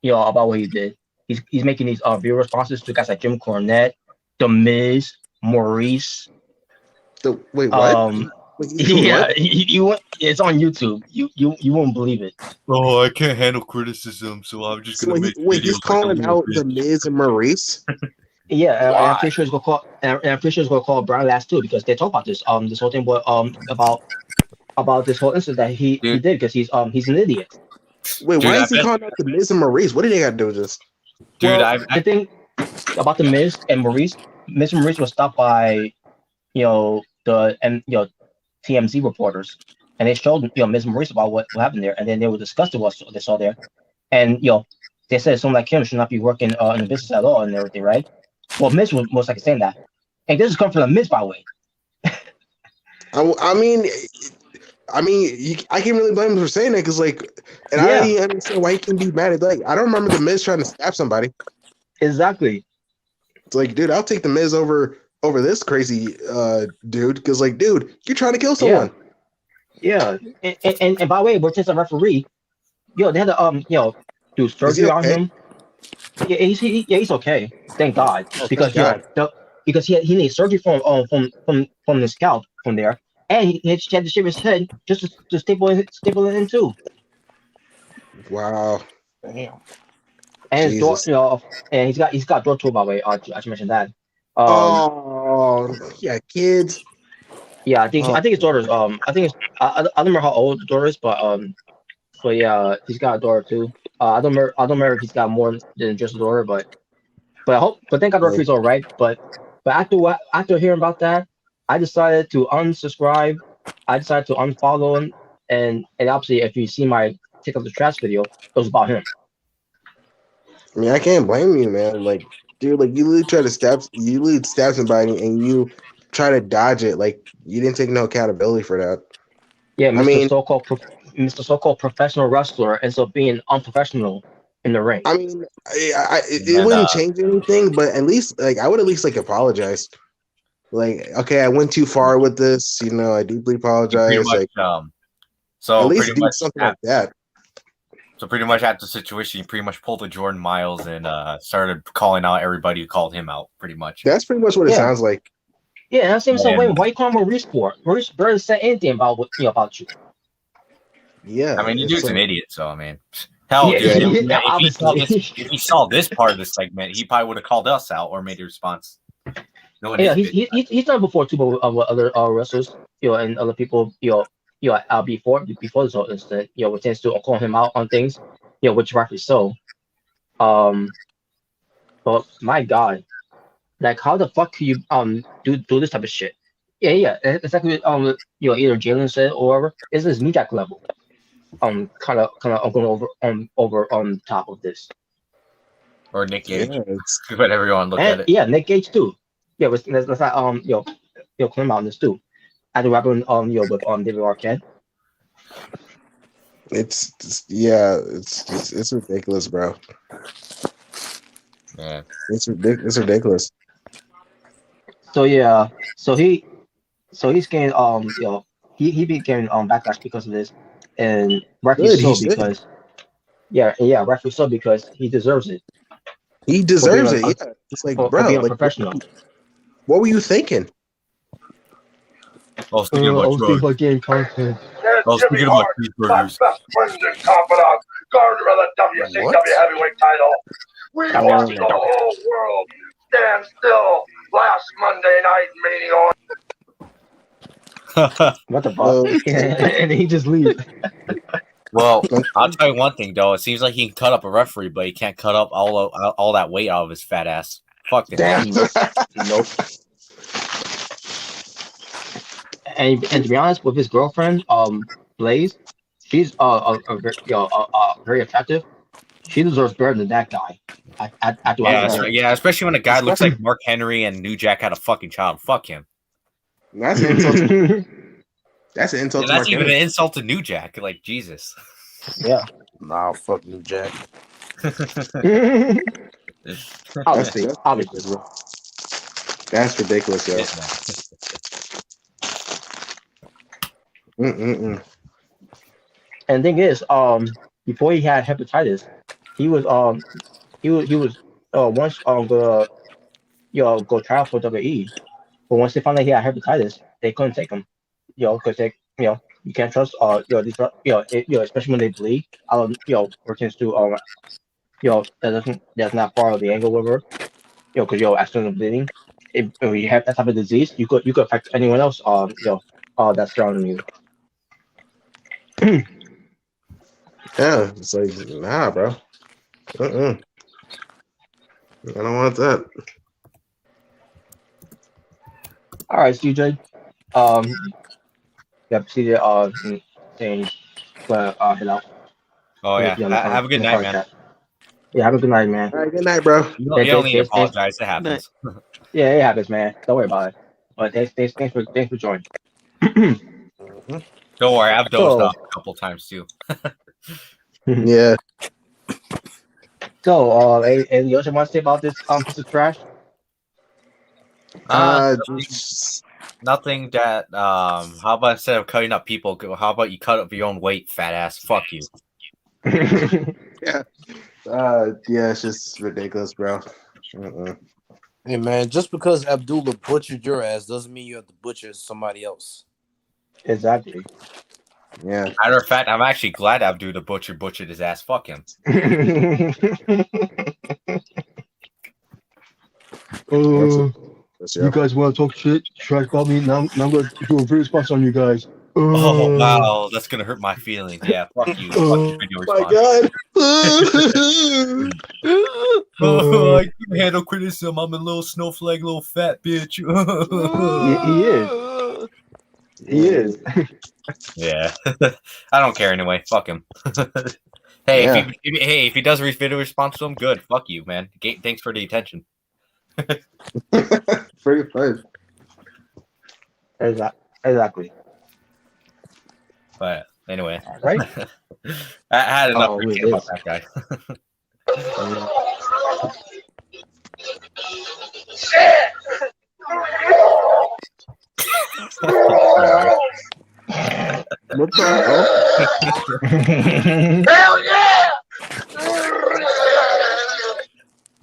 about what he did. He's making these viewer responses to guys like Jim Cornette, The Miz, Maurice. Wait, what? Yeah, it's on YouTube. You won't believe it. Oh, I can't handle criticism, so I'm just gonna make videos. He's calling out The Miz and Maurice. Yeah, and I'm pretty sure he's gonna call. And I'm pretty sure he's gonna call Bryan last too, because they talk about this this whole thing about this whole incident that he did, because he's an idiot. Wait, why is he calling out The Miz and Maurice? What do they got to do with this? Dude, the thing about The Miz and Maurice was stopped by, the TMZ reporters, and they showed Miz and Maurice about what happened there, and then they were discussing what they saw there, and they said someone like him should not be working in the business at all and everything, right? Well, Miz was most likely saying that, and this is coming from The Miz, by the way. I mean, I can't really blame him for saying that, because I don't understand why he can be mad at that. I don't remember The Miz trying to stab somebody. Exactly. It's like, dude, I'll take The Miz over this crazy dude, because dude, you're trying to kill someone. Yeah. And by the way, since a referee, they had to do surgery on him. Yeah, he's okay. Thank God, because because he needs surgery from the scalp from there. And he had to shave his head just to staple it in too. Wow. Damn. And his daughter, and he's got a daughter too, by the way. I should mention that. Yeah, kids. Yeah, I think his daughter's I don't remember how old the daughter is, but yeah, he's got a daughter too. I don't remember if he's got more than just a daughter, but thank God the referee's all right. But after hearing about that, I decided to unsubscribe. I decided to unfollow him, and obviously, if you see my Take Up the Trash video, it was about him. I mean, I can't blame you, man. Dude, you literally try to stab somebody, and you try to dodge it. You didn't take no accountability for that. Yeah, Mr. So-called professional wrestler ends up being unprofessional in the ring. I mean, it wouldn't change anything, but at least, I would at least apologize. Okay, I went too far with this. I deeply apologize. So at least pretty do much something like that. So pretty much after the situation, he pretty much pulled a Jordan Miles and started calling out everybody who called him out. Pretty much. That's pretty much what it sounds like. Yeah, and I say, so wait, why you call him Maurice for? Maurice barely said anything about about you. Yeah, I mean, the dude's an idiot. So I mean, hell, dude, if he saw this part of the segment, he probably would have called us out or made a response. He's done it before too, but with other wrestlers, and other people, before this whole incident, which tends to call him out on things, which rightfully so. But my God, how the fuck can you do this type of shit? Yeah, exactly. Either Jalen said or whatever. This is New Jack level. Kind of going over on top of this. Or Nick Gage, whatever you want to look at it. Yeah, Nick Gage too. Yeah, let's claim out this too. At the rapper with David Arquette. It's ridiculous, bro. Yeah, it's ridiculous. So yeah, he's getting he became backlash because of this, and rightfully so because rightfully so because he deserves it. He deserves it. Yeah, it's bro, being unprofessional. What were you thinking? Oh, speaking of my drugs. About game content. Oh, speaking of my cheeseburgers. Best friend and confidant, guardian of the WCW heavyweight title. We watched the whole world stand still last Monday night Mania. What the fuck? And he just leaves. Well, I'll tell you one thing though. It seems like he can cut up a referee, but he can't cut up all that weight out of his fat ass. Fuck it. Damn. Nope. And to be honest, with his girlfriend, Blaze, she's very attractive. She deserves better than that guy. Yeah, especially when a guy looks like Mark Henry and New Jack had a fucking child. Fuck him. That's an insult. That's an insult. That's even an insult to New Jack. Like Jesus. Yeah. Nah, fuck New Jack. Obviously, bro. That's ridiculous, yo. And the thing is, before he had hepatitis, he was once gonna go try out for WWE, but once they found out he had hepatitis, they couldn't take him, because they you can't trust these especially when they bleed. Pertains to that's not part of the angle with her, because accidental bleeding. When you have that type of disease, you could affect anyone else that's surrounding you. Yeah, it's like, nah, bro. I don't want that. All right, CJ. CJ. Saying, head out. Oh yeah. Have a good night, man. Yeah, have a good night, man. All right, good night, bro. You don't need to apologize. It happens. Yeah, it happens, man. Don't worry about it. But thanks for joining. Don't worry, I've dozed off a couple times too. Yeah. So, and you also want to say about this piece of trash? Nothing that. How about instead of cutting up people, how about you cut up your own weight, fat ass? Fuck you. Yeah. Yeah, it's just ridiculous, bro. Hey man, just because Abdullah butchered your ass doesn't mean you have to butcher somebody else. Exactly. Yeah. Matter of fact, I'm actually glad Abdullah butchered his ass. Fuck him. You guys want to talk shit? Trash about me? Now I'm going to do a video response on you guys. Oh wow, that's gonna hurt my feelings. Yeah, fuck you. Fuck your video response. My God. I can handle criticism. I'm a little snowflake, little fat bitch. He is. Yeah. I don't care anyway. Fuck him. Hey, Yeah. if he does a video response to him, good. Fuck you, man. Thanks for the attention. Pretty fun. Exactly. But anyway, Right? I had enough Oh, thinking it about is. that guy. What the hell? Hell yeah!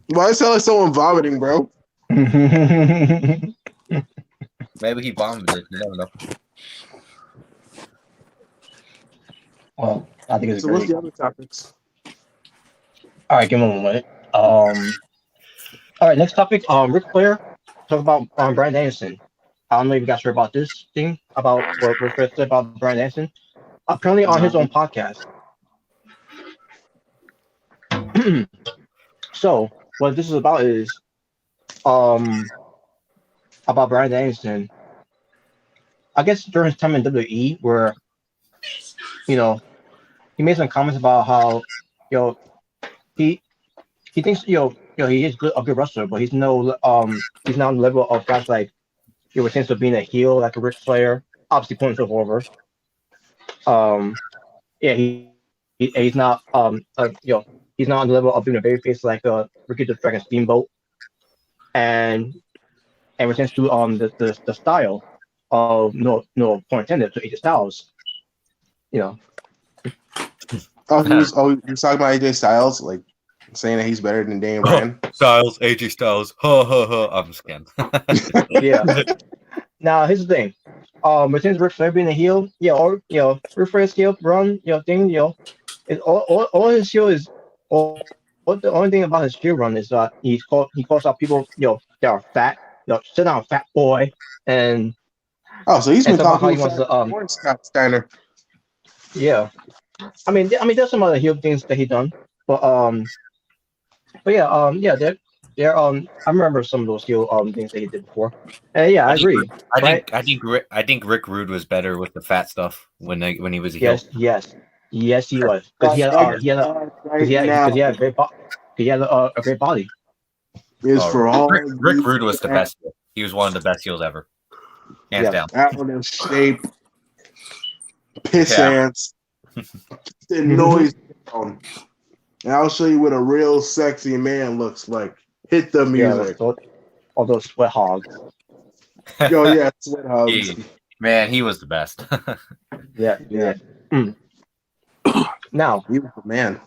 Why does it sound like someone vomiting, bro? Maybe he bombed it. You never know. Well, I think it's So what's great. the other topics? All right, give me a moment. All right, next topic. Ric Flair talk about Bryan Danielson. I don't know if you guys heard about this thing about what Ric Flair said about Bryan Danielson. Apparently on his own podcast. So what this is about is about Bryan Danielson. I guess during his time in WWE, where he made some comments about how he thinks he is a good wrestler, but he's not on the level of guys like with sense of being a heel like a Ric Flair, obviously putting himself over. He's not he's not on the level of being a babyface like Ricky the Dragon Steamboat, and with sense to the style of no point intended to AJ Styles, Oh, he was talking about AJ Styles, like. saying that he's better than Daniel Bryan. Styles, AJ Styles. Ha ha ha. I'm just kidding. Yeah. Now here's the thing. Since Ric Flair being a heel, Ric Flair's heel run, thing, all his heel is the only thing about his heel run is that he calls out people, that are fat, sit down, fat boy, and so he's been how he calling wants to Scott Steiner. Yeah, I mean, there's some other heel things that he done, but there I remember some of those heel things that he did before, and I agree. I think Rick Rude was better with the fat stuff when he was a heel. Yes, he was, because he had a great a great body. For all Rick Rude was the best. He was one of the best heels ever, hands down. That one in shape, piss ants, the noise. And I'll show you what a real sexy man looks like. Hit the music. All those sweat hogs. Sweat hogs. Man, he was the best. Yeah. Now he was the man.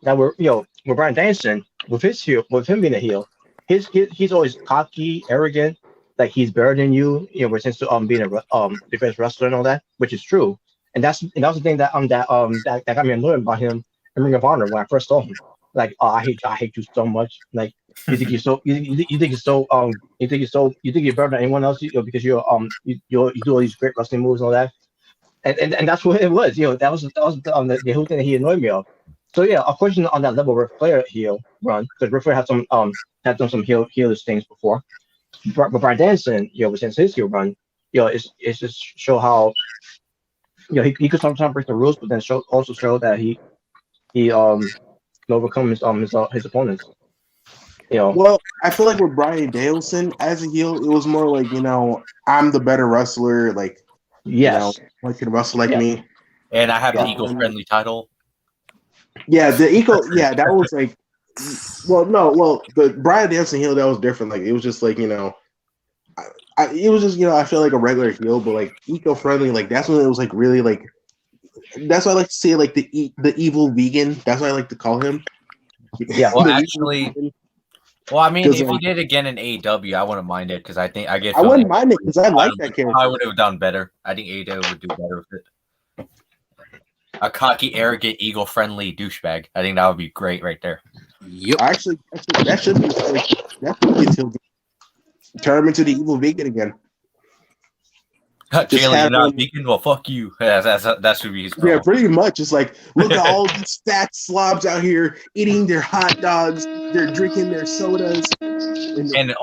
Now with Bryan Danielson, with him being a heel, he's always cocky, arrogant, like he's better than you. With sense to being a defense wrestler and all that, which is true. And that was the thing that got me annoyed about him in Ring of Honor when I first saw him. Like, I hate you so much. Like, you think you're better than anyone else, because you do all these great wrestling moves and all that. And that's what it was. That was the whole thing that he annoyed me of. So of course, on that level, Ric Flair heel run, because Ric Flair had done some heelish things before. But Bryan Danielson, since his heel run, it's just show how he could sometimes break the rules, but then also show that he can overcome his opponents. Well, I feel like with Bryan Danielson as a heel, it was more like, I'm the better wrestler, like, I can wrestle like me. And I have the eco-friendly title. Yeah, the that was like, the Bryan Danielson heel, that was different. Like, it was just like, it was just, I feel like a regular heel, but like eco-friendly, like that's when it was like really like, that's why I like to say like the evil vegan. That's what I like to call him. Yeah. Well, actually, I mean, if he did again in AEW, I wouldn't mind it, because I wouldn't mind it because I like that character. I would have done better. I think AEW would do better with it. A cocky, arrogant, ego-friendly douchebag. I think that would be great right there. Yep. Actually, that should be until turn him into the evil vegan again. Jalen, you're not vegan? Well, fuck you. That should be his problem. Yeah, pretty much. It's like, look at all these fat slobs out here eating their hot dogs. They're drinking their sodas. And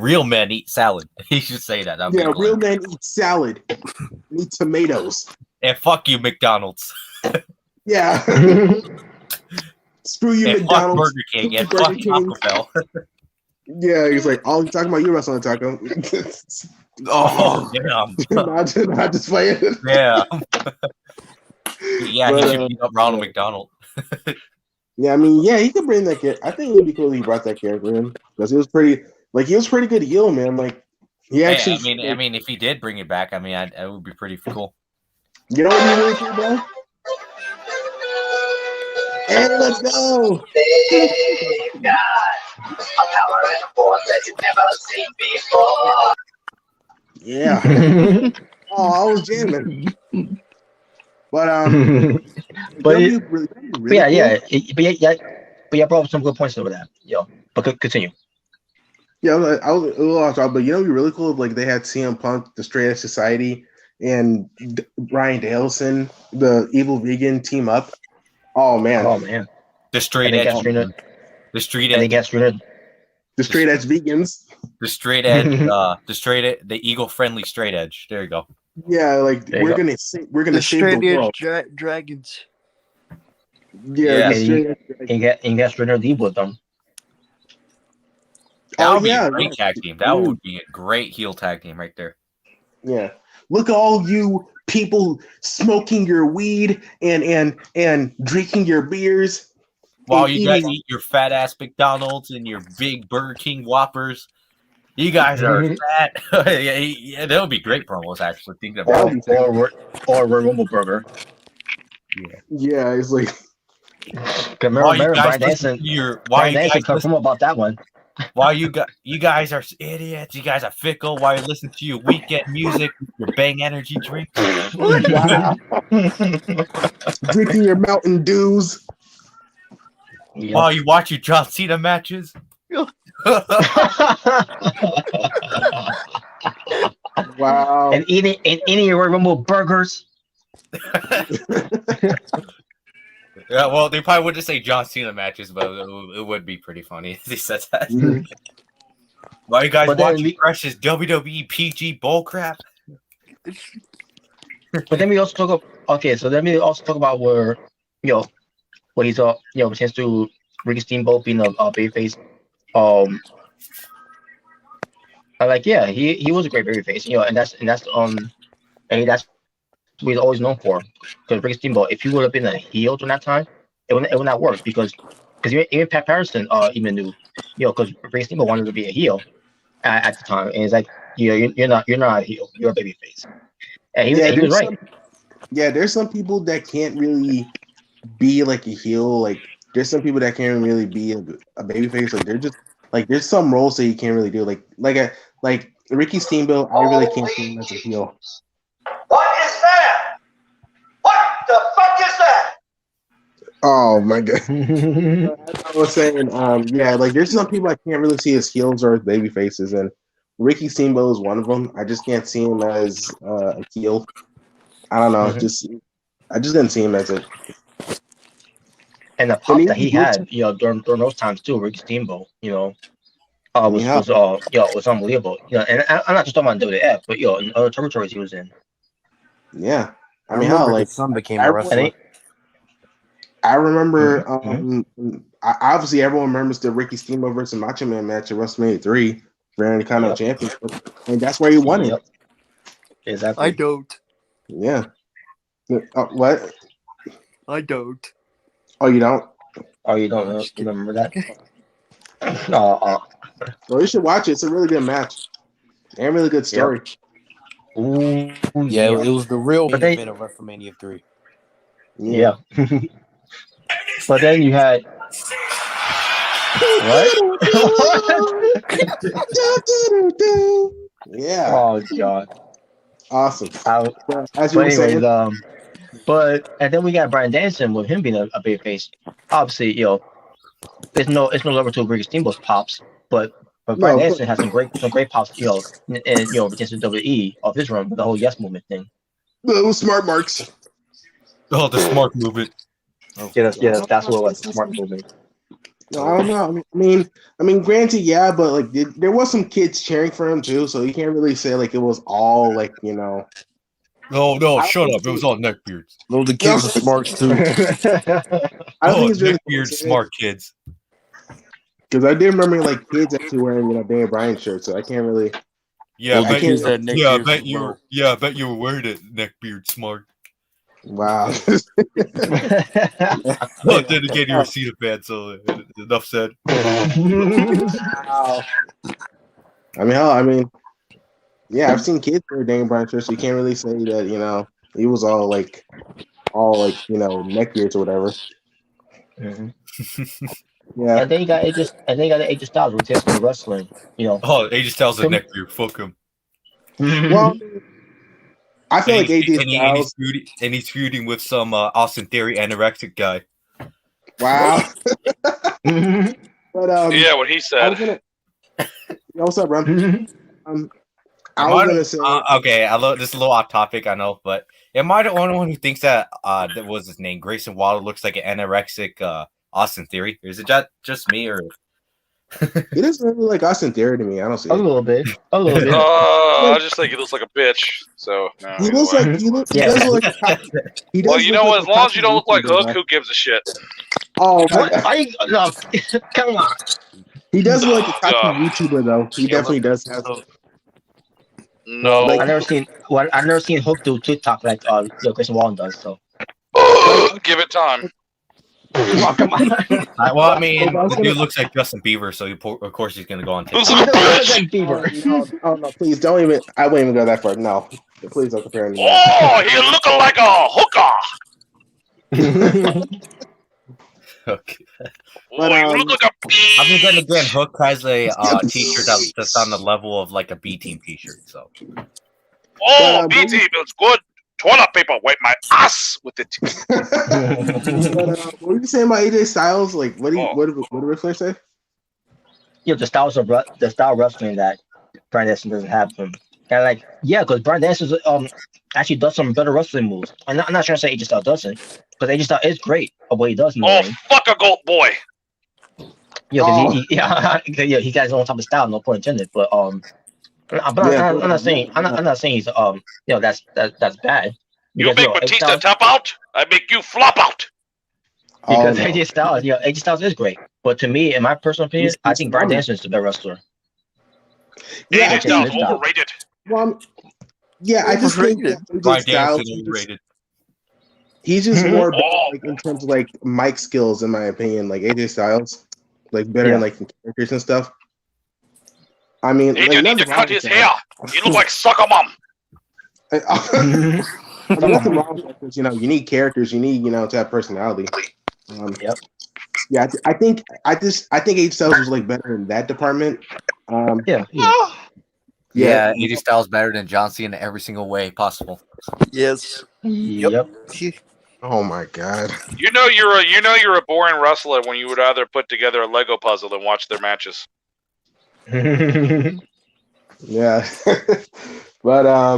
real men eat salad. He should say that. Real men eat salad. Eat tomatoes. And fuck you, McDonald's. Yeah. Screw you, and McDonald's. Fuck Burger King. And fuck Taco Bell. Yeah, he's like, oh, you're talking about you wrestling taco. Oh, damn. Not just playing. Yeah. He should beat up Ronald McDonald. Yeah, I mean, he could bring that character. I think it would be cool if he brought that character in, because he was pretty good heel, man. Like, he actually. I mean, if he did bring it back, I mean, it would be pretty cool. You know what he really cool, bro? And let's go. A power and a force that you've never seen before. Yeah. I was jamming. But brought up some good points over that. But continue. Yeah, I was a little off topic, but it'd be really cool if like they had CM Punk, the Straight Edge Society, and Bryan Danielson, the evil vegan, team up. Oh man. The Straight Edge. The Street Edge. The Straight Edge vegans. The Straight Edge. The ego-friendly Straight Edge. There you go. Yeah, like we're gonna save the world. Dragons. Yeah, and get rid of the evil with them. That would be a great tag team. That would be a great heel tag team right there. Yeah. Look at all you people smoking your weed and drinking your beers. While you guys eat your fat ass McDonald's and your big Burger King Whoppers. You guys are fat. Yeah, that would be great promos, actually. Thinking about or Rumble Burger. Yeah, it's like Remember Bryan Danielson. Bryan Danielson confirmed about that one. Why you guys are idiots? You guys are fickle. Why you listen to your weekend music, your Bang energy drink? Wow. Drinking your Mountain Dews. Yep. While you watch your John Cena matches. Wow. And eating your removal burgers. Yeah, well, they probably wouldn't say John Cena matches, but it would be pretty funny if they said that. Mm-hmm. Why you guys watching precious WWE PG bullcrap? But then we also talk about where when he's chance to Ricky Steamboat being a babyface. He was a great babyface, and that's what he's always known for. Because Ricky Steamboat, if he would have been a heel during that time, it would not work because even Pat Patterson even knew, because Ricky Steamboat wanted to be a heel at the time, and it's like, you're not a heel, you're a babyface. And he was right. There's some people that can't really be like a heel. Like there's some people that can't really be a babyface. Like they're just like there's some roles that you can't really do. Like Ricky Steamboat, I really can't see him as a heel. What is that? What the fuck is that? Oh my god! I was saying, like there's some people I can't really see as heels or as baby faces, and Ricky Steamboat is one of them. I just can't see him as a heel. I don't know. Mm-hmm. I just didn't see him as it. And the pop that he had, during those times too, Ricky Steamboat, was unbelievable. And I'm not just talking about WWF, but in other territories he was in. Yeah, I mean, how his son became a wrestler. I remember. Obviously, everyone remembers the Ricky Steamboat versus Macho Man match at WrestleMania 3 for the Intercontinental Championship, and that's where he won it. Exactly. I don't. Yeah. What? I don't. Oh, you don't? Oh, you don't remember that? Well, you should watch it. It's a really good match and really good story. Ooh, yeah, it was the real main event of WrestleMania 3. Yeah. But then you had what? Yeah. Oh god. Awesome. As you were saying, and then we got Bryan Danielson with him being a big face. Obviously, it's no level to Ricky Steamboat's pops, but Bryan Danielson has some great pops, and against the WWE of his run with the whole Yes Movement thing. It was smart marks. Oh, the smart movement. Yeah, that's what it was. Smart movement. No, I don't know. I mean, granted, yeah, but like there was some kids cheering for him too, so you can't really say like it was all like No, shut up! It was all neckbeards. No, the kids were smart too. I don't think it's really neckbeard smart kids. Because I did remember like kids actually wearing Daniel Bryan shirts, so I can't really. Yeah, I bet you were wearing it, neckbeard smart. Wow. Well, then again, you're a Cena fan, so enough said. Wow. I mean, yeah, I've seen kids wear Daniel Bryan shirts, so you can't really say that he was all like neckbeards or whatever. Mm-hmm. Yeah. And then you got AJ Styles with his wrestling. Oh, AJ Styles is a neckbeard. Fuck him. Well, I feel like AJ Styles, and he's feuding with some Austin Theory anorexic guy. Wow. But yeah, what he said. What's up, bro? I was gonna say. Okay, this is a little off topic, I know, but am I the only one who thinks that that was his name? Grayson Waller looks like an anorexic Austin Theory. Or is it just me, or? He doesn't really look like Austin Theory to me. I don't see a little bit. I just think he looks like a bitch. So no, he looks like he does look like. Well, you know what? As long as you don't look like Hook, who gives a shit? Oh, no, come on. He does look like a top YouTuber though. He definitely does have. No, I've never seen Hook do TikTok like Grayson Waller does. So give it time. Oh, come on. Well, I mean, the dude looks like Justin Bieber, so of course he's gonna go on TikTok. Oh no, please don't even. I won't even go that far. No, please don't compare him. Oh, he's looking like a hooker. Hook. Oh, you look like a I mean, then again, bitch. Hook has a T-shirt that's on the level of like a B Team T-shirt. So. Oh, B-Team, it's good. Toilet paper, wipe my ass with it. What were you saying about AJ Styles? Like, what did Ric Flair say? The styles of the style of wrestling that Bryan Danielson doesn't have him. And like, yeah, because Bryan Danielson actually does some better wrestling moves. I'm not trying to say AJ Styles doesn't, because AJ Styles is great at what he does in the ring. Fuck a goat boy. Yeah, because he got his own type of style, no pun intended. But I'm not saying he's that's bad. You make Batista tap out, I make you flop out. Because AJ Styles is great. But to me, in my personal opinion, I think Bryan Danielson is the better wrestler. AJ Styles overrated. Well, I just think that AJ Styles he's just more like in terms of like mic skills, in my opinion. Like AJ Styles, like better in like characters and stuff. I mean, AJ need to cut his hair. He looks like Sucker Mom. Nothing wrong with that, because, you need characters, you need to have personality. Yeah, I think AJ Styles was like better in that department. AJ Styles better than John Cena in every single way possible. Yes. Yep. Oh my god. You know you're a boring wrestler when you would rather put together a Lego puzzle than watch their matches. Yeah. But I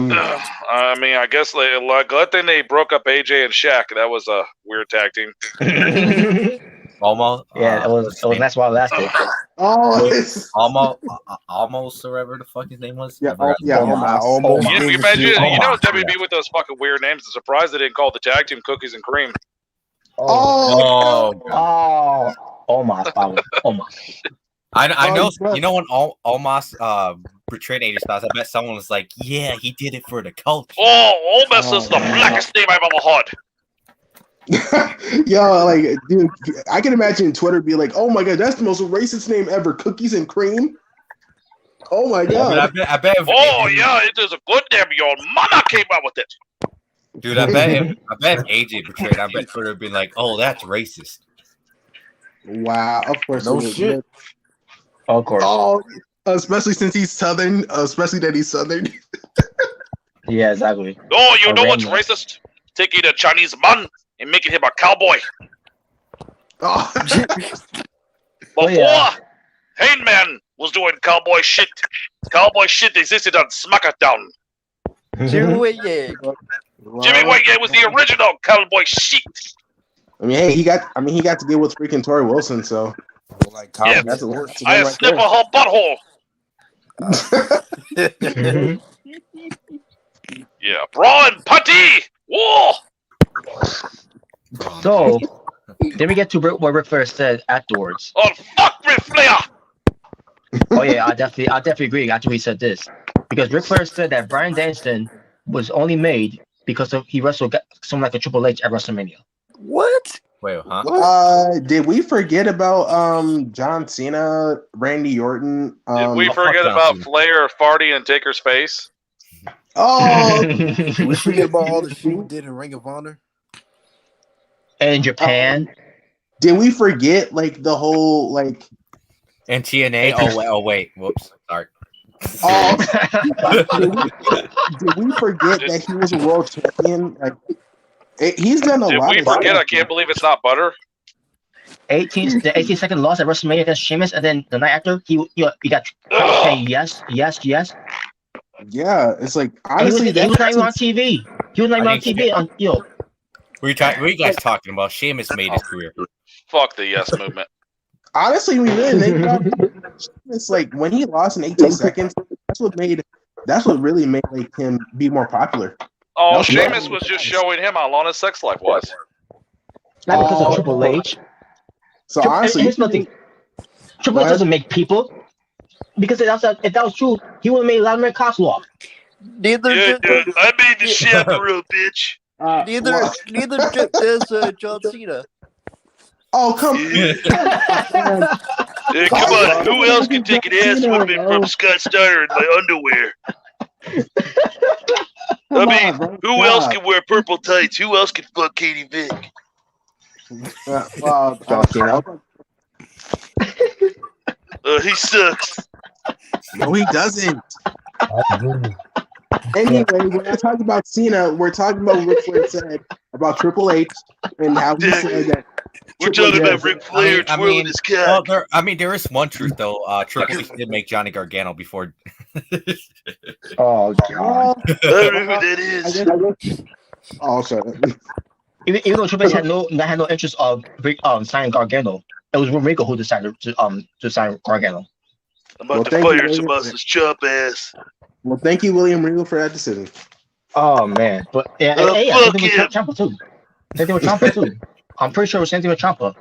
mean, I guess glad thing they broke up AJ and Shaq. That was a weird tag team. Almost. Yeah, it was that's why I lasted. Almost whatever the fuck his name was. Almost. You imagine, WB with those fucking weird names. I'm surprised they didn't call the tag team Cookies and Cream. Oh my. I know. You know when Almost betrayed AJ Styles, I bet someone was like, "Yeah, he did it for the culture." Oh, Almost is the blackest name I've ever heard. Yo, like, dude, I can imagine Twitter be like, "Oh my god, that's the most racist name ever, Cookies and Cream." Oh my god! I bet. Yeah, it is a good name. Your mama came up with it. Dude, I bet if AJ betrayed, I bet Twitter would be like, "Oh, that's racist." Wow, of course. No shit. Of course. Oh, especially since he's Southern. Especially that he's Southern. Yeah, exactly. Oh, you know what's racist? Taking a Chinese man and making him a cowboy. Before Hangman was doing cowboy shit. Cowboy shit existed on SmackDown. Jimmy Wayne was the original cowboy shit. I mean, hey, he got to deal with freaking Tori Wilson, so like, I sniff a whole butthole. Yeah, Braun Putty. Whoa. So, then we get to what Ric Flair said afterwards. Oh, fuck Ric Flair! Oh yeah, I definitely agree after he said this, because Ric Flair said that Bryan Danielson was only made because he wrestled someone like a Triple H at WrestleMania. What? Wait, huh? Did we forget about John Cena, Randy Orton? Did we forget about Flair farting in Taker's face? Oh, we forget about all the shit we did in Ring of Honor. And in Japan. Did we forget like the whole like and TNA? Oh wait, whoops, sorry. Did we forget that he was a world champion? Like he's done a lot. Did we forget? I can't believe it's not butter. The 18-second loss at WrestleMania against Sheamus, and then the night after he got saying yes. Yeah, it's like honestly, he was not even on TV. He was not even on TV. What are you guys talking about? Sheamus made his career. Fuck the yes movement. Honestly, we really think about it. It's like when he lost in 18 seconds. That's what really made like him be more popular. Oh, Sheamus was just showing him how long his sex life was. Not because of Triple H. So honestly, here's nothing. Triple H doesn't make people. Because if that was true, he would have made Vladimir Kozlov. I made the shit, real bitch. Neither does John Cena. Oh, come come on. Who else can take an ass whipping from Scott Steiner in my underwear? Who else can wear purple tights? Who else can fuck Katie Vick? John Cena. He sucks. No, he doesn't. Anyway, we're not talking about Cena. We're talking about what Flair said about Triple H and how he said that. We're talking about Ric Flair twirling his cock. There is one truth though. Triple H did make Johnny Gargano before. Oh God! I don't know who that is. Oh, shut up. Even though Triple H had no interest of signing Gargano, it was Rico who decided to sign Gargano. I'm about to fire some of his chop ass. Well, thank you, William Regal, for that decision. Oh man, but yeah, fuck same thing with Ciampa too. Same thing with Ciampa too. I'm pretty sure it was same thing with Ciampa.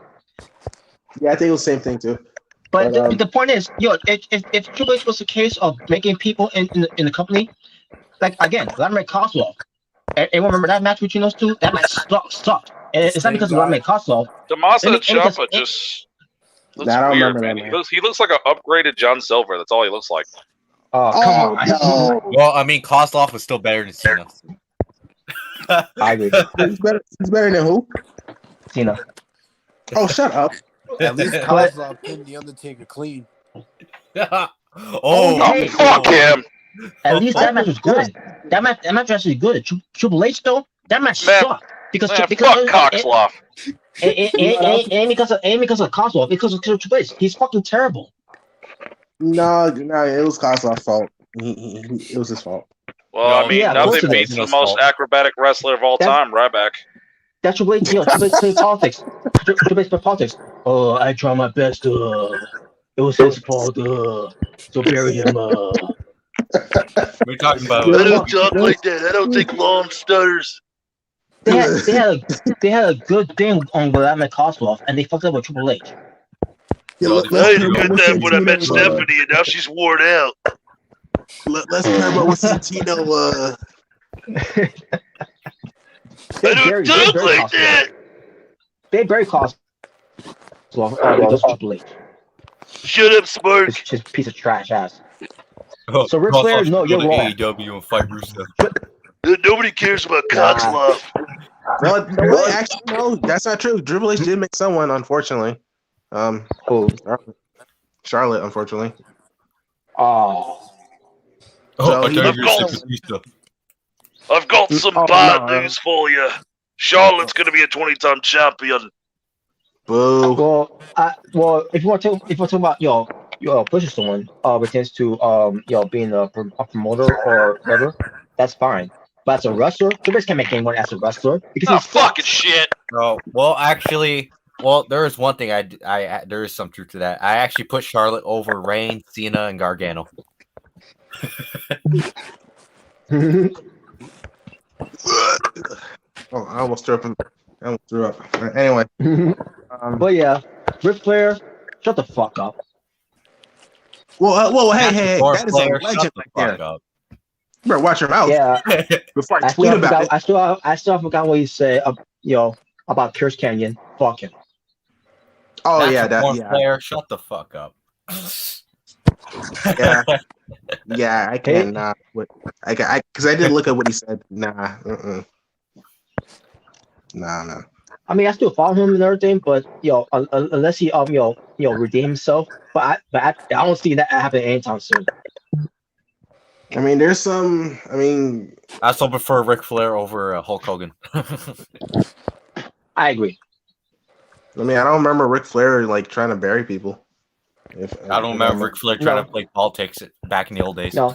Yeah, I think it was the same thing too. But the point is, if Triple H was the case of making people in the company, like again, Vladimir Kozlov. Anyone remember that match between those two? That match sucked. And it's not because of Vladimir Kozlov. Tommaso Ciampa just looks weird, man. He looks like an upgraded John Silver. That's all he looks like. Oh, come on. No. Well, I mean, Kozlov was still better than Cena. I agree. He's better than who? Cena. Oh, shut up. At least Kozlov pinned the Undertaker clean. Hey, fuck him. At least that match was good. That match actually good. Triple H though, that match sucked because fuck Coxloff. And because of Kozlov, because of Triple H, he's fucking terrible. No, it was Kozlov's fault. It was his fault. Well, I mean, now they beat the most acrobatic wrestler of all time, Ryback. That's Triple H. Triple H playing politics. Triple H playing politics. Oh, I try my best. It was his fault. So bury him. We're talking about. I don't talk like that. I don't take long stutters. They had a good thing on Vladimir Kozlov, and they fucked up with Triple H. Yeah, I had a good time when I met Stephanie, and now she's worn out. Let's talk about what Santino. I don't talk like that. They very Kozlov. Just Triple H. Shut up, Spark. It's just a piece of trash ass. So Ric Flair, no, you're wrong. AEW and fight Rusev. Nobody cares about Coxlove. No, actually, no, that's not true. Triple H did make someone, unfortunately. Charlotte, unfortunately. Oh. So I've got some bad news for you. Charlotte's going to be a 20-time champion. Boo. Well, if you want to talk about pushing someone pertains to being a promoter or whatever, that's fine. But as a wrestler, Triple H can't make anyone as a wrestler because he's fucking shit. Oh well, actually, there is one thing I there is some truth to that. I actually put Charlotte over Reigns, Cena, and Gargano. Oh, I almost threw up. Anyway. But yeah, Ric Flair, shut the fuck up. Well, hey, that is a legend right there. You better watch your mouth. Yeah. Before I tweet about it. I still forgot what you said. About Pierce Canyon. Fuck him. Oh That's Flair, shut the fuck up. Yeah, I cannot. Because I did look at what he said. Nah. Nah. I mean, I still follow him and everything, but unless he redeem himself, but I don't see that happening anytime soon. I mean, there's some. I mean, I still prefer Ric Flair over Hulk Hogan. I agree. I mean, I don't remember Ric Flair trying to bury people. I don't remember Ric Flair trying to play politics back in the old days. No.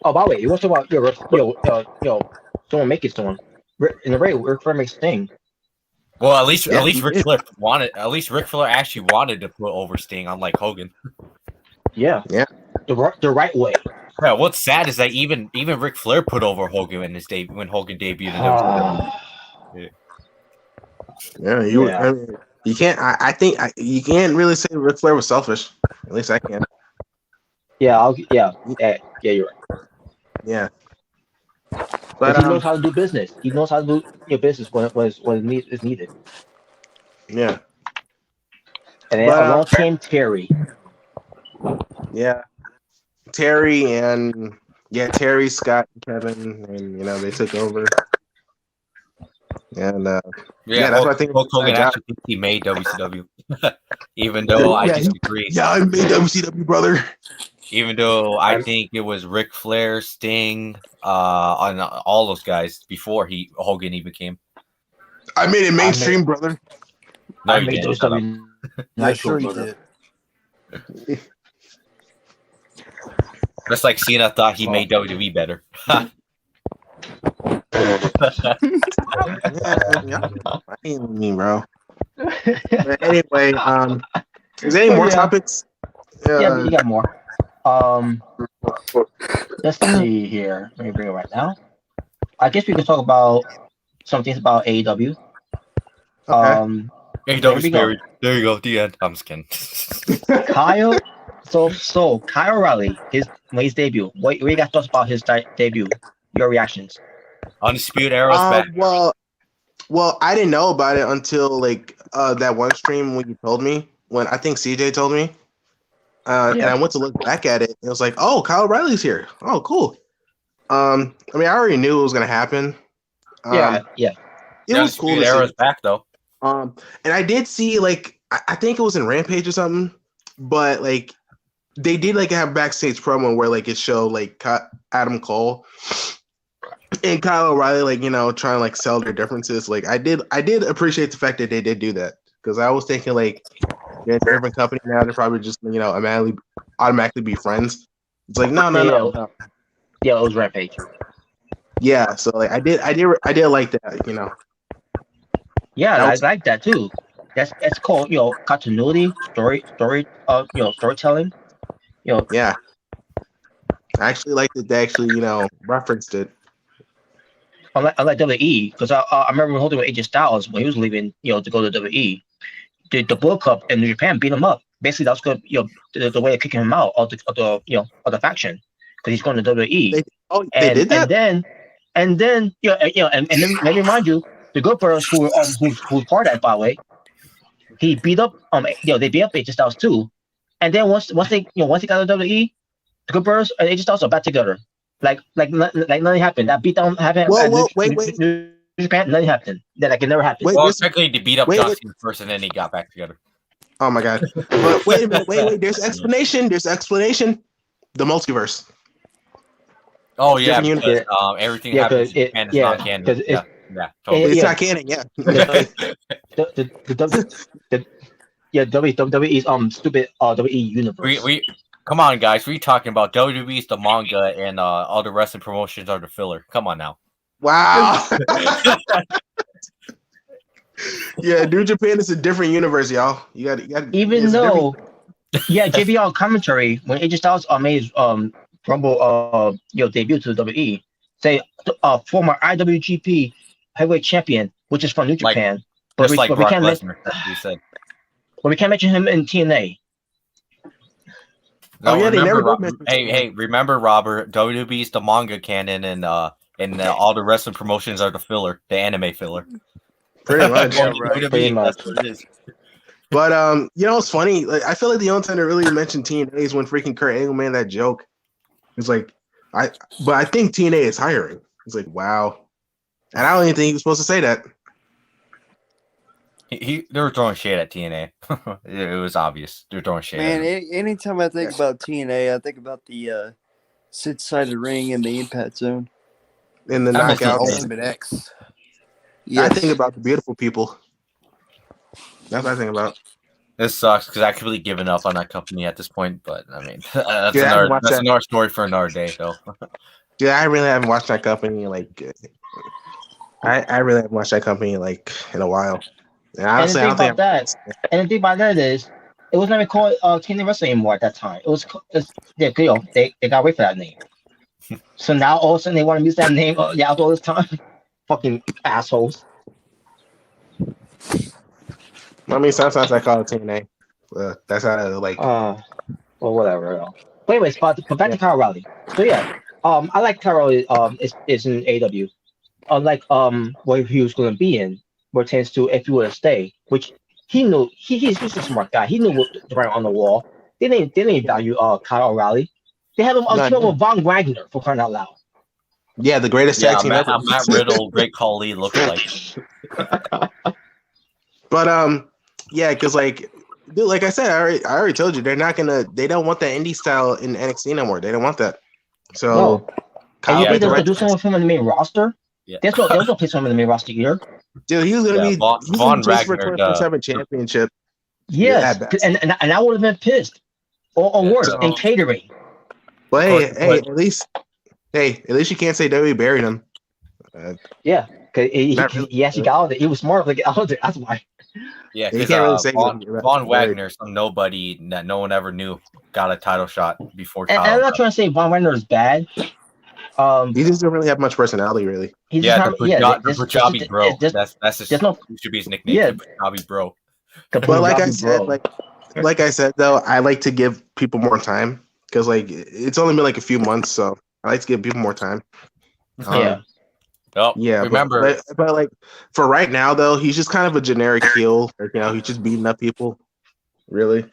Oh, by the way, you want to talk about someone making someone in the ring? Ric Flair makes a thing. Well, at least Ric Flair wanted. At least Ric Flair actually wanted to put over Sting, unlike Hogan. Yeah. The right way. Yeah. What's sad is that even Ric Flair put over Hogan in his when Hogan debuted in WWE. I mean, you can't. I think you can't really say Ric Flair was selfish. At least I can. Yeah. You're right. Yeah. But he knows how to do business. He knows how to do your business when it's needed. Yeah. And then along came Terry. Yeah. Terry, Scott, and Kevin, and they took over. And Yeah, that's what I think. Hulk Hogan actually thinks he made WCW, even though I disagree. Yeah, I made WCW, brother. Even though I think it was Ric Flair, Sting, on all those guys before Hogan even came. I made it mainstream, brother. No, I you made didn't. those W. Yeah, sure you did. Just like Cena thought he made WWE better. I ain't mean, bro. But anyway, is there any more topics? Yeah, you got more. Let's see here. Let me bring it right now. I guess we can talk about some things about AEW. Okay. AEW spirit. There you go. The end. I'm just kidding. Kyle. So Kyle O'Reilly, when his debut. What you got thoughts about his debut? Your reactions? Undisputed Era's back. Well, I didn't know about it until like that one stream when you told me. When I think CJ told me, and I went to look back at it. It was like, oh, Kyle O'Reilly's here. Oh, cool. I mean, I already knew it was gonna happen. Yeah. It was cool to Era's see. back though. And I did see like I think it was in Rampage or something, but like they did like have a backstage promo where like it showed like Adam Cole and Kyle O'Reilly like trying to like sell their differences. Like I did appreciate the fact that they did do that because I was thinking like they're a different company now, they're probably just automatically be friends. It's like no. Yeah, it was Rampage. Yeah, so like I did like that, Yeah, I like that too. That's called continuity, storytelling. Yeah. I actually liked that they actually referenced it. Unlike WWE, because I remember holding with AJ Styles when he was leaving, to go to WWE. The Bullet Club in Japan beat him up. Basically, that was good, the way of kicking him out of the faction because he's going to WWE. They did that. And then let me remind you, the Good Brothers who part of that, by the way, he beat up they beat up AJ Styles too. And then once they got to WWE, the Good Brothers and AJ Styles are back together. Like nothing happened. That beatdown happened. Wait. Japan, nothing happened. That can never happen. Technically, they beat up John Cena first, and then they got back together. Oh my god! But wait a minute. Wait. There's explanation. The multiverse. Oh yeah, because, everything happens in Japan is not canon. Totally. It's not canon. Yeah. WWE's stupid WWE universe. We come on, guys. We're talking about WWE's the manga, and all the wrestling promotions are the filler. Come on now. Wow. Yeah, New Japan is a different universe, y'all. You got. Even though, JBL commentary when AJ Styles made his Rumble debut to the WWE, say former IWGP heavyweight champion, which is from New Japan, but we can't mention. But we can't mention him in TNA. No, remember, Robert, WWE's the manga canon, and all the wrestling promotions are the filler, the anime filler. Pretty much. Pretty much. That's what it is. But it's funny. Like I feel like the only time to really mention TNA is when freaking Kurt Angle made that joke. It's like I think TNA is hiring. It's like wow, and I don't even think he was supposed to say that. They were throwing shade at TNA. It was obvious. They're throwing shade. Man, anytime I think about TNA, I think about the six-sided ring in the Impact Zone. In the knockout. Ultimate X. Yes. I think about the beautiful people. That's what I think about. This sucks because I completely given up on that company at this point. But I mean, that's another story for another day, though. Yeah, I really haven't watched that company I really haven't watched that company in a while. And honestly, and the thing about that is, it was never called TNA Wrestling anymore at that time. They got away for that name. So now all of a sudden they want to use that name all this time. Fucking assholes. I mean, sometimes I call it TNA. That's how well, whatever. But anyways, but back to Kyle O'Reilly. So yeah, I like Kyle O'Reilly. Is in AW. Unlike what he was going to be in, where it tends to if he were to stay, which he knew. He's a smart guy. He knew what to write on the wall. They didn't value Kyle O'Reilly. They had him on with Von Wagner for crying out loud. Yeah, the greatest tag team ever. Matt Riddle, Great Khali look like. But yeah, because like, dude, like I said, I already told you, they don't want the indie style in NXT no more. They don't want that. So, No. And you think they're right gonna do something with him in the main roster? Yeah. There was no place for him in the main roster either. Dude, he was gonna be Von for Wagner, 24/7 championship. Yes, Yeah, and I would have been pissed, or worse, so- in catering. But hey, at least you can't say WWE buried him. Yeah, because he really. actually got out of it. He was smart to get out of it. That's why. Yeah, You because can't really say Von Wagner, some nobody that no one ever knew, got a title shot before. And I'm not trying to say Von Wagner is bad. He just don't really have much personality, really. The Punjabi bro. That's his, should be his nickname. Yeah. The Punjabi bro. But like I said, though, I like to give people more time because like it's only been like a few months, so I like to give people more time. Yeah. Yeah. Remember, but like for right now, though, he's just kind of a generic heel. Like, he's just beating up people. Really.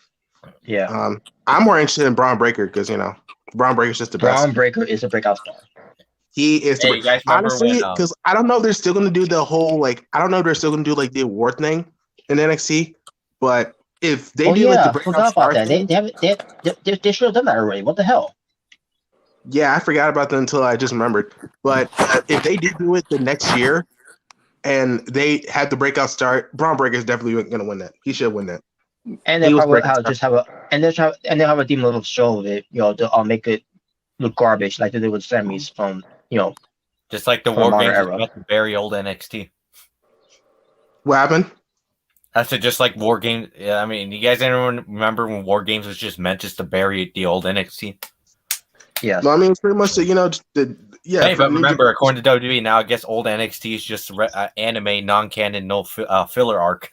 Yeah. I'm more interested in Braun Breaker because Braun Breaker's just the best. Braun Breaker is a breakout star. He is honestly because I don't know if they're still going to do the whole I don't know if they're still going to do like the award thing in NXT, but if they do like the breakout star thing, they should have done that already. What the hell? Yeah, I forgot about that until I just remembered. But if they do it the next year and they have the breakout star, Braun Breaker is definitely going to win that. He should win that. And they probably they'll have a demon little show of it, to make it look garbage like they did with Sammy's from just like the War Games era. The very old NXT. What happened? I said just like War Games. Yeah, I mean, you guys anyone remember when War Games was just meant just to bury the old NXT? Yeah. Well, I mean, it's pretty much Hey, but remember, according to WWE, now I guess old NXT is just anime, non-canon, no filler arc.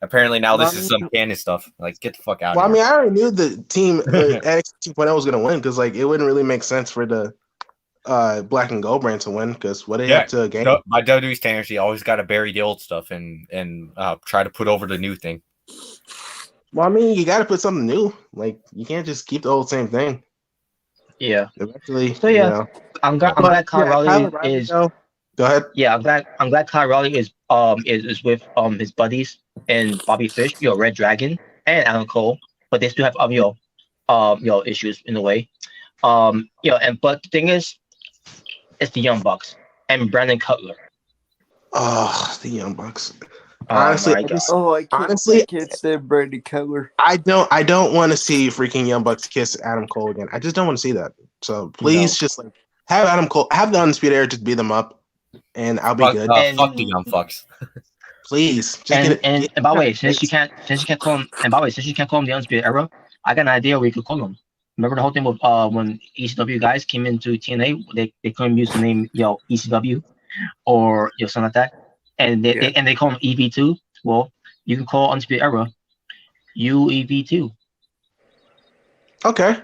Apparently now this is some canon stuff. Like, get the fuck out of here. I mean, I already knew the team NXT 2.0 was going to win because, like, it wouldn't really make sense for the Black and Gold brand to win because what they have to gain. No, by WWE standards, you always got to bury the old stuff and try to put over the new thing. Well, I mean, you got to put something new. Like, you can't just keep the old same thing. Yeah. Eventually. So yeah, I'm glad Kyle Raleigh is. Go ahead. Yeah, I'm glad Kyle Raleigh is with his buddies and Bobby Fish, Red Dragon and Adam Cole, but they still have issues in a way. But the thing is, it's the Young Bucks and Brandon Cutler. Oh, the Young Bucks. Honestly, I can't stand Brandon Cutler. I don't want to see freaking Young Bucks kiss Adam Cole again. I just don't want to see that. So please, just like have Adam Cole, have the Undisputed Era just beat them up, and I'll be good. Fuck the Young Fucks. Please. And by the way, since you can't call him the Undisputed Era, I got an idea where you could call him. Remember the whole thing with when ECW guys came into TNA, they couldn't use the name ECW or something like that. And they call him EV2. Well, you can call Undisputed Era UEV2. Okay.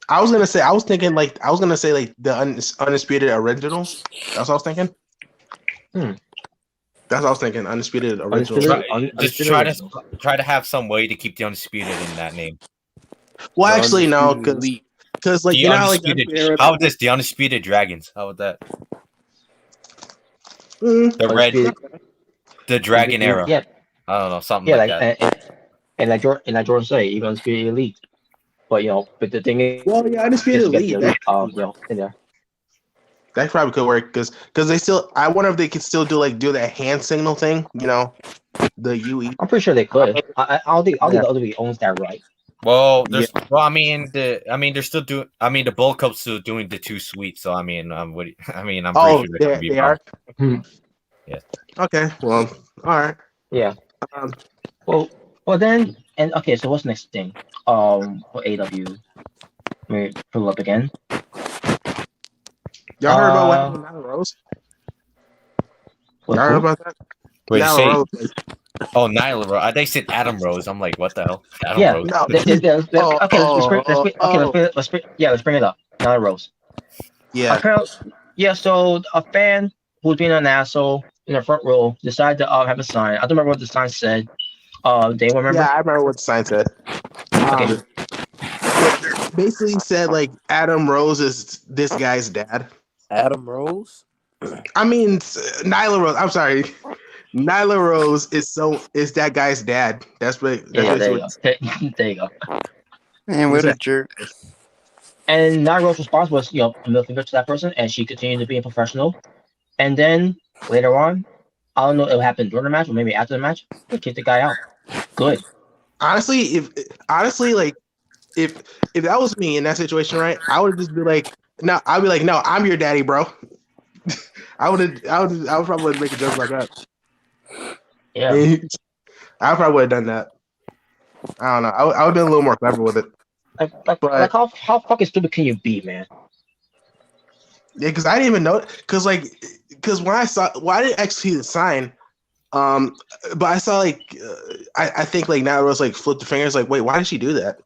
I was gonna say the Undisputed Originals. That's what I was thinking. That's what I was thinking. Undisputed Originals. Just try to have some way to keep the Undisputed in that name. Well, actually, no, because like how about this? The Undisputed Dragons. How about that? The Dragon Era. Yeah. I don't know, something like that. And like Jordan said, even Undisputed Elite. But but the thing is, Undisputed Elite. That probably could work because they still. I wonder if they could still do that hand signal thing. The UE. I'm pretty sure they could. I don't think the WWE owns that right. Well, they're still doing. I mean, the Bullet Club's still doing the Too Sweet. So I'm pretty sure they are. Yeah. Okay. Well. All right. Yeah. Well then, and okay. So what's the next thing? For AW, let me pull up again. Y'all heard about what happened to Nyla Rose? Y'all heard about that? Wait, Nyla Rose. They said Adam Rose. I'm like, what the hell? Rose. No. Let's bring it up. Nyla Rose. Yeah. So a fan who's being an asshole in the front row decided to have a sign. I don't remember what the sign said. They remember? Yeah, I remember what the sign said. Basically said like Adam Rose is this guy's dad. Adam Rose. I mean, Nyla Rose. I'm sorry, Nyla Rose is that guy's dad. That's what. Yeah, That's there you what. go. There you go. Man, what a jerk. And Nagaro's response was, a middle finger to that person, and she continued to be a professional. And then later on, I don't know if it happened during the match or maybe after the match, they kicked the guy out. Good. Honestly, if that was me in that situation, right, I would just be like, no, I'd be like, no, I'm your daddy, bro. I would probably make a joke like that. Yeah. I probably would have done that. I don't know. I would have been a little more clever with it. Like how fucking stupid can you be, man? Yeah, because I didn't even know. Because when I didn't actually see the sign. But I saw I think Nyla Rose flipped the fingers. Wait, why did she do that?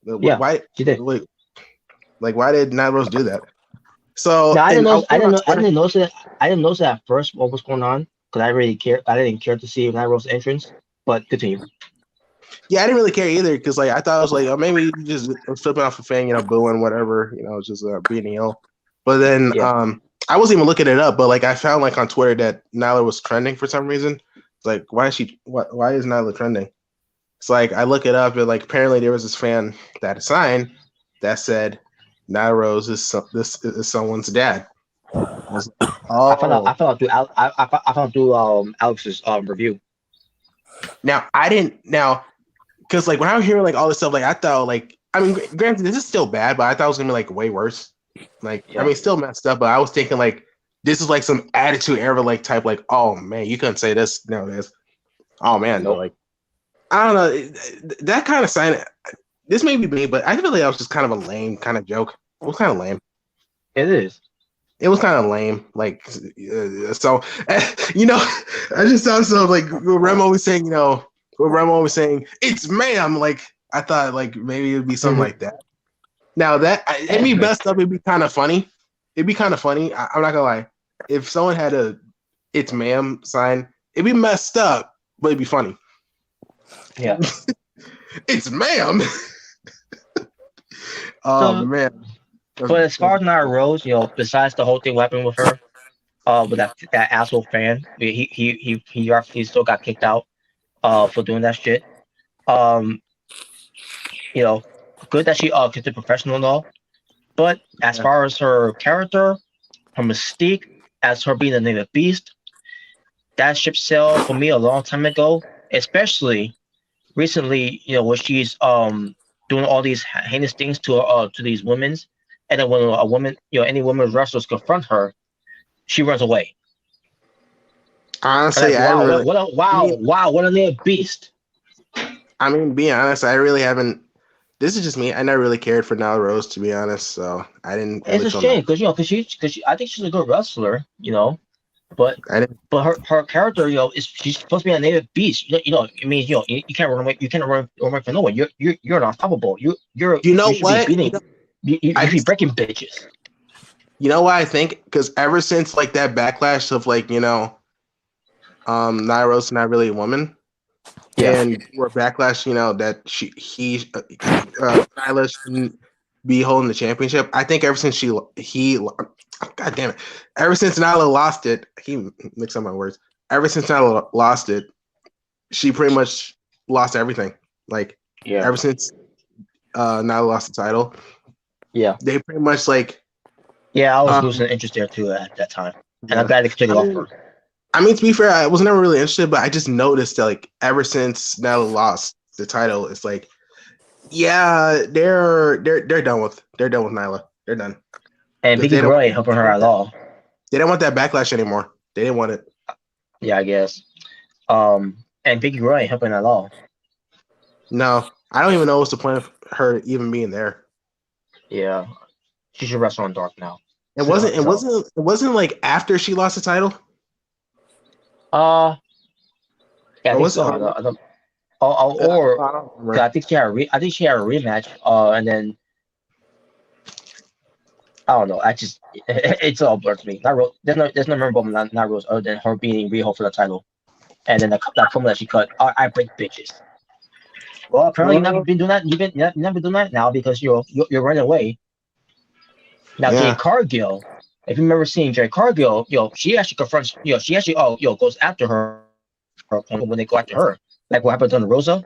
Yeah, why she did. Wait, why did Nyla Rose do that? So no, I didn't notice it. I didn't notice it at first what was going on because I really care. I didn't care to see Nyla Rose's entrance. But continue. Yeah, I didn't really care either because I thought it was maybe you just flipping off a fan, booing whatever, just being ill. But then I wasn't even looking it up, but I found on Twitter that Nyla was trending for some reason. It's why is Nyla trending? It's I look it up and apparently there was this fan that had a sign that said Nyla Rose is someone's dad. I found out through Alex's review. Now I didn't because when I was hearing all this stuff, I thought I mean, granted this is still bad, but I thought it was gonna be way worse. I mean, still messed up, but I was thinking this is some attitude era type oh man, you couldn't say this nowadays. Oh man, nope. I don't know that kind of sign. This may be me, but I feel that was just kind of a lame kind of joke. It was kind of lame. It is. It was kind of lame. So I just thought so. Remo was saying, Remo was saying, it's ma'am. I thought maybe it would be something like that. Now that it'd be messed up, it'd be kind of funny. It'd be kind of funny. I'm not gonna lie. If someone had a "it's ma'am" sign, it'd be messed up, but it'd be funny. Yeah. It's ma'am. Oh man. But as far as Nyla Rose, besides the whole thing what happened with her, with that asshole fan, he still got kicked out, for doing that shit. Good that she kept it professional and all, but as far as her character, her mystique, as her being a native beast, that ship sailed for me a long time ago. Especially recently, where she's doing all these heinous things to these women's, and then when a woman, any women wrestlers confront her, she runs away. Honestly, what a native beast. I mean, being honest, I really haven't. This is just me. I never really cared for Nyla Rose, to be honest. So I didn't. It's a shame because I think she's a good wrestler, but her character, she's supposed to be a native beast. You can't run away. You can't run away from nowhere. You're unstoppable. You should be breaking bitches. You know why I think? Because ever since like that backlash of like, Nyla Rose not really a woman. Yeah. And we're backlash, that Nyla shouldn't be holding the championship. I think ever since God damn it. Ever since Nyla lost it, he mixed up my words. Ever since Nyla lost it, she pretty much lost everything. Like, ever since Nyla lost the title, they pretty much like. Yeah, I was losing interest there too at that time, and I'm glad they took it off her. I mean, to be fair, I was never really interested, but I just noticed that like ever since Nyla lost the title, it's like, they're done with Nyla. They're done. And Vicky Guerrero ain't helping her at all. They don't want that backlash anymore. They didn't want it. Yeah, I guess. And Vicky Guerrero ain't helping at all. No, I don't even know what's the point of her even being there. Yeah, she should wrestle on Dark now. It wasn't like after she lost the title. Yeah, I think so. I think she had a rematch. And then I don't know. It's all blurred to me. There's no memorable Nyla Rose other than her being Riho for the title, and then that promo that she cut. I break bitches. Well, apparently you've never been doing that. You've never doing that now because you're running away. Now, Jade Cargill if you remember seeing Jade Cargill, she actually confronts, she actually goes after her when they go after her, like what happened to Rosa.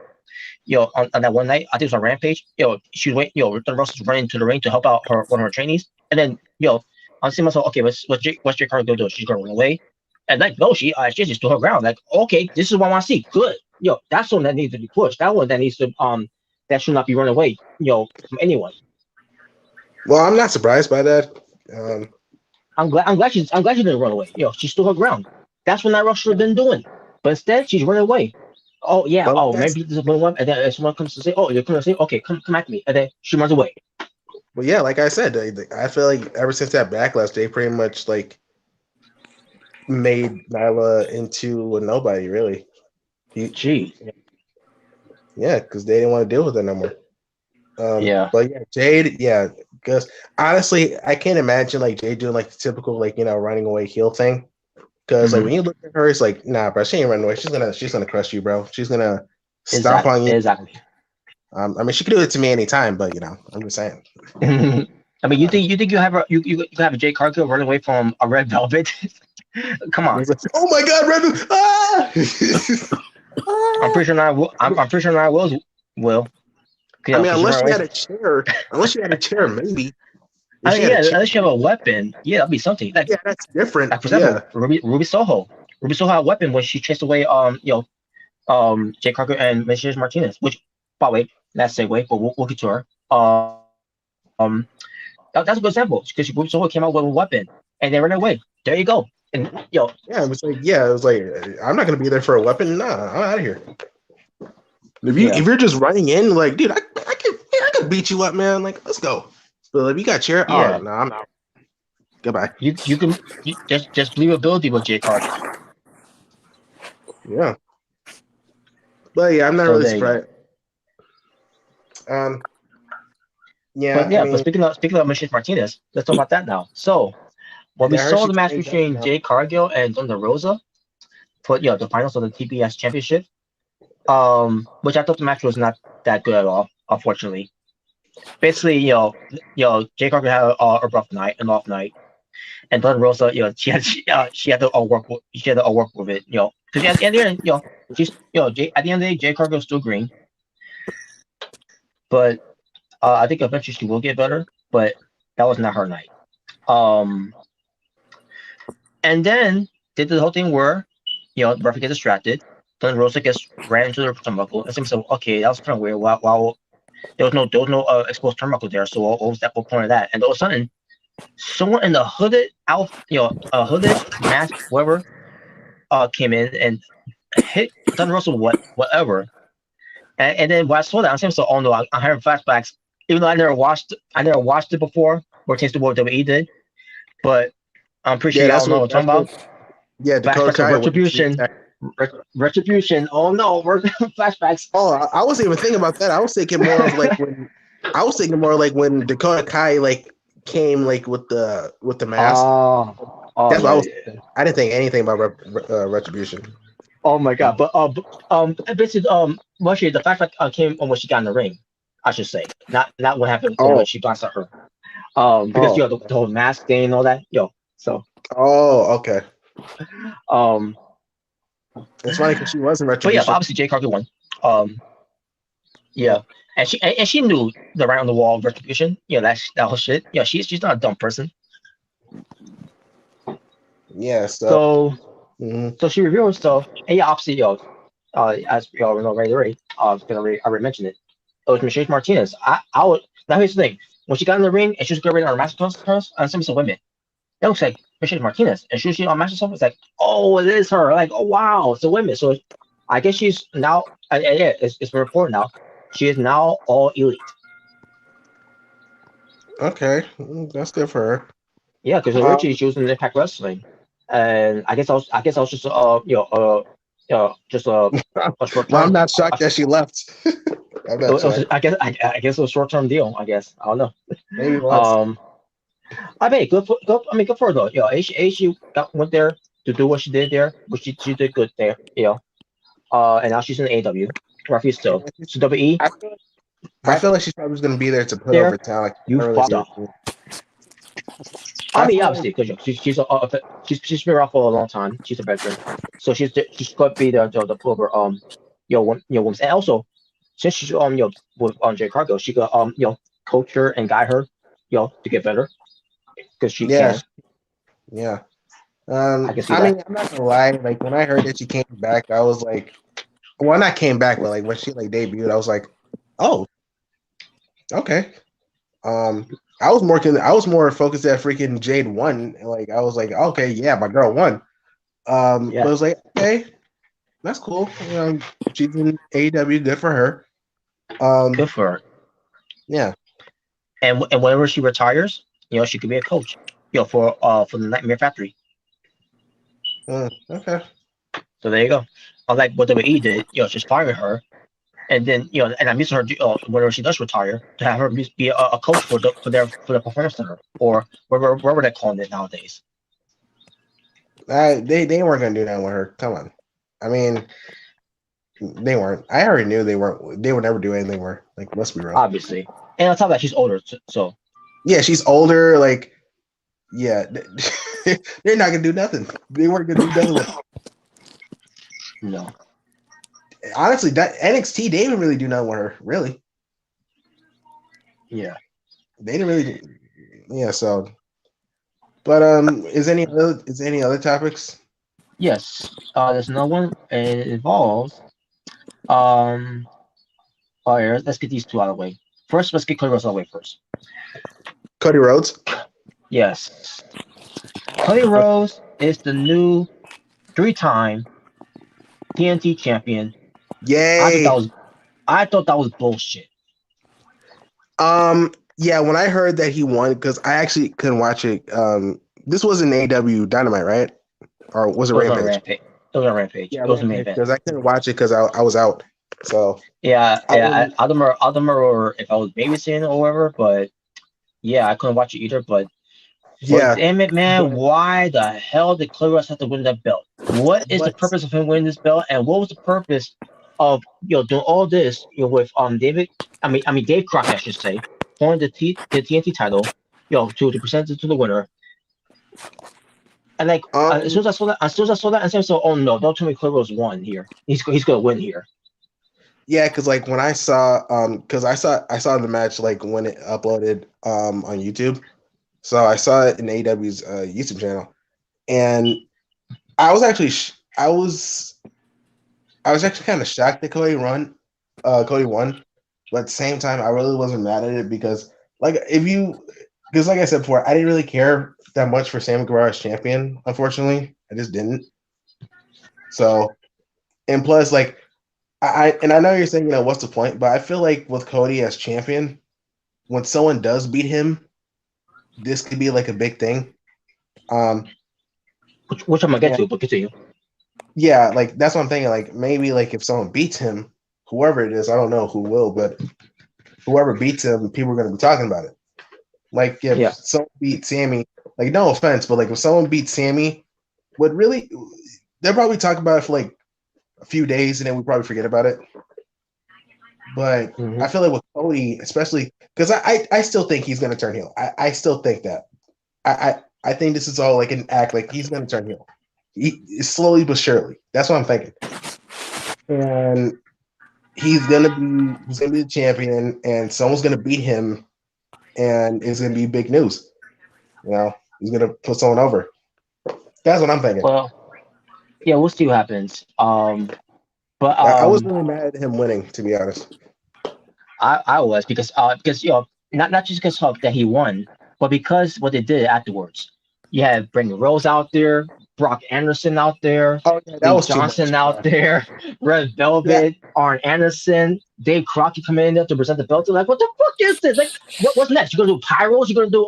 On that one night, I think it was on Rampage. She went, Thunder Rosa was running to the ring to help out one of her trainees, and then I'm seeing myself, okay, what's Jade Cargill do? She's gonna run away, and like no, she just stood her ground. Like okay, this is what I want to see. Good, that's one that needs to be pushed. That one that needs to that should not be run away, from anyone. Well, I'm not surprised by that. I'm glad she didn't run away. She stood her ground. That's what Nyla should have been doing. But instead, she's running away. Oh yeah. Well, Maybe this is one, and then someone comes to say, "Oh, you're gonna say, okay, come at me," and then she runs away. Well, yeah, like I said, I feel like ever since that backlash, they pretty much like made Nyla into a nobody, really. Gee. Yeah, because they didn't want to deal with it no more. Yeah. But yeah, Jade, yeah, because honestly, I can't imagine like Jade doing like the typical like running away heel thing. Because like when you look at her, it's like, nah, bro, she ain't running away. She's gonna crush you, bro. She's gonna stomp on you. Exactly. I mean, she could do it to me anytime, but I'm just saying. I mean, you think you have a Jade Cargill running away from a Red Velvet? Come on. Like, oh my God, Red Velvet! Ah! I'm pretty sure I will. I mean, unless you had a chair, maybe. Unless you have a weapon, that'd be something. Like, yeah, that's different. Like, for example, Ruby Soho. Ruby Soho had a weapon when she chased away Jade Cargill and Mercedes Martinez. Which, by the way, that's a segue, but we'll get to her. That's a good example because Ruby Soho came out with a weapon and they ran away. There you go. And it was like I'm not gonna be there for a weapon. Nah, I'm out of here. If you're just running in, like, dude, I can beat you up, man. Like, let's go. But if you got chair, oh no, I'm out. Goodbye. You can just leave ability with Jade Cargill. Yeah. But yeah, I'm not really surprised. But speaking of Mercedes Martinez, let's talk about that now. So when we saw the match between Jade Cargill and Thunder Rosa for the finals of the TBS Championship, which I thought the match was not that good at all, unfortunately. Basically, Jade Cargill had a rough night, an off night, and Thunder Rosa, she had to all work with it, because at the end of the day, she's at the end of the day, Jade Cargill's still green, but I think eventually she will get better, but that was not her night. And then they did the whole thing where the referee gets distracted. Then Rosa ran into the turnbuckle. And so, okay, that was kind of weird. Wow, there was no exposed turnbuckle there. So what was that? What point of that? And all of a sudden, someone in the hooded hooded mask, whatever, came in and hit Thunder Rosa whatever. And then when I saw that, I'm saying, so oh no, I'm having flashbacks. Even though I never watched it before, or tasted what WWE did, but I'm pretty sure y'all know what I'm talking about. Yeah, Dakota Retribution. Oh no, we're flashbacks. Oh, I wasn't even thinking about that. I was thinking more of like when Dakota Kai like came like with the mask. That's what I didn't think anything about Retribution. Oh my God! But basically, mostly the flashback came when she got in the ring. I should say, not what happened when she bounced at her. Because the whole mask thing and all that. So. Oh, okay. It's funny because she wasn't Retribution. But yeah, obviously Jade Cargill won. Yeah, and she knew the right on the wall of Retribution. That whole shit. Yeah, she's not a dumb person. Yeah. So she revealed herself, and obviously, as we all know, right, I already mentioned it. It was Mercedes Martinez. I would. Now here's the thing: when she got in the ring and she was getting ready on her master class, and some women, it looks like Mercedes Martinez, and she on master class. It's like, oh, it is her. Like, oh wow, it's a women. So I guess she's now. It's reported now. She is now all elite. Okay, that's good for her. Yeah, because originally she was in Impact Wrestling, and I guess I was just just a short term. Well, I'm not shocked that she left. I guess it was a short-term deal. I guess I don't know. Maybe it was. I mean, good for her though. She went there to do what she did there, but she did good there. And now she's in AEW. Roughly still. So WWE. I feel like she's probably going to be there to put over talent. You fucked up. I mean, obviously, because she's been around for a long time. She's a veteran, so she's going to be the proper woman. And also, since she's with Jay Cargo, she could coach her and guide her to get better because she Yeah, can. yeah. I can see I that. mean, I'm not gonna lie. Like when I heard that she came back, I was like, well, not came back, but like when she like debuted, I was like, oh, okay. I was more focused at freaking Jade won. Like I was like, okay, yeah, my girl won. But I was like, okay, that's cool. She's in AEW, good for her. Good for her. Yeah. And whenever she retires, she could be a coach. For the Nightmare Factory. Okay. So there you go. Unlike what WWE did, just firing her, and then and I'm using her whenever she does retire to have her be a coach for the performance center or wherever they're calling it nowadays. They weren't gonna do that with her. Come on. I mean, they weren't. I already knew they weren't. They would never do anything where let's be real. Obviously, and on top of that, she's older, so. Yeah, she's older. Like, yeah, they're not gonna do nothing. They weren't gonna do nothing with her. No. Honestly, that NXT they didn't really do nothing with her, really. Yeah. They didn't really do, yeah, so but is any other topics? Yes. There's another one. It involves let's get these two out of the way. First, let's get Cody Rhodes out of the way first. Cody Rhodes? Yes. Cody Rhodes is the new 3-time TNT champion. Yay! I thought that was bullshit. Yeah, when I heard that he won, because I actually couldn't watch it. This was an AW Dynamite, right? Or was it Rampage? It was on Rampage. Yeah, it was a main event. Because I couldn't watch it because I was out. So I don't remember if I was babysitting or whatever, but yeah, I couldn't watch it either. But yeah, damn it, man! Why the hell did Cody Rhodes have to win that belt? What is the purpose of him winning this belt? And what was the purpose of doing all this with Dave Crockett, I should say, holding the TNT title, to present it to the winner. And as soon as I saw that, I said, "So, oh no, don't tell me Cody Rhodes won here. He's gonna win here." Yeah, because when I saw I saw the match when it uploaded on YouTube, so I saw it in AEW's YouTube channel, and I was actually kind of shocked that Cody won, but at the same time I really wasn't mad at it because like I said before, I didn't really care that much for Sammy Guevara as champion. Unfortunately, I just didn't. So, and plus I know you're saying, what's the point? But I feel like with Cody as champion, when someone does beat him, this could be a big thing. Which I'm gonna get to, but continue. Yeah, that's what I'm thinking. Maybe if someone beats him, whoever it is, I don't know who will, but whoever beats him, people are gonna be talking about it. If someone beats Sammy, no offense, but if someone beats Sammy, they'll probably talk about it for a few days and then we probably forget about it. But I feel like with Cody, especially because I still think he's gonna turn heel. I still think that. I think this is all an act. He's gonna turn heel. Slowly but surely. That's what I'm thinking. And he's gonna be the champion, and someone's gonna beat him, and it's gonna be big news. He's gonna put someone over. That's what I'm thinking. Well, yeah, we'll see what happens. But I was really mad at him winning, to be honest. I was because not just because of that he won, but because what they did afterwards. You had Brandi Rhodes out there, Brock Anderson out there, Johnson out there, Red Velvet, Arn Anderson, Dave Crockett coming in there to present the belt. They're what the fuck is this? What's next? You're gonna do pyros? You're gonna do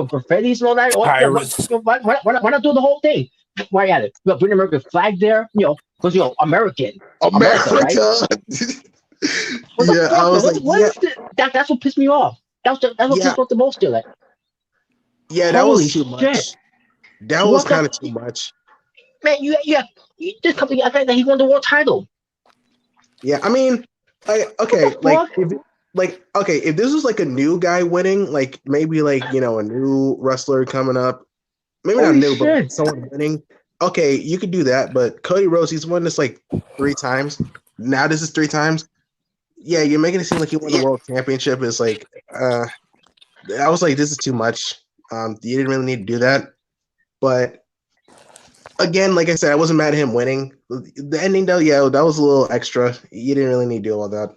graffiti's and all that? Pirates. Why not do the whole thing? Why at it? You got British American flag there, because America, right? Yeah, I was that's what pissed me off. That's what pissed me off the most. Still, yeah, that was too much. That was kind of too much. Man, this company, I think that he won the world title. Yeah, I mean, okay, like, okay, if this was like a new guy winning, like maybe like a new wrestler coming up, maybe not Holy new, but shit. someone winning. Okay, you could do that, but Cody Rhodes, he's won this like 3 times. Now this is 3 times. Yeah, you're making it seem like he won the world championship. It's like, I was like, this is too much. You didn't really need to do that. But again, like I said, I wasn't mad at him winning. The ending, though, yeah, that was a little extra. You didn't really need to do all that.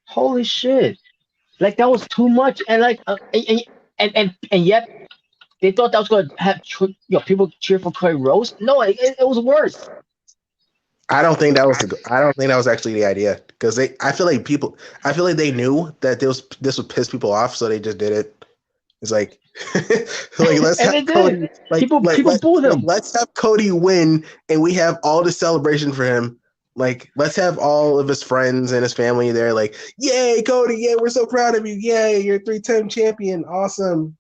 Holy shit. Like that was too much. And like and yet they thought that was gonna have people cheer for Cody Rhodes. No, it was worse. I don't think that was actually the idea because I feel like they knew that this would piss people off, so they just did it. It's like, like let's have Cody, people booed him. Let's have Cody win, and we have all the celebration for him. Like, let's have all of his friends and his family there. Like, yay, Cody! Yeah, we're so proud of you. Yay, you're a 3-time champion. Awesome.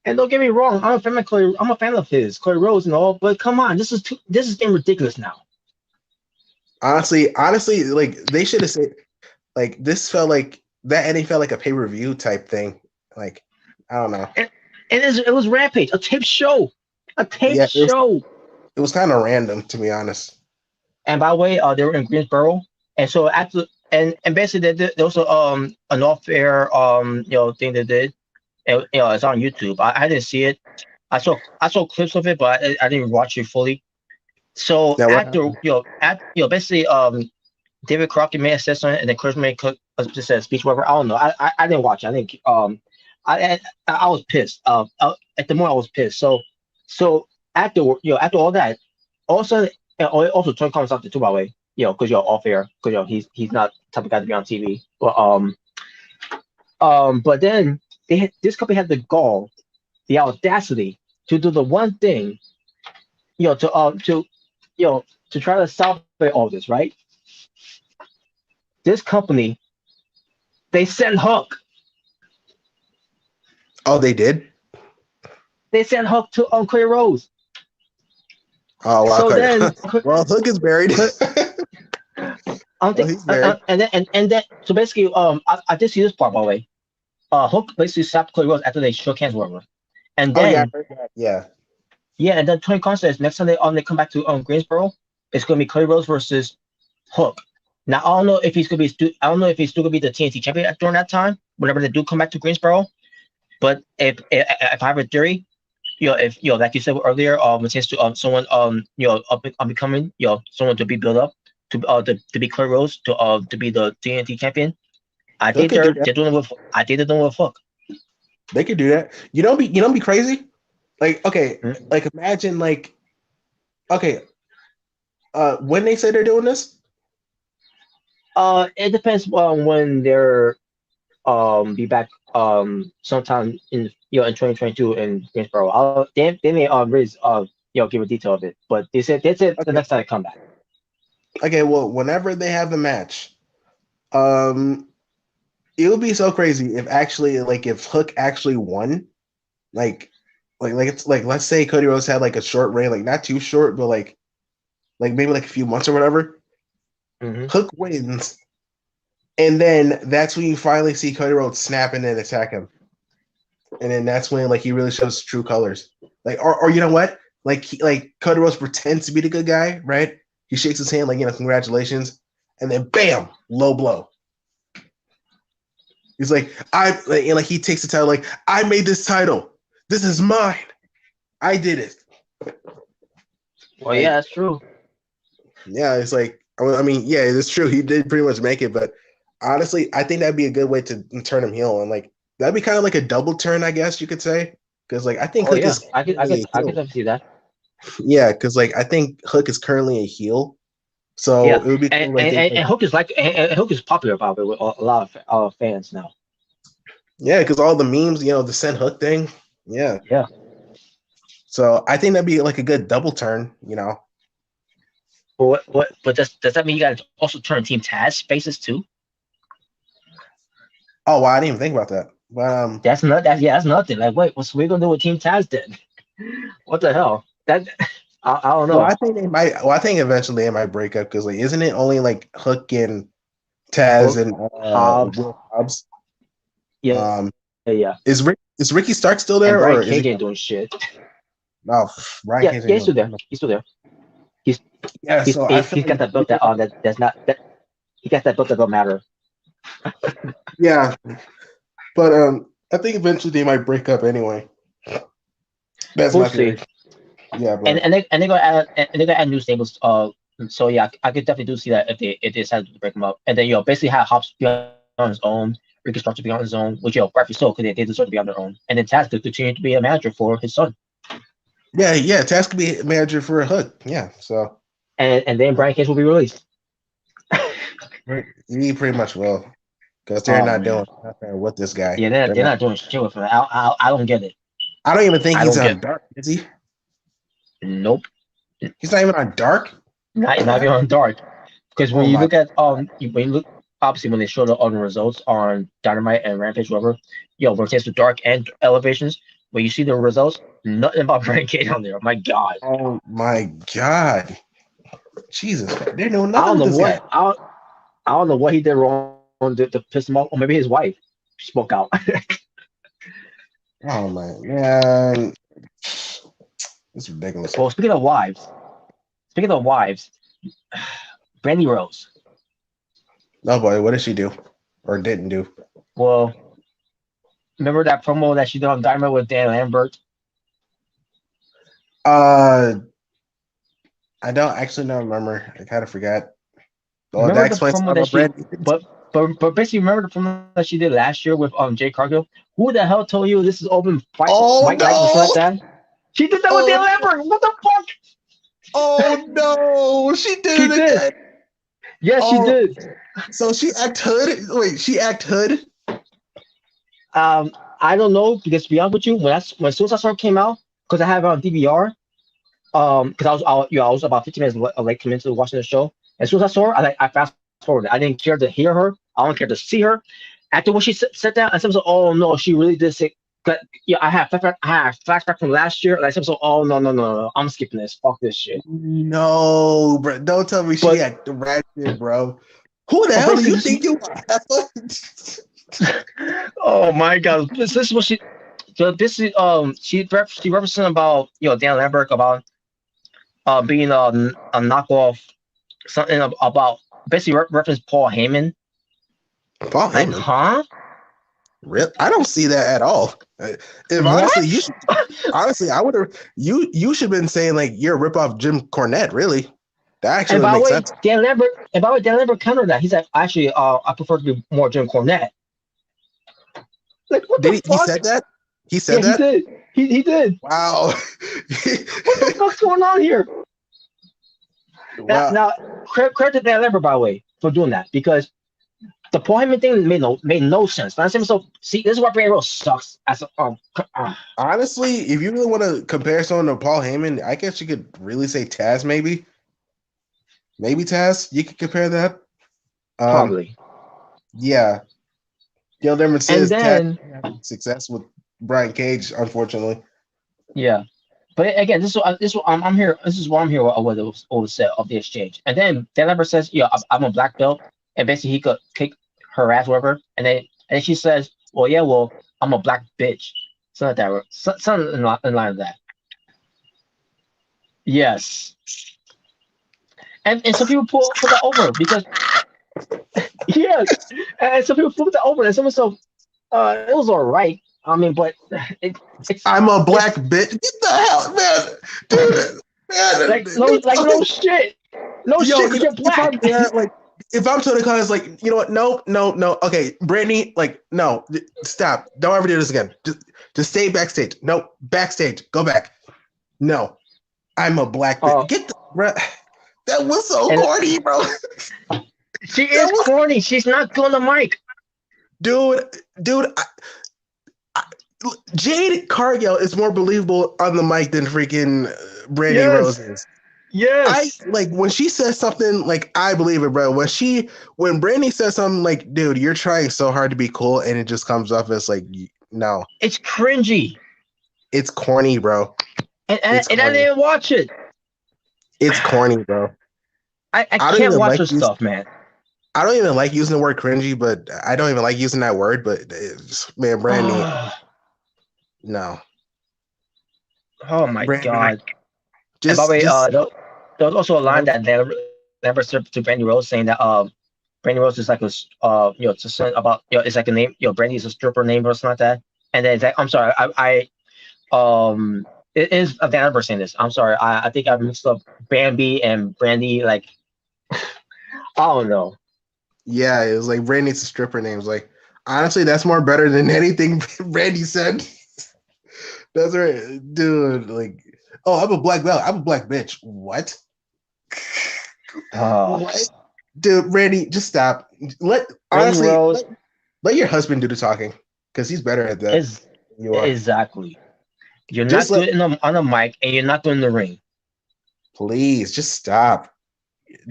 And don't get me wrong, I'm a fan of Cody. I'm a fan of his Cody Rhodes and all, but come on, this is getting ridiculous now. Honestly, like they should have said, like this felt like that ending felt like a pay-per-view type thing. Like, I don't know. And it was Rampage, a tape show, show. It was kind of random, to be honest. And by the way, they were in Greensboro, and so after and basically there was an off-air thing they did. And, it's on YouTube. I didn't see it. I saw clips of it, but I didn't watch it fully. So basically, David Crockett may have said something, and then Chris may just said a speech, whatever. I don't know. I didn't watch it. I didn't. I was pissed. At the moment, I was pissed. So after all that, also Tony Khan's out there too, by the way. Because you're off air, because he's not the type of guy to be on TV. But then this company had the gall, the audacity to do the one thing, to try to salvage all this, right? This company, they sent Hook. Oh, they did? They sent Hook to Cody Rhodes. Oh, wow. So then, well, Hook is buried. He's buried. And then, so basically, I did see this part, by the way. Hook basically slapped Cody Rhodes after they shook hands, whatever. And then, yeah, and then Tony Khan says next time they come back to Greensboro, it's going to be Cody Rhodes versus Hook. Now I don't know if he's still going to be the TNT champion during that time, whenever they do come back to Greensboro. But if I have a theory, if like you said earlier, Martinez to someone up and becoming someone to be built up to be Cody Rhodes to be the TNT champion. I think they're doing it with Hook. They could do that. You know, be crazy. Like, okay, like imagine like, okay, when they say they're doing this. It depends on when they're be back sometime in 2022 in Greensboro. They may raise give a detail of it, but they said the next time they come back. Okay, well, whenever they have the match, it would be so crazy if Hook actually won, like it's like, let's say Cody Rhodes had like a short reign, like not too short, but like maybe like a few months or whatever. Mm-hmm. Hook wins, and then that's when you finally see Cody Rhodes snap and then attack him, and then that's when like he really shows true colors. Like, or you know what? Like Cody Rhodes pretends to be the good guy, right? He shakes his hand like, congratulations, and then bam, low blow. He's like, he takes the title, like, I made this title. This is mine. I did it. Well, yeah, that's true. Yeah, it's like, I mean, yeah, it's true. He did pretty much make it, but honestly, I think that'd be a good way to turn him heel, and like that'd be kind of like a double turn, I guess you could say, because like I think Hook is. I could see that. Yeah, because like I think Hook is currently a heel, so it would be cool, and Hook is Hook is popular probably with a lot of fans now. Yeah, because all the memes, the send Hook thing. Yeah. So I think that'd be like a good double turn, But does that mean you got to also turn Team Taz faces too? Oh, well, I didn't even think about that. But that's nothing. Like, wait, what's we gonna do with Team Taz then? What the hell? That I don't know. Well, I think eventually they might break up because like, isn't it only like Hook and Taz and Hobbs. Will Hobbs. Yeah, yeah. Is Ricky Stark still there, And Brian or is Cage he? ain't doing shit. No, Brian Yeah, Cage yeah, ain't he's still there. doing. He's still there. Yeah, so I feel He's got that belt that that's not that. He got that belt that don't matter. yeah, but I think eventually they might break up anyway. That's We'll my theory. see. Yeah, but And they're gonna add new stables. So yeah, I could definitely do see that if they decide to break them up, and then basically have Hobbs be on his own, Ricky Stark to be on his own, which rightfully so because they deserve to be on their own, and then Taz to continue to be a manager for his son. yeah, Taz could be a manager for a Hook. Yeah, so And then Brian Cage will be released. he pretty much will, because they're not doing nothing with this guy. Yeah, they're not doing shit with him. I don't get it. I don't even think I he's don't on get- Dark, is he? Nope, He's not even on Dark. not even on Dark. Because when Oh you my look at when you look obviously when they show the results on Dynamite and Rampage, whatever, rotates to Dark and Elevations. When you see the results, nothing about Brian Cage on there. My God. Oh my God, Jesus, they know I nothing don't know with this what guy. I don't know what he did wrong to piss him off, or maybe his wife spoke out. Oh my man, it's ridiculous. Well, speaking of wives, Brandi Rhodes. Oh boy, what did she do or didn't do? Well, remember that promo that she did on Dynamite with Dan Lambert? I don't actually not remember. I kind of forgot. Oh, Remember that the explains promo all that about she, Brandi. but basically remember the promo that she did last year with Jay Cargill? Who the hell told you this is open fight? Oh, fight night and shit like that? She did that with Dan Oh, Lambert. What the fuck? Oh no, she did She it did. again. Yes, she Oh. did. So she act hood. Wait, she act hood. I don't know because to be honest with you, when Suicide Squad came out, because I have it on DVR, because I was about 15 minutes late coming into watching the show. And Suicide Squad, I fast forwarded. I didn't care to hear her. I don't care to see her. After when she sat down, and said, "Oh no, she really did say." But yeah, I have flashback from last year, and I said, "So, oh no, I'm skipping this. Fuck this shit." No, bro, don't tell me she act ratchet, bro. Who the hell do you think you are? Oh my God, this is what she. So this is she represented about Dan Lambert about being a knockoff, something about basically reference Paul Heyman. Paul Heyman, huh? Really? I don't see that at all. If honestly, you should, honestly, I would have you should have been saying like you're a ripoff Jim Cornette. Really, that actually And by the makes way, sense. Dan Lambert countered that. He said, "Actually, I prefer to be more Jim Cornette." Like what the fuck? He said that. He said that. He did. He did. Wow. What the fuck's going on here? Wow. Now, credit to Dan Lambert, by the way, for doing that because the Paul Heyman thing made no sense. So see, this is why Brandi Rhodes sucks. As Honestly, if you really want to compare someone to Paul Heyman, I guess you could really say Taz, maybe Taz. You could compare that. Probably. Yeah. The only difference is then, Taz had success with Brian Cage, unfortunately. Yeah. But again, this is what I'm here. This is why I'm here. What it was said of the exchange, and then Dan Lambert says, "Yeah, I'm a black belt," and basically he could kick her ass, whatever. And then she says, "Well, I'm a black bitch." Something like that. Something in line with that. Yes. And some people put that over because yes, and some people put that over, and someone so it was all right. I mean, but I'm a black bitch. Get the hell, man, dude. Man, no shit. No shit. You're black. If I'm Tony Khan, it's like, you know what? No. Okay, Brandi, like, no, stop. Don't ever do this again. Just stay backstage. No, backstage. Go back. No, I'm a black bitch. Get the bro. That was so corny, bro. She is corny. She's not good on the mic, dude. Jade Cargill is more believable on the mic than freaking Brandi Rhodes is. Yes. When she says something, like, I believe it, bro. When Brandi says something like, dude, you're trying so hard to be cool, and it just comes off as like, no. It's cringy. It's corny, bro. And I didn't watch it. It's corny, bro. I can't watch her stuff, man. I don't even like using the word cringy, but I don't even like using that word. But man, Brandi, no. Oh my Brandi, god! And by just the way, there was also a line that never served to Brandi Rhodes saying that Brandi Rhodes is like just about it's like a name, Brandi is a stripper name or something like that. And then it's like, I'm sorry, it is a Vanderbilt saying this. I'm sorry, I think I mixed up Bambi and Brandi. Like, I don't know. Yeah, it was like Brandi's a stripper name. It's like, honestly, that's more better than anything Brandi said. That's right, dude. Like, oh, I'm a black belt. I'm a black bitch. What? What? Dude, Brandi, just stop. Let your husband do the talking because he's better at that. You are. Exactly. You're not doing it on a mic, and you're not doing the ring. Please, just stop.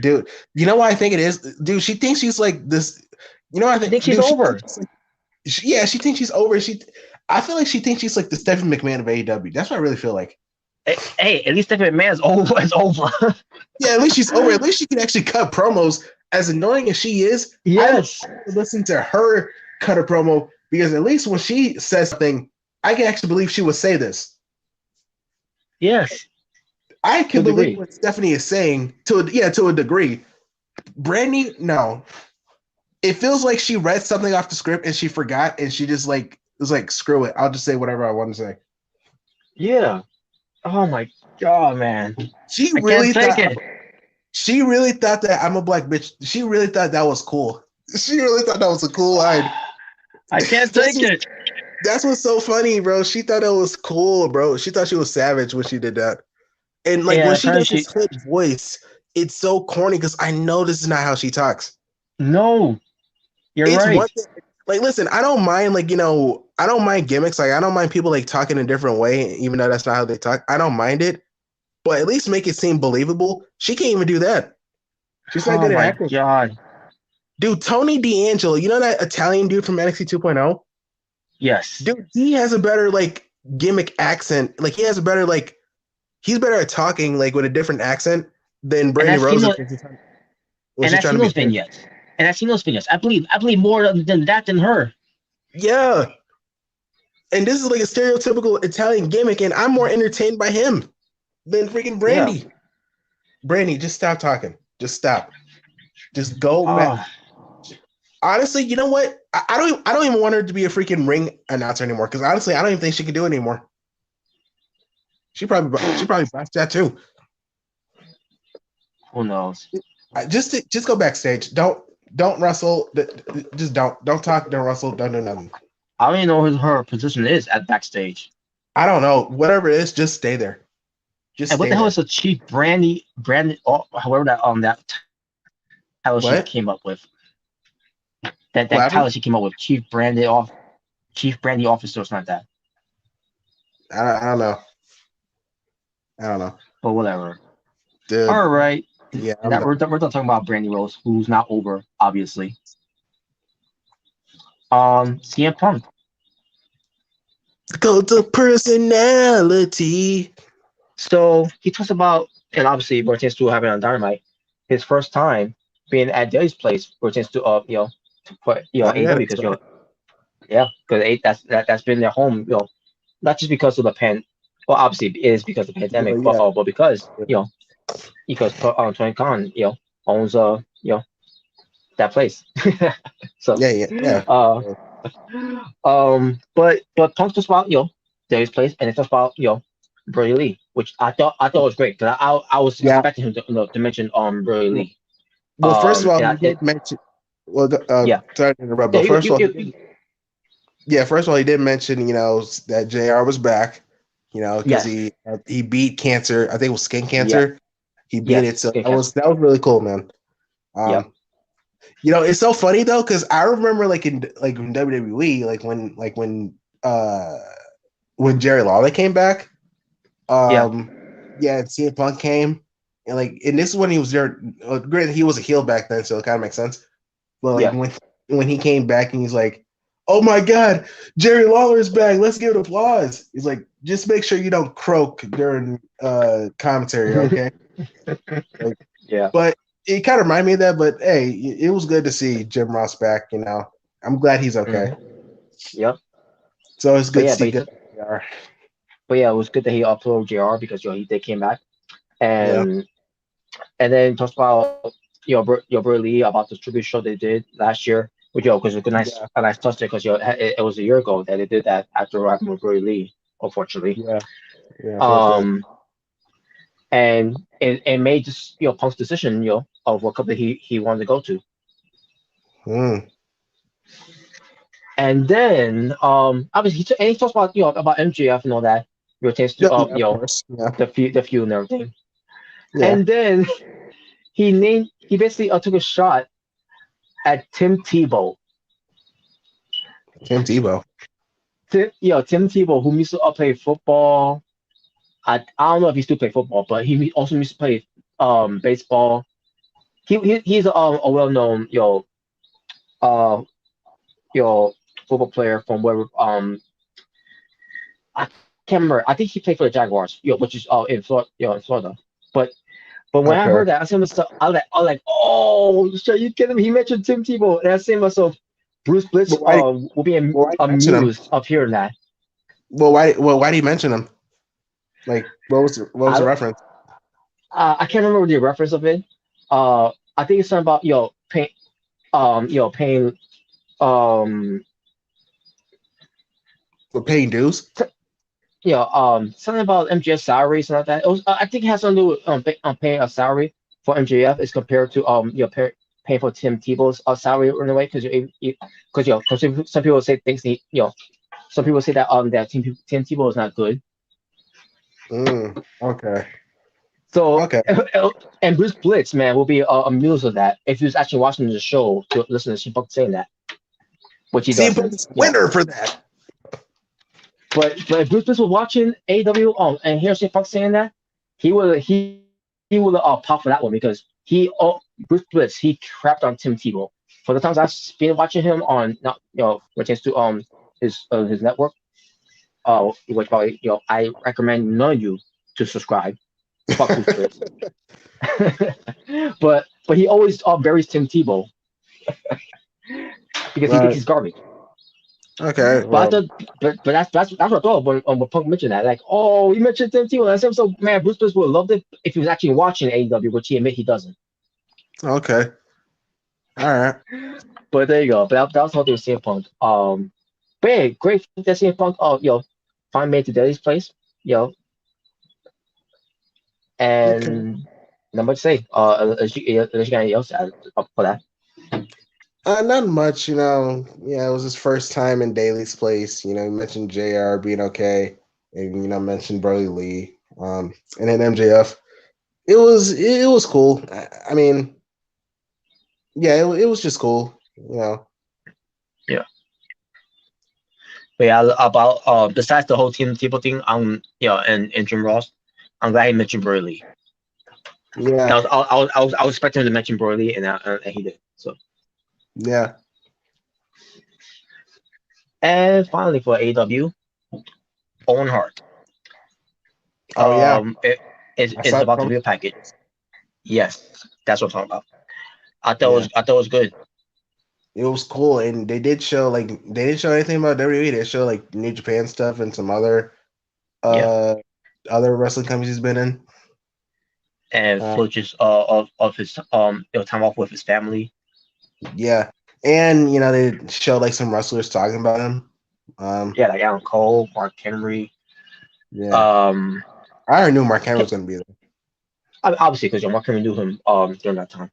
Dude, you know why I think it is? Dude, she thinks she's like this. You know what I think? She's over. Yeah, she thinks she's over. I feel like she thinks she's like the Stephanie McMahon of AEW. That's what I really feel like. Hey, at least Stephanie McMahon's over. Yeah, at least she's over. At least she can actually cut promos. As annoying as she is, yes. I listen to her cut a promo because at least when she says something, I can actually believe she would say this. Yes. I can believe what Stephanie is saying to a degree. Brandi, no. It feels like she read something off the script and she forgot and she just was like, screw it. I'll just say whatever I want to say. Yeah. Oh my god, man. She really thought that I'm a black bitch. She really thought that was cool. She really thought that was a cool line. I can't take it. That's what's so funny, bro. She thought it was cool, bro. She thought she was savage when she did that. And when she does this voice, it's so corny because I know this is not how she talks. No, you're right. One thing, listen, I don't mind, I don't mind gimmicks. Like, I don't mind people talking a different way, even though that's not how they talk. I don't mind it, but at least make it seem believable. She can't even do that. She's not good at acting. Oh my god, dude, Tony D'Angelo, you know that Italian dude from NXT 2.0? Yes, dude, he has a better gimmick accent. He has a better he's better at talking with a different accent than Brandi Rhodes. And I've seen those vignettes. I believe more than that than her. Yeah. And this is a stereotypical Italian gimmick, and I'm more entertained by him than freaking Brandi. Yeah. Brandi, just stop talking. Just stop. Just go back. Honestly, you know what? I don't even want her to be a freaking ring announcer anymore because honestly, I don't even think she can do it anymore. She probably botched that too. Who knows? Just go backstage. Don't wrestle. Just don't talk. Don't wrestle. Don't do nothing. I don't even know what her position is at backstage. I don't know. Whatever it is, just stay there. And what the hell is the Chief Brandi? However that title she came up with. That title she came up with, Chief Brandi Officer or something like that. I don't know. But whatever. Dude. All right. Yeah. We're done talking about Brandi Rhodes, who's not over, obviously. CM Punk. Go to personality. So he talks about, and obviously Martinez still having on Dynamite, his first time being at Daily's place, Martinez to put AEW because because that's been their home, not just because of the well, obviously it is because of the pandemic, but because Tony Khan owns that place. So but Punk talks about Daily's place, and it talks about Brody Lee, which I thought was great because I was expecting him to mention Brody Lee. Well, first of all, he did mention. Well, sorry to interrupt, but first of all, he did mention that JR was back, because he beat cancer. I think it was skin cancer. He beat it, so that was really cool, man. It's so funny though because I remember in WWE, when Jerry Lawler came back, CM Punk came, and this is when he was there. Granted, he was a heel back then, so it kind of makes sense. But when he came back and he's like, "Oh my God, Jerry Lawler's back! Let's give it applause." He's like, "Just make sure you don't croak during commentary, okay?" But it kind of reminded me of that, but hey, it was good to see Jim Ross back. You know, I'm glad he's okay. Yep. So it's good to see. But yeah, it was good that he uploaded JR because he did came back, and then talks about Bro Lee about the tribute show they did last year. Which because it was a nice touch because it was a year ago that they did that after rapping with Bro Lee, unfortunately. Yeah. And it made just Punk's decision of what company he wanted to go to. And then obviously he talks about about MJF and all that. Taste to the feud and everything. Yeah. And then he basically took a shot at Tim Tebow. Tim Tebow, who used to play football. I don't know if he still play football, but he also used to play baseball. He's a well-known football player from where I can't remember. I think he played for the Jaguars, which is in Florida. But when I heard that, I was like, oh, are you kidding me? He mentioned Tim Tebow, and I said to myself, Bruce Blitz will be amused of hearing that. Well, why did he mention him? Like, what was the reference? I can't remember the reference of it. I think it's something about paying for paying dues. Something about MJF's salary, something like that. It was, I think it has something to do with paying a salary for MJF as compared to paying for Tim Tebow's salary in a way, because some people say things some people say that that Tim Tebow is not good. Okay. So and Bruce Blitz, man, will be amused with that if he was actually watching the show to listen to CM Punk saying that, which he does. Winner for that. But if Bruce Blitz was watching AEW and hear CM Punk saying that, he would pop for that one, because Bruce Blitz, he crapped on Tim Tebow. For the times I've been watching him on pertains to his network, which probably I recommend none of you to subscribe. Fuck Bruce Blitz. but he always buries Tim Tebow because he thinks he's garbage. Okay, but that's what I thought when Punk mentioned that. Like, oh, you mentioned Tim Tebow. That's so man. Bruce Blitz would have loved it if he was actually watching AEW, which he admit he doesn't. Okay, all right. But there you go. But that was how they were CM Punk. But hey, great that CM Punk. Finally made to Daily's place. And not much to say. Unless you got anything else to add up for that. Not much, Yeah, it was his first time in Daly's place. You mentioned JR being okay, and mentioned Brody Lee, and then MJF. It was cool. I mean, yeah, it was just cool, Yeah. But yeah, about besides the whole Tim Tebow thing, and Jim Ross, I'm glad he mentioned Brody Lee. Yeah, I was expecting him to mention Brody Lee, and he did. So. Yeah. And finally for AEW, Owen Hart. Oh yeah. It's about to be a package. Yes, that's what I'm talking about. I thought it was good. It was cool, and they didn't show anything about WWE. They showed like New Japan stuff and some other wrestling companies he's been in. And footage of his time off with his family. Yeah, and they showed like some wrestlers talking about him. Like Alan Cole, Mark Henry. Yeah. I already knew Mark Henry was going to be there. Obviously, because Mark Henry knew him during that time.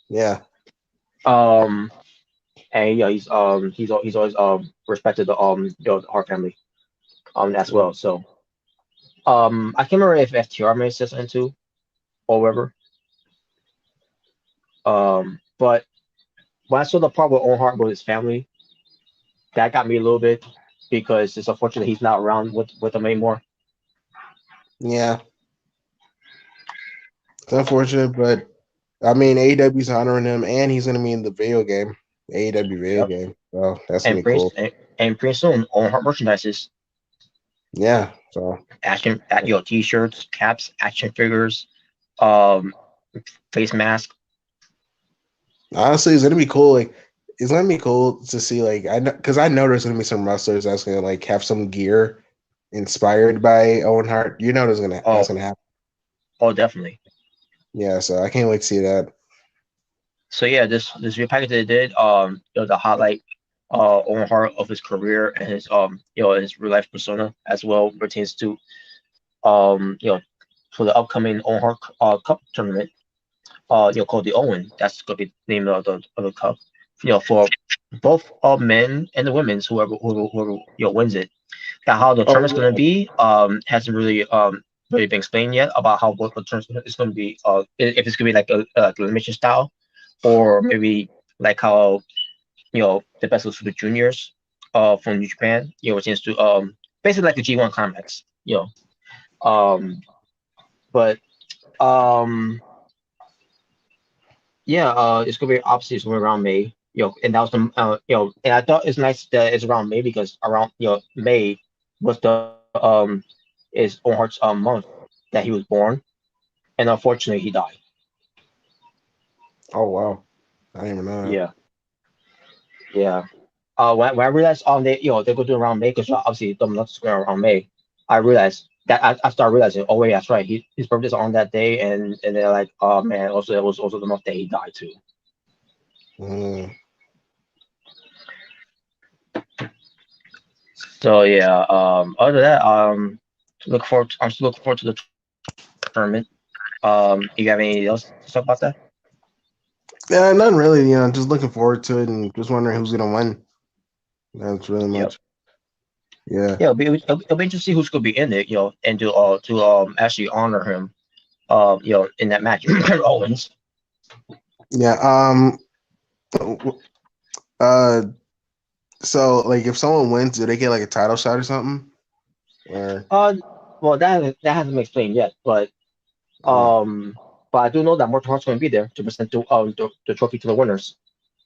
Yeah. And he's always respected the Hart family as well. So I can't remember if FTR may say something too, or whatever. But when I saw the part with Owen Hart with his family, that got me a little bit, because it's unfortunate he's not around with them anymore. Yeah. It's unfortunate, but I mean, AEW's honoring him, and he's going to be in the video game, AEW video game. So that's going to be cool. And pretty soon, Owen Hart merchandises. Yeah. So T-shirts, caps, action figures, face mask, Honestly, it's gonna be cool. Like, it's gonna be cool to see. Like, I know because I know there's gonna be some wrestlers that's gonna like have some gear inspired by Owen Hart. You know, that's gonna happen. Oh, definitely. Yeah, so I can't wait to see that. So yeah, this repackage they did, the highlight Owen Hart of his career and his his real life persona as well pertains to for the upcoming Owen Hart Cup tournament, called the Owen. That's gonna be the name of the cup. For both men and the women's, whoever wins it. Now, how the tournament's gonna be hasn't really been explained yet about how what the tournament is gonna be. If it's gonna be like a elimination style, or maybe like how the best of Super Juniors from New Japan, which is to basically like the G1 climax, but it's gonna be obviously somewhere around May, and that was the and I thought it's nice that it's around May because around May was the is Owen Hart's month that he was born, and unfortunately he died. Oh wow, I didn't even know that. Yeah. When I realized they go do around May because obviously the month's going around May, I realized that I started realizing, oh wait, that's right, his birthday's on that day, and they're like, oh man, also it was also the month that he died too. So yeah, other than that, I'm still looking forward to the tournament. You have anything else to talk about that? Yeah, nothing really. Just looking forward to it and just wondering who's gonna win. That's really much. Yeah. Yeah, it'll be interesting to see who's gonna be in it, and to actually honor him, in that match, Owens. Yeah. So like, if someone wins, do they get like a title shot or something? Or well, that hasn't been explained yet, but I do know that Mortal Hart's going to be there to present the trophy to the winners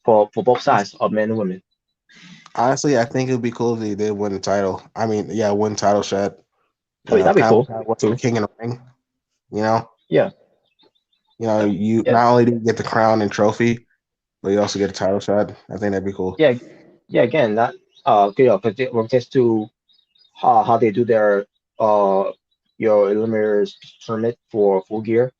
for both sides of men and women. Honestly, I think it would be cool if they did win the title. I mean, yeah, win title shot. That'd be cool. What's the King in the Ring? Yeah. You not only do you get the crown and trophy, but you also get a title shot. I think that'd be cool. Yeah. Again, that because it relates to how they do their eliminators tournament for Full Gear.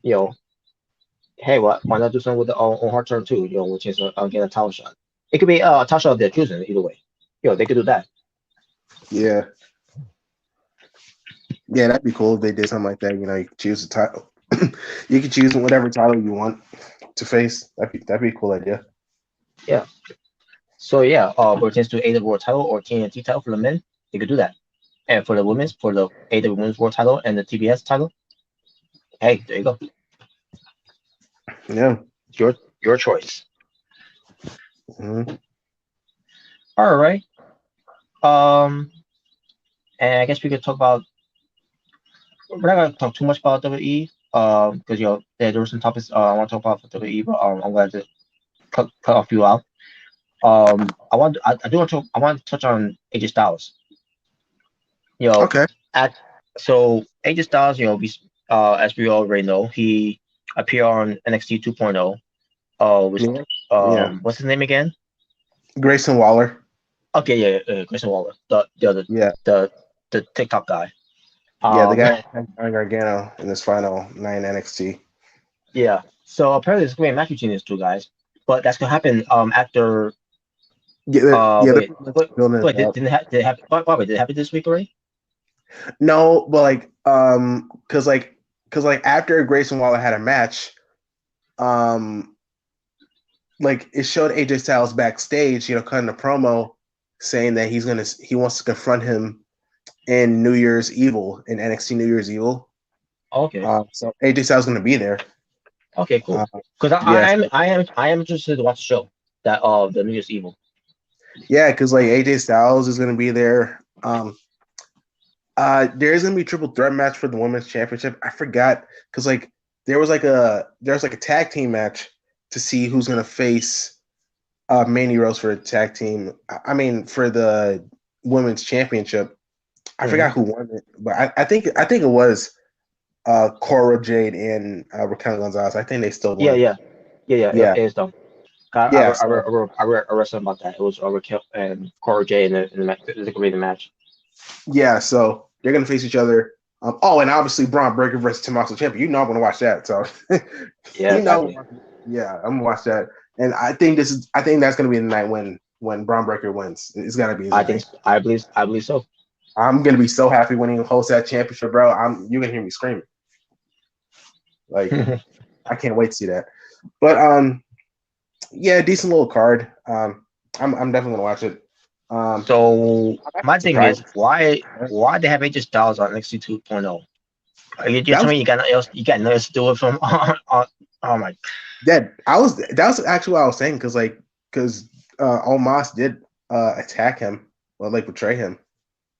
Hey, why not do something with the Owen Hart turn too? Which is get a title shot. It could be a title shot of their choosing either way. They could do that. Yeah. Yeah, that'd be cool if they did something like that. You could choose a title. You could choose whatever title you want to face. That'd be a cool idea. Yeah. So yeah, pertains to either world title or TNT title for the men, they could do that. And for the women's, for the either women's world title and the TBS title, hey, there you go. Yeah. Your choice. Mm-hmm. All right. And I guess we could talk about. We're not gonna talk too much about WWE, because there were some topics I want to talk about for WWE, but I'm glad to cut a few out. I want to touch on AJ Styles. Okay. So AJ Styles, as we already know, he appeared on NXT 2.0. What's his name again? Grayson Waller. Okay, yeah, Grayson Waller, the TikTok guy. The guy Gargano in this final 9 NXT. Yeah. So apparently there's going to be a match between these two guys, but that's going to happen after. Did it happen this week already? No, but because after Grayson Waller had a match, it showed AJ Styles backstage, cutting a promo saying that he wants to confront him in New Year's Evil, in NXT New Year's Evil. Okay. So AJ Styles going to be there. Okay, cool. Because I am interested to watch the show that the New Year's Evil. Yeah, because AJ Styles is going to be there. There's going to be a triple threat match for the women's championship. I forgot because there was a tag team match to see who's going to face Mandy Rose for a tag team. I mean, for the women's championship. I forgot who won it, but I think it was Cora Jade and Raquel Gonzalez. I think they still won. Yeah. It is though. I read something about that. It was overkill and Corey J in the great match. Yeah, so they're gonna face each other. And obviously Braun Breaker versus Tommaso Ciampa. You know I'm gonna watch that. So yeah, exactly. Yeah, I'm gonna watch that. And I think that's gonna be the night when Braun Breaker wins. It's gotta be. I believe so. I'm gonna be so happy when he holds that championship, bro. You're gonna hear me screaming. Like I can't wait to see that. But yeah, decent little card. I'm definitely gonna watch it. So my thing is, why they have AJ Styles on NXT 2.0? Are you telling me you got nothing else to do with him? Oh my! That was actually what I was saying because Omos did attack him or like betray him.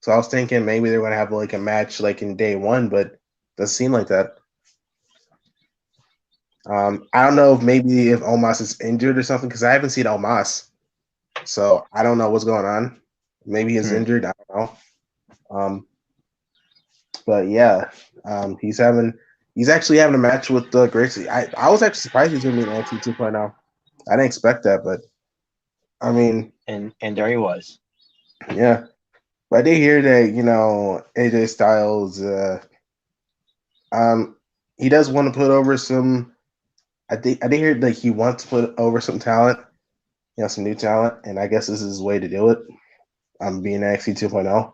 So I was thinking maybe they're gonna have like a match like in day one, but it doesn't seem like that. I don't know if Omos is injured or something because I haven't seen Omos, so I don't know what's going on. Maybe he's injured. I don't know. But yeah, he's actually having a match with Gracie. I was actually surprised he's gonna be in NXT 2.0. I didn't expect that, but I mean, and there he was. Yeah, but I did hear that AJ Styles, he does want to put over some. I did hear that he wants to put over some talent, some new talent, and I guess this is his way to do it. Being NXT 2.0. I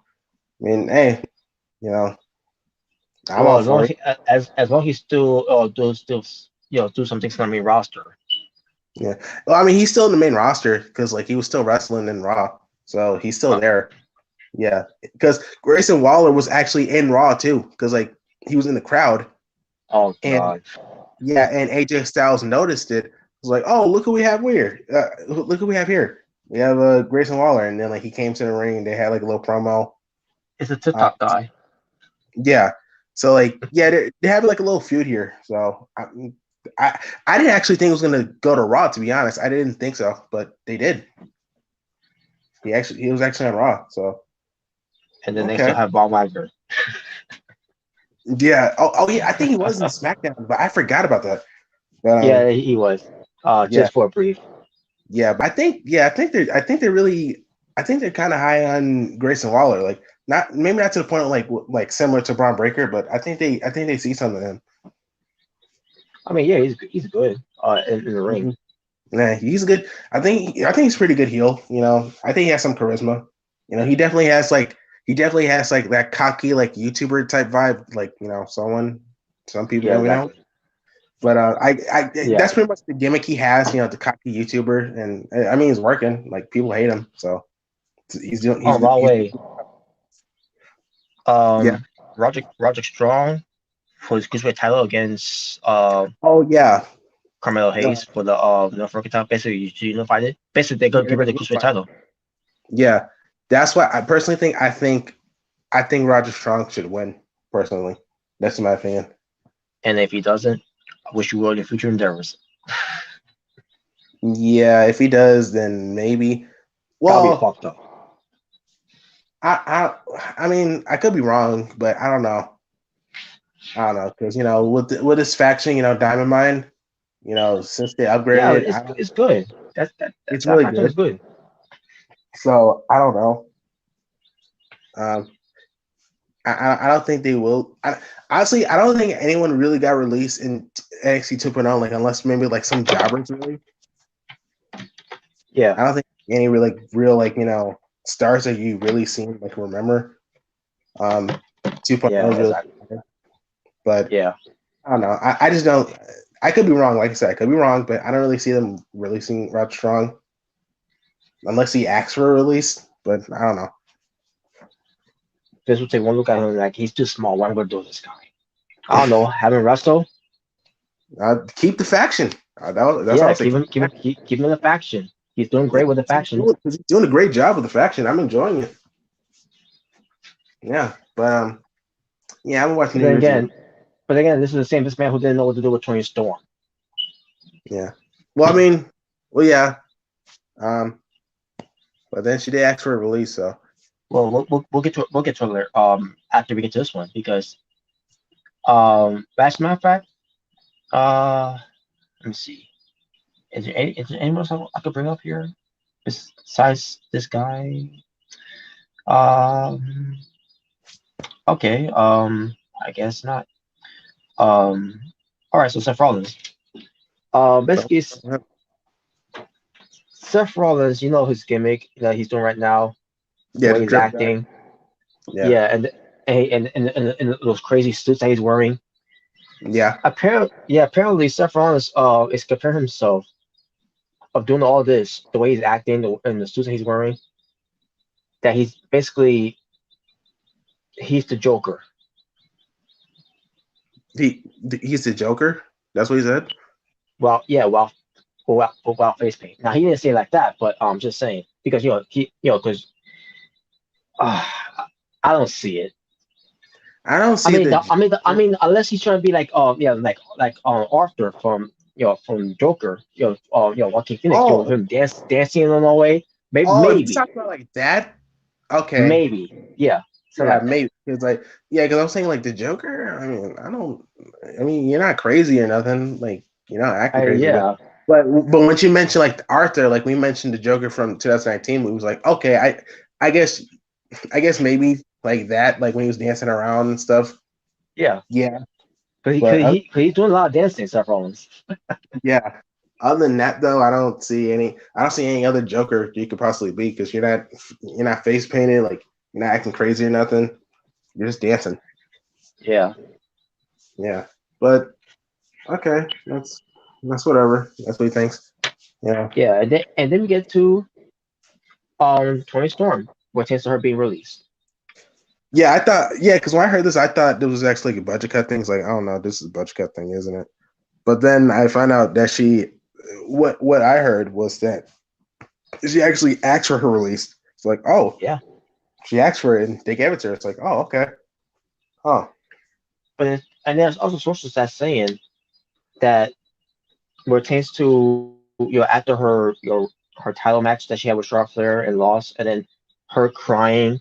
mean, hey, I'm all for it. As long as he still do some things on the main roster. Yeah, well, I mean, he's still in the main roster because he was still wrestling in Raw, so he's still there. Yeah, because Grayson Waller was actually in Raw too, because he was in the crowd. Oh God. Yeah, and AJ Styles noticed it. It was like, oh, look who we have here. Look who we have here. We have Grayson Waller, and then he came to the ring. And they had a little promo. It's a TikTok guy. Yeah. So they have a little feud here. So I didn't actually think it was gonna go to Raw, to be honest. I didn't think so, but they did. He was actually on Raw. So. And then they still have Von Wagner. Yeah. Oh yeah. I think he was in SmackDown, but I forgot about that. But, yeah, he was. Just for a brief. Yeah, but I think they're kind of high on Grayson Waller. Maybe not to the point like similar to Braun Breaker, but I think they see something in him. I mean, yeah, he's good in the ring. Yeah, he's good. I think he's pretty good heel. I think he has some charisma. He definitely has that cocky YouTuber type vibe. Some people that we know. But that's pretty much the gimmick he has. The cocky YouTuber, and I mean, it's working. People hate him, so he's doing. Wrong way. Roger Strong for his cruiserweight title against. Carmelo Hayes for the North American title. Basically, you unified it. Basically, they're gonna give her the cruiserweight title. Yeah, that's why I personally think. I think Roger Strong should win. Personally, that's my opinion. And if he doesn't, I wish you well in your future endeavors. Yeah, if he does, then maybe. Well, that'll be fucked up. I mean, I could be wrong, but I don't know. Because with this faction, Diamond Mine, since they upgraded, it's good. It's really good. It's good. So I don't know. I don't think they will. Honestly, I don't think anyone really got released in NXT 2.0, unless maybe some jobbers really. Yeah, I don't think any real stars that you really seen remember. 2.0 really, exactly. But yeah, I don't know. I just don't. I could be wrong. Like I said, I could be wrong, but I don't really see them releasing Roger Strong unless he asks for a release. But I don't know. This would take one look at him he's too small. Why am I going to do this guy? I don't know. Have him wrestle. Keep the faction. Keep him in the faction. He's doing great with the faction. He's doing a great job with the faction. I'm enjoying it. Yeah, but I'm watching. But again, this is the same man who didn't know what to do with Toni Storm. Yeah. Well, I mean, yeah. But then she did ask for a release, so. Well, we'll get to it later. After we get to this one, because as a matter of fact, let me see. is there anyone else I could bring up here besides this guy? Um. Okay. I guess not. Um. All right. So Seth Rollins. Basically, Seth Rollins. You know his gimmick that he's doing right now. The Yeah, way the he's drip. acting. Yeah. Yeah, and those crazy suits that he's wearing. Yeah. Apparently Seth Rollins is comparing himself of doing all this, the way he's acting, and the suits that he's wearing, that he's the Joker. He's the Joker. That's what he said. Well, yeah, well, face paint. Now he didn't say it like that, but I'm just saying because because uh, I don't see it. I don't see unless he's trying to be like Arthur from from Joker, Joaquin Phoenix, him dancing in a way. If you talk about like that, okay, maybe, yeah. So yeah, maybe it's like because I'm saying like the Joker. I mean, you're not crazy or nothing. Like you're not acting crazy. Yeah. But once you mention like Arthur, like we mentioned the Joker from 2019, it was like okay, I guess maybe like that, like when he was dancing around and stuff. Yeah. Yeah. He's doing a lot of dancing, Seth Rollins. Yeah. Other than that, though, I don't see any other Joker you could possibly be because you're not face painted, like you're not acting crazy or nothing. You're just dancing. Yeah. Yeah. But okay, that's whatever. That's what he thinks. Yeah. Yeah, and then we get to Toni Storm, which is her being released. Yeah, because when I heard this, I thought this was actually like a budget cut thing. It's like, I don't know, this is a budget cut thing, isn't it? But then I found out that what I heard was that she actually asked for her release. It's like, oh, yeah, she asked for it and they gave it to her. It's like, oh, okay. Huh. And there's also sources that saying that pertains to after her title match that she had with Charlotte Flair and lost, and then her crying.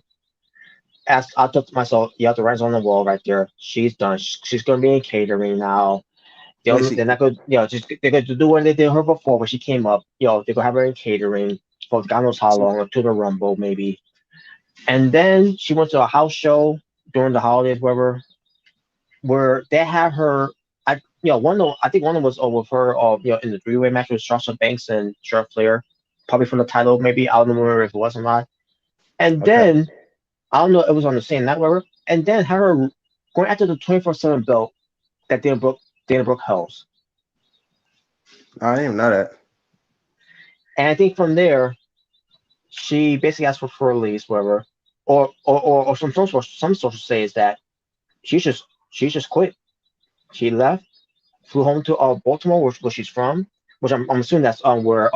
As I thought to myself, you have the writings on the wall right there. She's done. She's going to be in catering now. They're not going. They're going to do what they did her before when she came up. They're going to have her in catering for God knows how long, or to the Rumble maybe. And then she went to a house show during the holidays, where they had her. I think one of them was with her. In the three-way match with Sasha Banks and Charlotte Flair, probably from the title. Maybe I don't remember if it was or not. And then I don't know. It was on the same night, whatever. And then had her going after the 24/7 belt that Dana Brooke holds. I didn't even know that. And I think from there, she basically asked for release, whatever, or some sources say is that she just quit. She left, flew home to Baltimore, where she's from, which I'm assuming that's where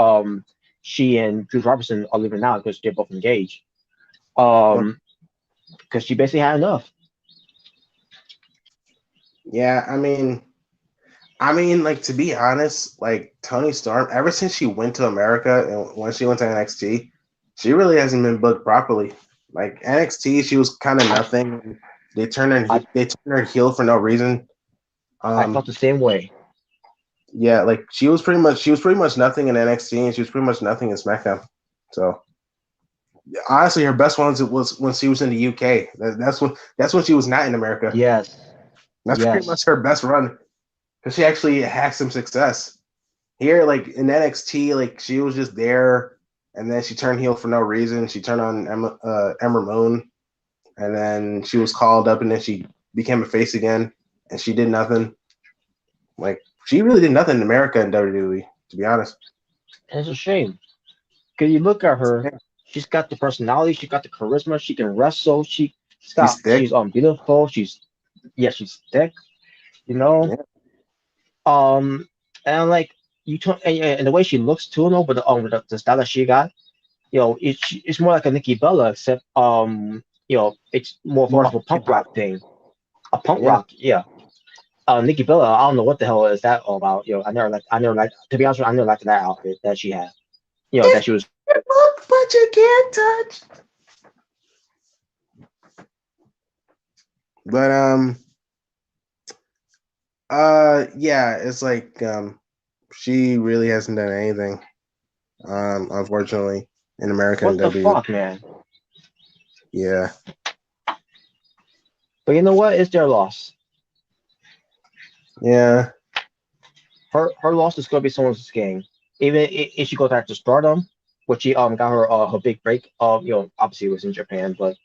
she and Drew Robertson are living now because they're both engaged. Because she basically had enough. Yeah, I mean, like to be honest, like Toni Storm, ever since she went to America and when she went to NXT, she really hasn't been booked properly. Like NXT, she was kind of nothing. They turned her heel for no reason. I felt the same way. Yeah, like she was pretty much nothing in NXT, and she was pretty much nothing in SmackDown. So honestly, her best ones was when she was in the UK. That's when she was not in America. Yes, that's pretty much her best run because she actually had some success. Here, like in NXT, like she was just there, and then she turned heel for no reason. She turned on Ember Moon, and then she was called up, and then she became a face again, and she did nothing. Like she really did nothing in America in WWE, to be honest. And it's a shame because you look at her. She's got the personality. She's got the charisma. She can wrestle. She's beautiful. She's thick. Yeah. And like and the way she looks too, but the style that she got, it's more like a Nikki Bella, except it's more of a punk rock thing. A punk rock, yeah. Nikki Bella, I don't know what the hell is that all about. I never liked. To be honest with you, I never liked that outfit that she had. That she was. But you can't touch. But yeah, it's like She really hasn't done anything. Unfortunately, in America What and the WWE. fuck, man? Yeah. But you know what? It's their loss. Yeah. Her loss is gonna be someone's gain. Even if she goes back to Stardom, which she got her big break. Obviously it was in Japan, but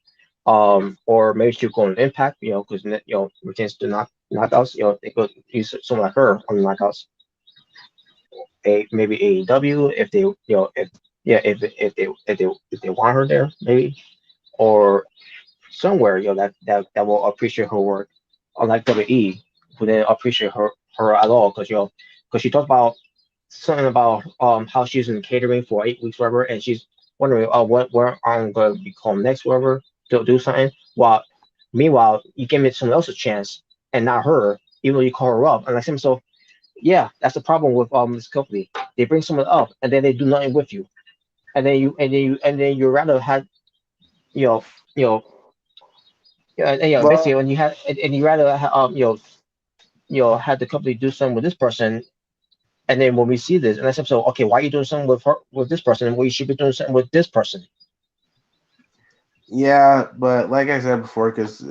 or maybe she'll go on Impact. Because Martinez to knockouts. They could use someone like her on the knockouts. Maybe AEW if they if they want her there, maybe, or somewhere that will appreciate her work, unlike WWE, who didn't appreciate her at all, because she talked about something about how she's in catering for 8 weeks, whatever, and she's wondering where I'm going to be called next, whatever, to do something. While meanwhile, you give it someone else a chance and not her, even though you call her up. And like so, yeah, that's the problem with this company. They bring someone up and then they do nothing with you, and then you rather have you know you know basically Well, when you have and you rather had the company do something with this person, and then when we see this, and I said, so okay, why are you doing something with this person? Well, you should be doing something with this person. yeah, but like I said before, because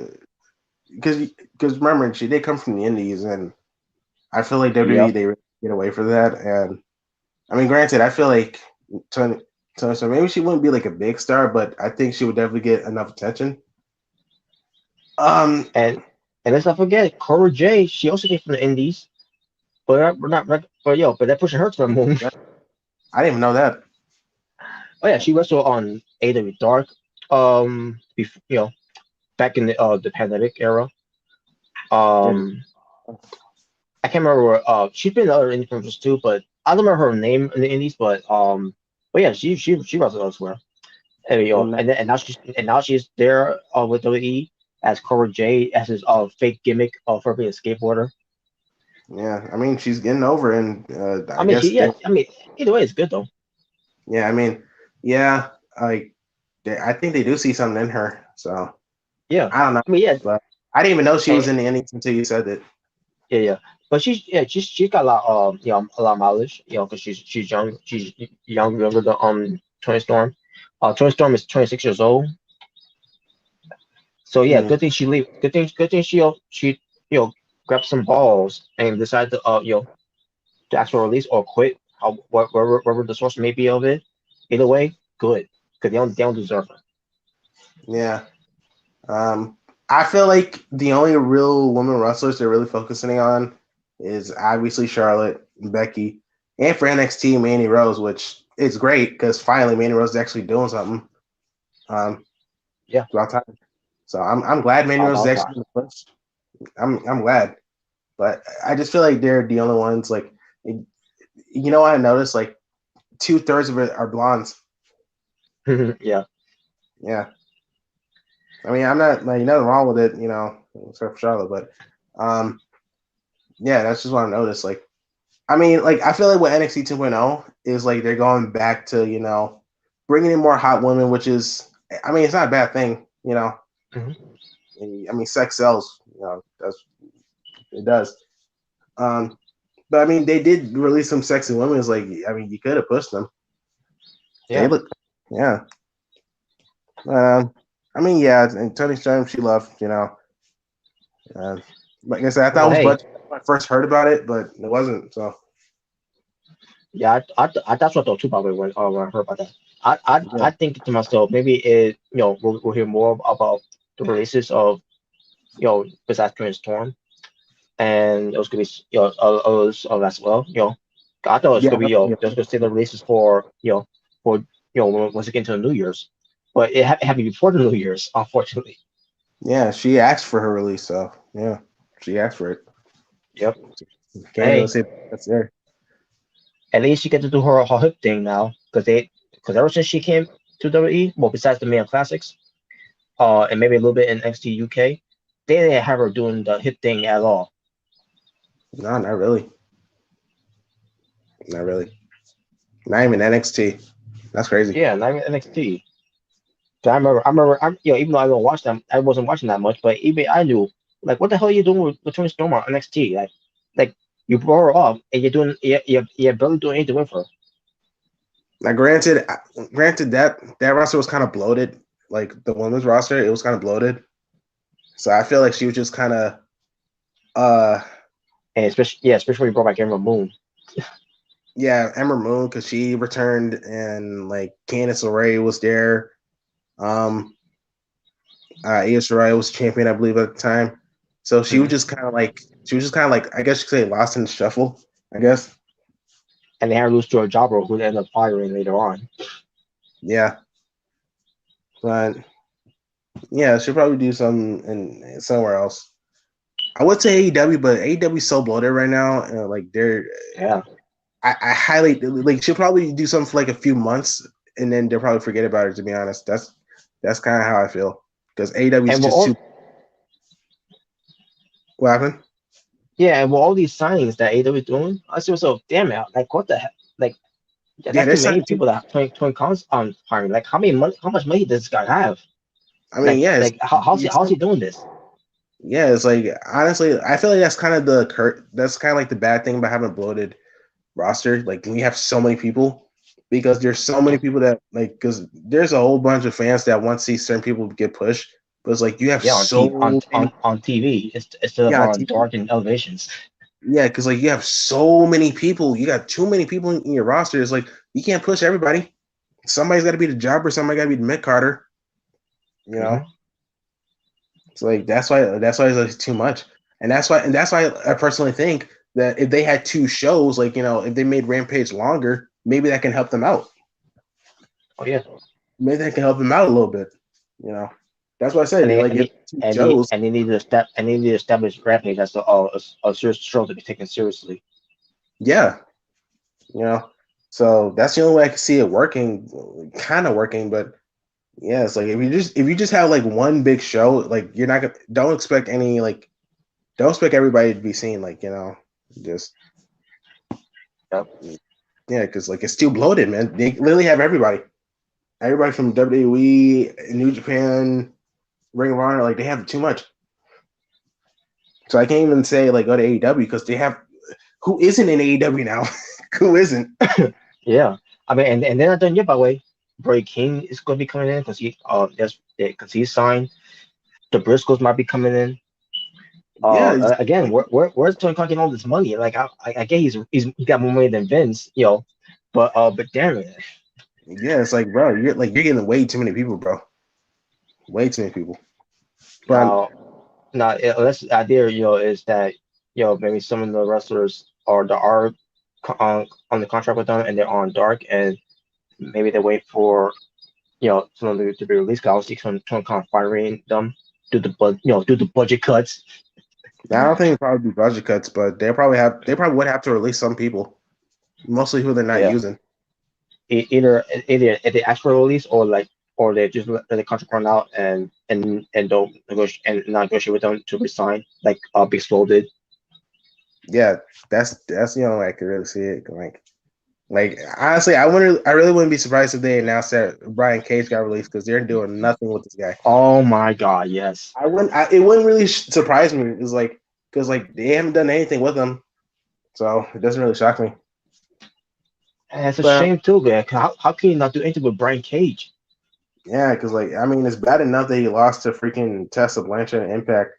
remember, she did come from the Indies, and I feel like WWE they really get away for that. And I mean, granted, I feel like Toni, so maybe she wouldn't be like a big star, but I think she would definitely get enough attention. And let's not forget Cora J. She also came from the Indies, but they're pushing her to the moon. I didn't even know that. Oh yeah, she wrestled on AEW Dark, before, back in the pandemic era. I can't remember. She's been in other indie promotions too, but I don't remember her name in the indies. But yeah, she wrestled elsewhere. And now she's there with WWE as Cora J as his fake gimmick for being a skateboarder. Yeah, I mean she's getting over, and I mean, either way, it's good though. Yeah, I mean, yeah, I think they do see something in her. So yeah, I don't know. I mean, yeah, but I didn't even know she was in the innings until you said it. Yeah. But she's got a lot a lot of mileage, because she's younger than Toni Storm. Toni Storm is 26 years old. So yeah, good thing she leave. Good thing she grabbed some balls and decided to to ask for release or quit. Wherever the source may be of it. Either way, good, because they don't deserve her. Yeah. I feel like the only real women wrestlers they're really focusing on is obviously Charlotte and Becky, and for NXT, Mandy Rose, which is great because finally Mandy Rose is actually doing something. Yeah, throughout time. So I'm glad Mandy Rose is actually in the push. I'm glad, but I just feel like they're the only ones. Like, what I noticed? Like 2/3 of it are blondes. Yeah. Yeah. I mean, I'm not like nothing wrong with it, except for Charlotte, but yeah, that's just what I noticed. Like, I mean, like I feel like with NXT 2.0 is like they're going back to bringing in more hot women, which is, I mean, it's not a bad thing, Mm-hmm. I mean, sex sells, it does. But I mean, they did release some sexy women. It's like, I mean, you could have pushed them. Yeah. They look, yeah. I mean, yeah, and Toni Storm, she left, like I said, I thought it was budget when I first heard about it, but it wasn't. So yeah, that's what I thought too. Probably when I heard about that, I think to myself, maybe we'll hear more about the releases of besides Toni Storm, and it was gonna be others as well. I thought it was gonna be just gonna say the releases for once again to the New Year's, but it happened before the New Year's, unfortunately. Yeah, she asked for her release, so yeah, she asked for it. Yep. Can't really say that's there. At least she get to do her hip thing now, because ever since she came to WWE, well, besides the main classics, and maybe a little bit in NXT UK, they didn't have her doing the hip thing at all. No, not really. Not really. Not even NXT. That's crazy. Yeah, not even NXT. So I remember, even though I don't watch them, I wasn't watching that much, but even I knew, like, what the hell are you doing with Toni Storm on NXT? Like You brought her up, and you're barely doing anything with her. Now, granted, that roster was kind of bloated. Like the women's roster, it was kind of bloated. So I feel like she was just kind of, and especially when you brought back Ember Moon. Yeah, Ember Moon, because she returned, and like Candice LeRae was there. Io Shirai was champion, I believe, at the time. So she was just kind of like, I guess you could say, lost in the shuffle, I guess. And they had to lose to a jobber who they ended up firing later on. Yeah. But yeah, she'll probably do something in somewhere else. I would say AEW, but AEW is so bloated right now. Like they're I highly like she'll probably do something for like a few months and then they'll probably forget about it. To be honest, that's kind of how I feel because AEW is just too. What happened? Yeah, and with all these signings that AEW is doing, I see myself, damn it, like what the heck, like that's too many people that have 20 cons on hiring. Like how much money does this guy have? I mean, how's he doing this? Yeah, it's like honestly, I feel like that's kind of like the bad thing about having a bloated roster. Like when you have so many people, because there's so many people that like, because there's a whole bunch of fans that want to see certain people get pushed, but it's like you have on TV instead of on dark and elevations. Yeah, because like you have so many people, you got too many people in your roster. It's like you can't push everybody. Somebody's got to be the jobber. Somebody got to be the mid carder. You know. It's like that's why it's like too much, and that's why I personally think that if they had 2 shows, like if they made Rampage longer, maybe that can help them out. Oh yeah, maybe that can help them out a little bit. That's what I said. They need to establish Rampage as a serious show to be taken seriously. Yeah, so that's the only way I can see it working, kind of working, but. Yeah, it's like if you just have like one big show, like you're not gonna don't expect everybody to be seen, like just yeah, because like it's too bloated, man. They literally have everybody from WWE, New Japan, Ring of Honor, like they have too much. So I can't even say like go to AEW because they have who isn't in AEW now, who isn't? Yeah, I mean, and they're not done yet, by the way. Bray King is going to be coming in because he's signed. The Briscoes might be coming in. Again, where's Tony Khan getting all this money? Like I get he's got more money than Vince, but damn it. Yeah, it's like, bro, you're getting way too many people, bro. Way too many people. But unless the idea, is that maybe some of the wrestlers are on the contract with them and they're on dark and. Maybe they wait for, some of them to be released. Cause I was Tony Khan firing them, do the budget cuts. I don't think it'd probably be budget cuts, but they probably would have to release some people, mostly who they're not using. Either if they ask for a release or they just let the contract run out and don't negotiate and not negotiate with them to resign like Big Swole did. Yeah, that's the only way I could really see it. Like honestly, I really wouldn't be surprised if they announced that Brian Cage got released because they're doing nothing with this guy. Oh my god, yes. It wouldn't really surprise me. It's like because like they haven't done anything with him, so it doesn't really shock me. And it's a shame too, man. How can you not do anything with Brian Cage? Yeah, because like I mean, it's bad enough that he lost to freaking Tessa Blanchard and Impact.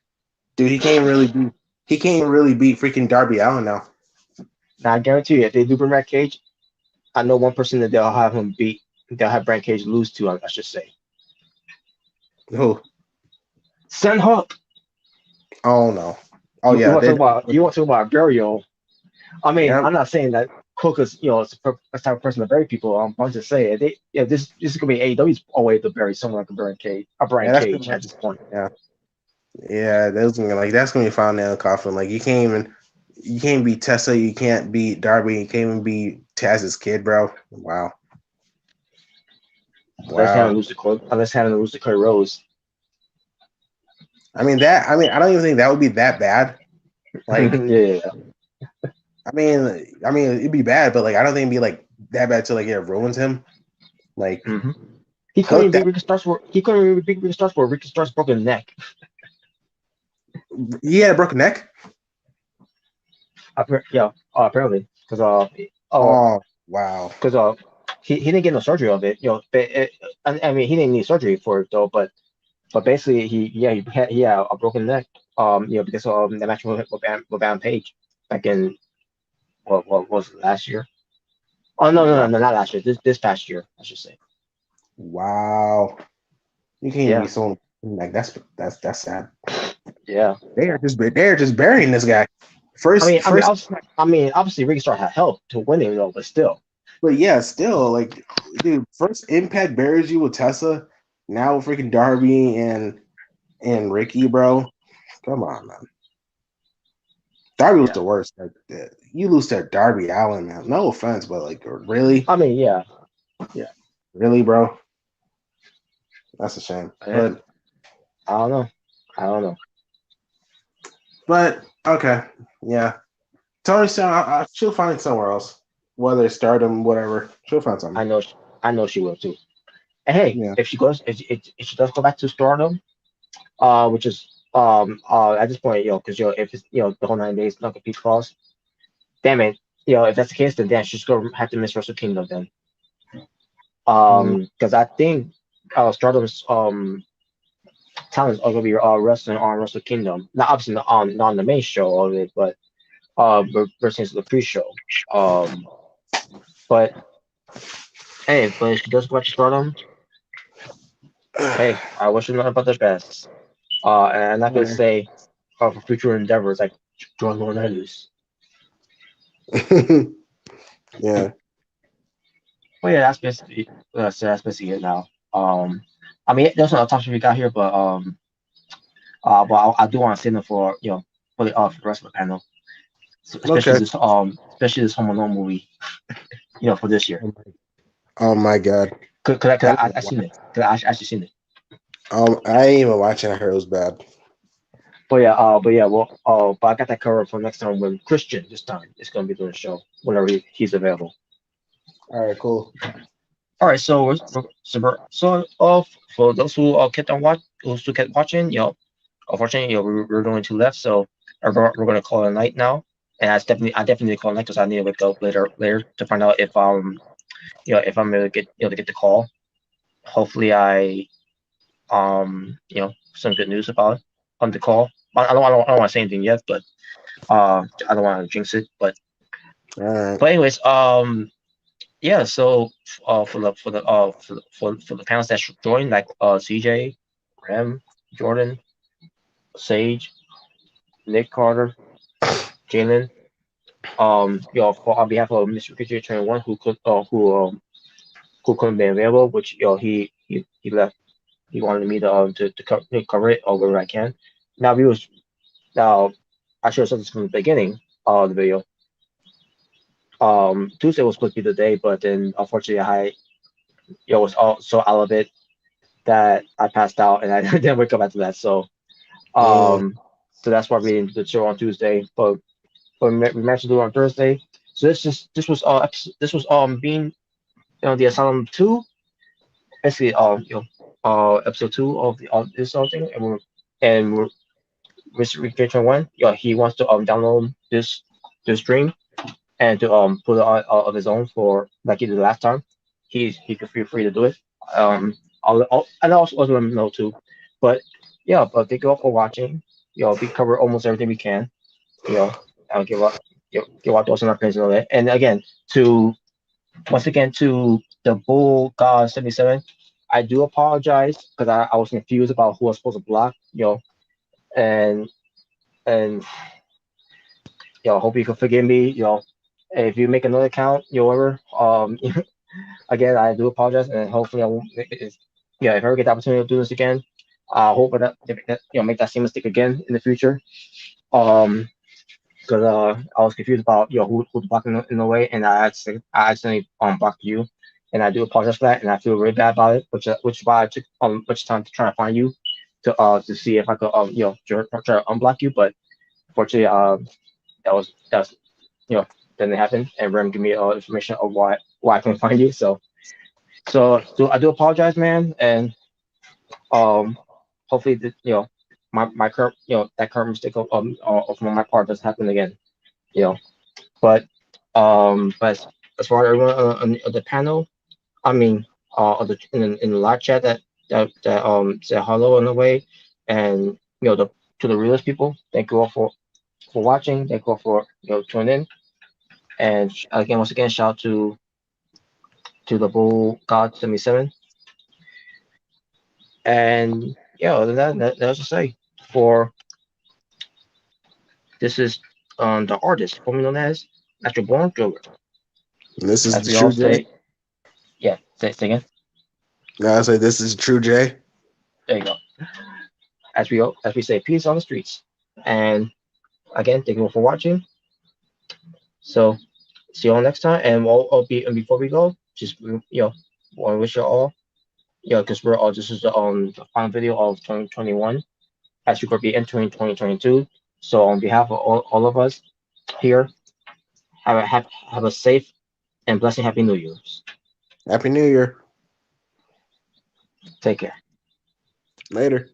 Dude, he can't really beat freaking Darby Allin now. Now I guarantee you, if they do bring back Cage. I know one person that they'll have him beat. They'll have Brian Cage lose to. I should say. Who? Sen Hook. Oh no. Oh you want to talk about burial? I mean, I'm not saying that Hook is it's a type of person to bury people. I'm just saying this is gonna be AEW's way to bury someone like a Brian Cage at this point. Yeah, that's gonna be a final nail in the coffin. Like you can't beat Tessa, you can't beat Darby, you can't even beat Taz's kid, bro. Wow. Unless having to lose to Cody Rhodes. I don't even think that would be that bad. Like yeah. I mean it'd be bad, but like I don't think it'd be like that bad till like it ruins him. Like he couldn't even beat Ricky Starks for Ricky Starks broken neck. He had a broken neck? Apparently, because Oh wow. he didn't get no surgery of it. But I mean he didn't need surgery for it though. But basically he had a broken neck. Because of the match with Adam Page back in what was it, last year? Oh no, not last year. This past year, I should say. Wow. You can't Yeah. be so like that's sad. Yeah. They're just burying this guy. Obviously Ricky Starr had help to win it though, but still. But yeah, still, like, dude, first Impact buries you with Tessa, now freaking Darby and Ricky, bro. Come on, man. Darby was the worst. Like, you lose to Darby Allin, man. No offense, but like, really? I mean, yeah. Really, bro. That's a shame. But I don't know. But okay, yeah. Toni Storm, she'll find somewhere else, whether it's Stardom, whatever. She'll find something. I know she will too. And hey, if she does go back to Stardom, which is at this point, because if it's the whole 9 days not compete clause, damn it, if that's the case, then she's gonna have to miss Wrestle Kingdom then. Because I think Stardom's talents are gonna be wrestling on Wrestle Kingdom. Not obviously not on the main show of it, but versus the pre-show. But hey, but if she does go back to Stardom, hey, I wish her nothing but the best. And I'm not gonna say for future endeavors like join Cornelius. Yeah. Well, yeah, that's basically it now. I mean, there's no topics we got here, but I do want to save them for for the rest of the panel, especially this Home Alone movie, for this year. Oh my god. Cause I seen it. Cause I actually seen it. I ain't even watching. I heard it was bad. But I got that covered for next time when Christian this time is gonna be doing the show whenever he's available. All right, cool. All right, so for those who kept watching, unfortunately, we're going to left, so we're gonna call it a night now. And I definitely call it a night because I need to wake up later to find out if if I'm gonna get to get the call. Hopefully, I some good news about it on the call. I don't want to say anything yet, but I don't want to jinx it. But anyways, yeah. So for the panels that should join, like CJ, Rem, Jordan, Sage, Nick Carter, Jalen, on behalf of Mr. Richard 21 who couldn't be available, which he left. He wanted me to cover it wherever I can. Now I should have said this from the beginning of the video. Tuesday was supposed to be the day, but then unfortunately I was all so out of it that I passed out and I didn't wake up after that. So so that's why we didn't do the show on Tuesday, but we managed to do it on Thursday. So this was being the Asylum 2, basically episode 2 of this thing, and we're Mr. Richard 1, he wants to download this stream and to put it on of his own for like he did last time. He could feel free to do it. And I'll also let him know too. But thank you all for watching. We cover almost everything we can. I'll give out those on our opinions and all that. And again, once again to the Bull God 77, I do apologize because I was confused about who I was supposed to block. And hope you can forgive me. If you make another account, whatever. Again, I do apologize, and hopefully I won't. If I ever get the opportunity to do this again, I hope that make that same mistake again in the future. Because I was confused about who's blocking in the way, and I accidentally blocked you, and I do apologize for that, and I feel really bad about it. Which is why I took much time to try to find you to see if I could try to unblock you, but unfortunately that was didn't happen, and Rem gave me information of why I couldn't find you. So I do apologize, man, and hopefully my current that current mistake of my part doesn't happen again. You know, but as far as everyone on the panel, I mean, in the live chat that said hello in a way, and to the realest people, thank you all for watching. Thank you all for tuning in, and again, once again, shout out to the Bull God 77, and yeah, other than that's to say for this is the artist formerly known as Natural Born Joker. And this is As the we all True J. say, yeah, say again. Now I say this is True J. There you go. As we say, peace on the streets. And again, thank you all for watching. So see you all next time. And and before we go, just want to wish you all, because we're all this is the final video of 2021 as we could be entering 2022. So on behalf of all of us here, have a safe and blessed Happy New Year's. Happy New Year. Take care. Later.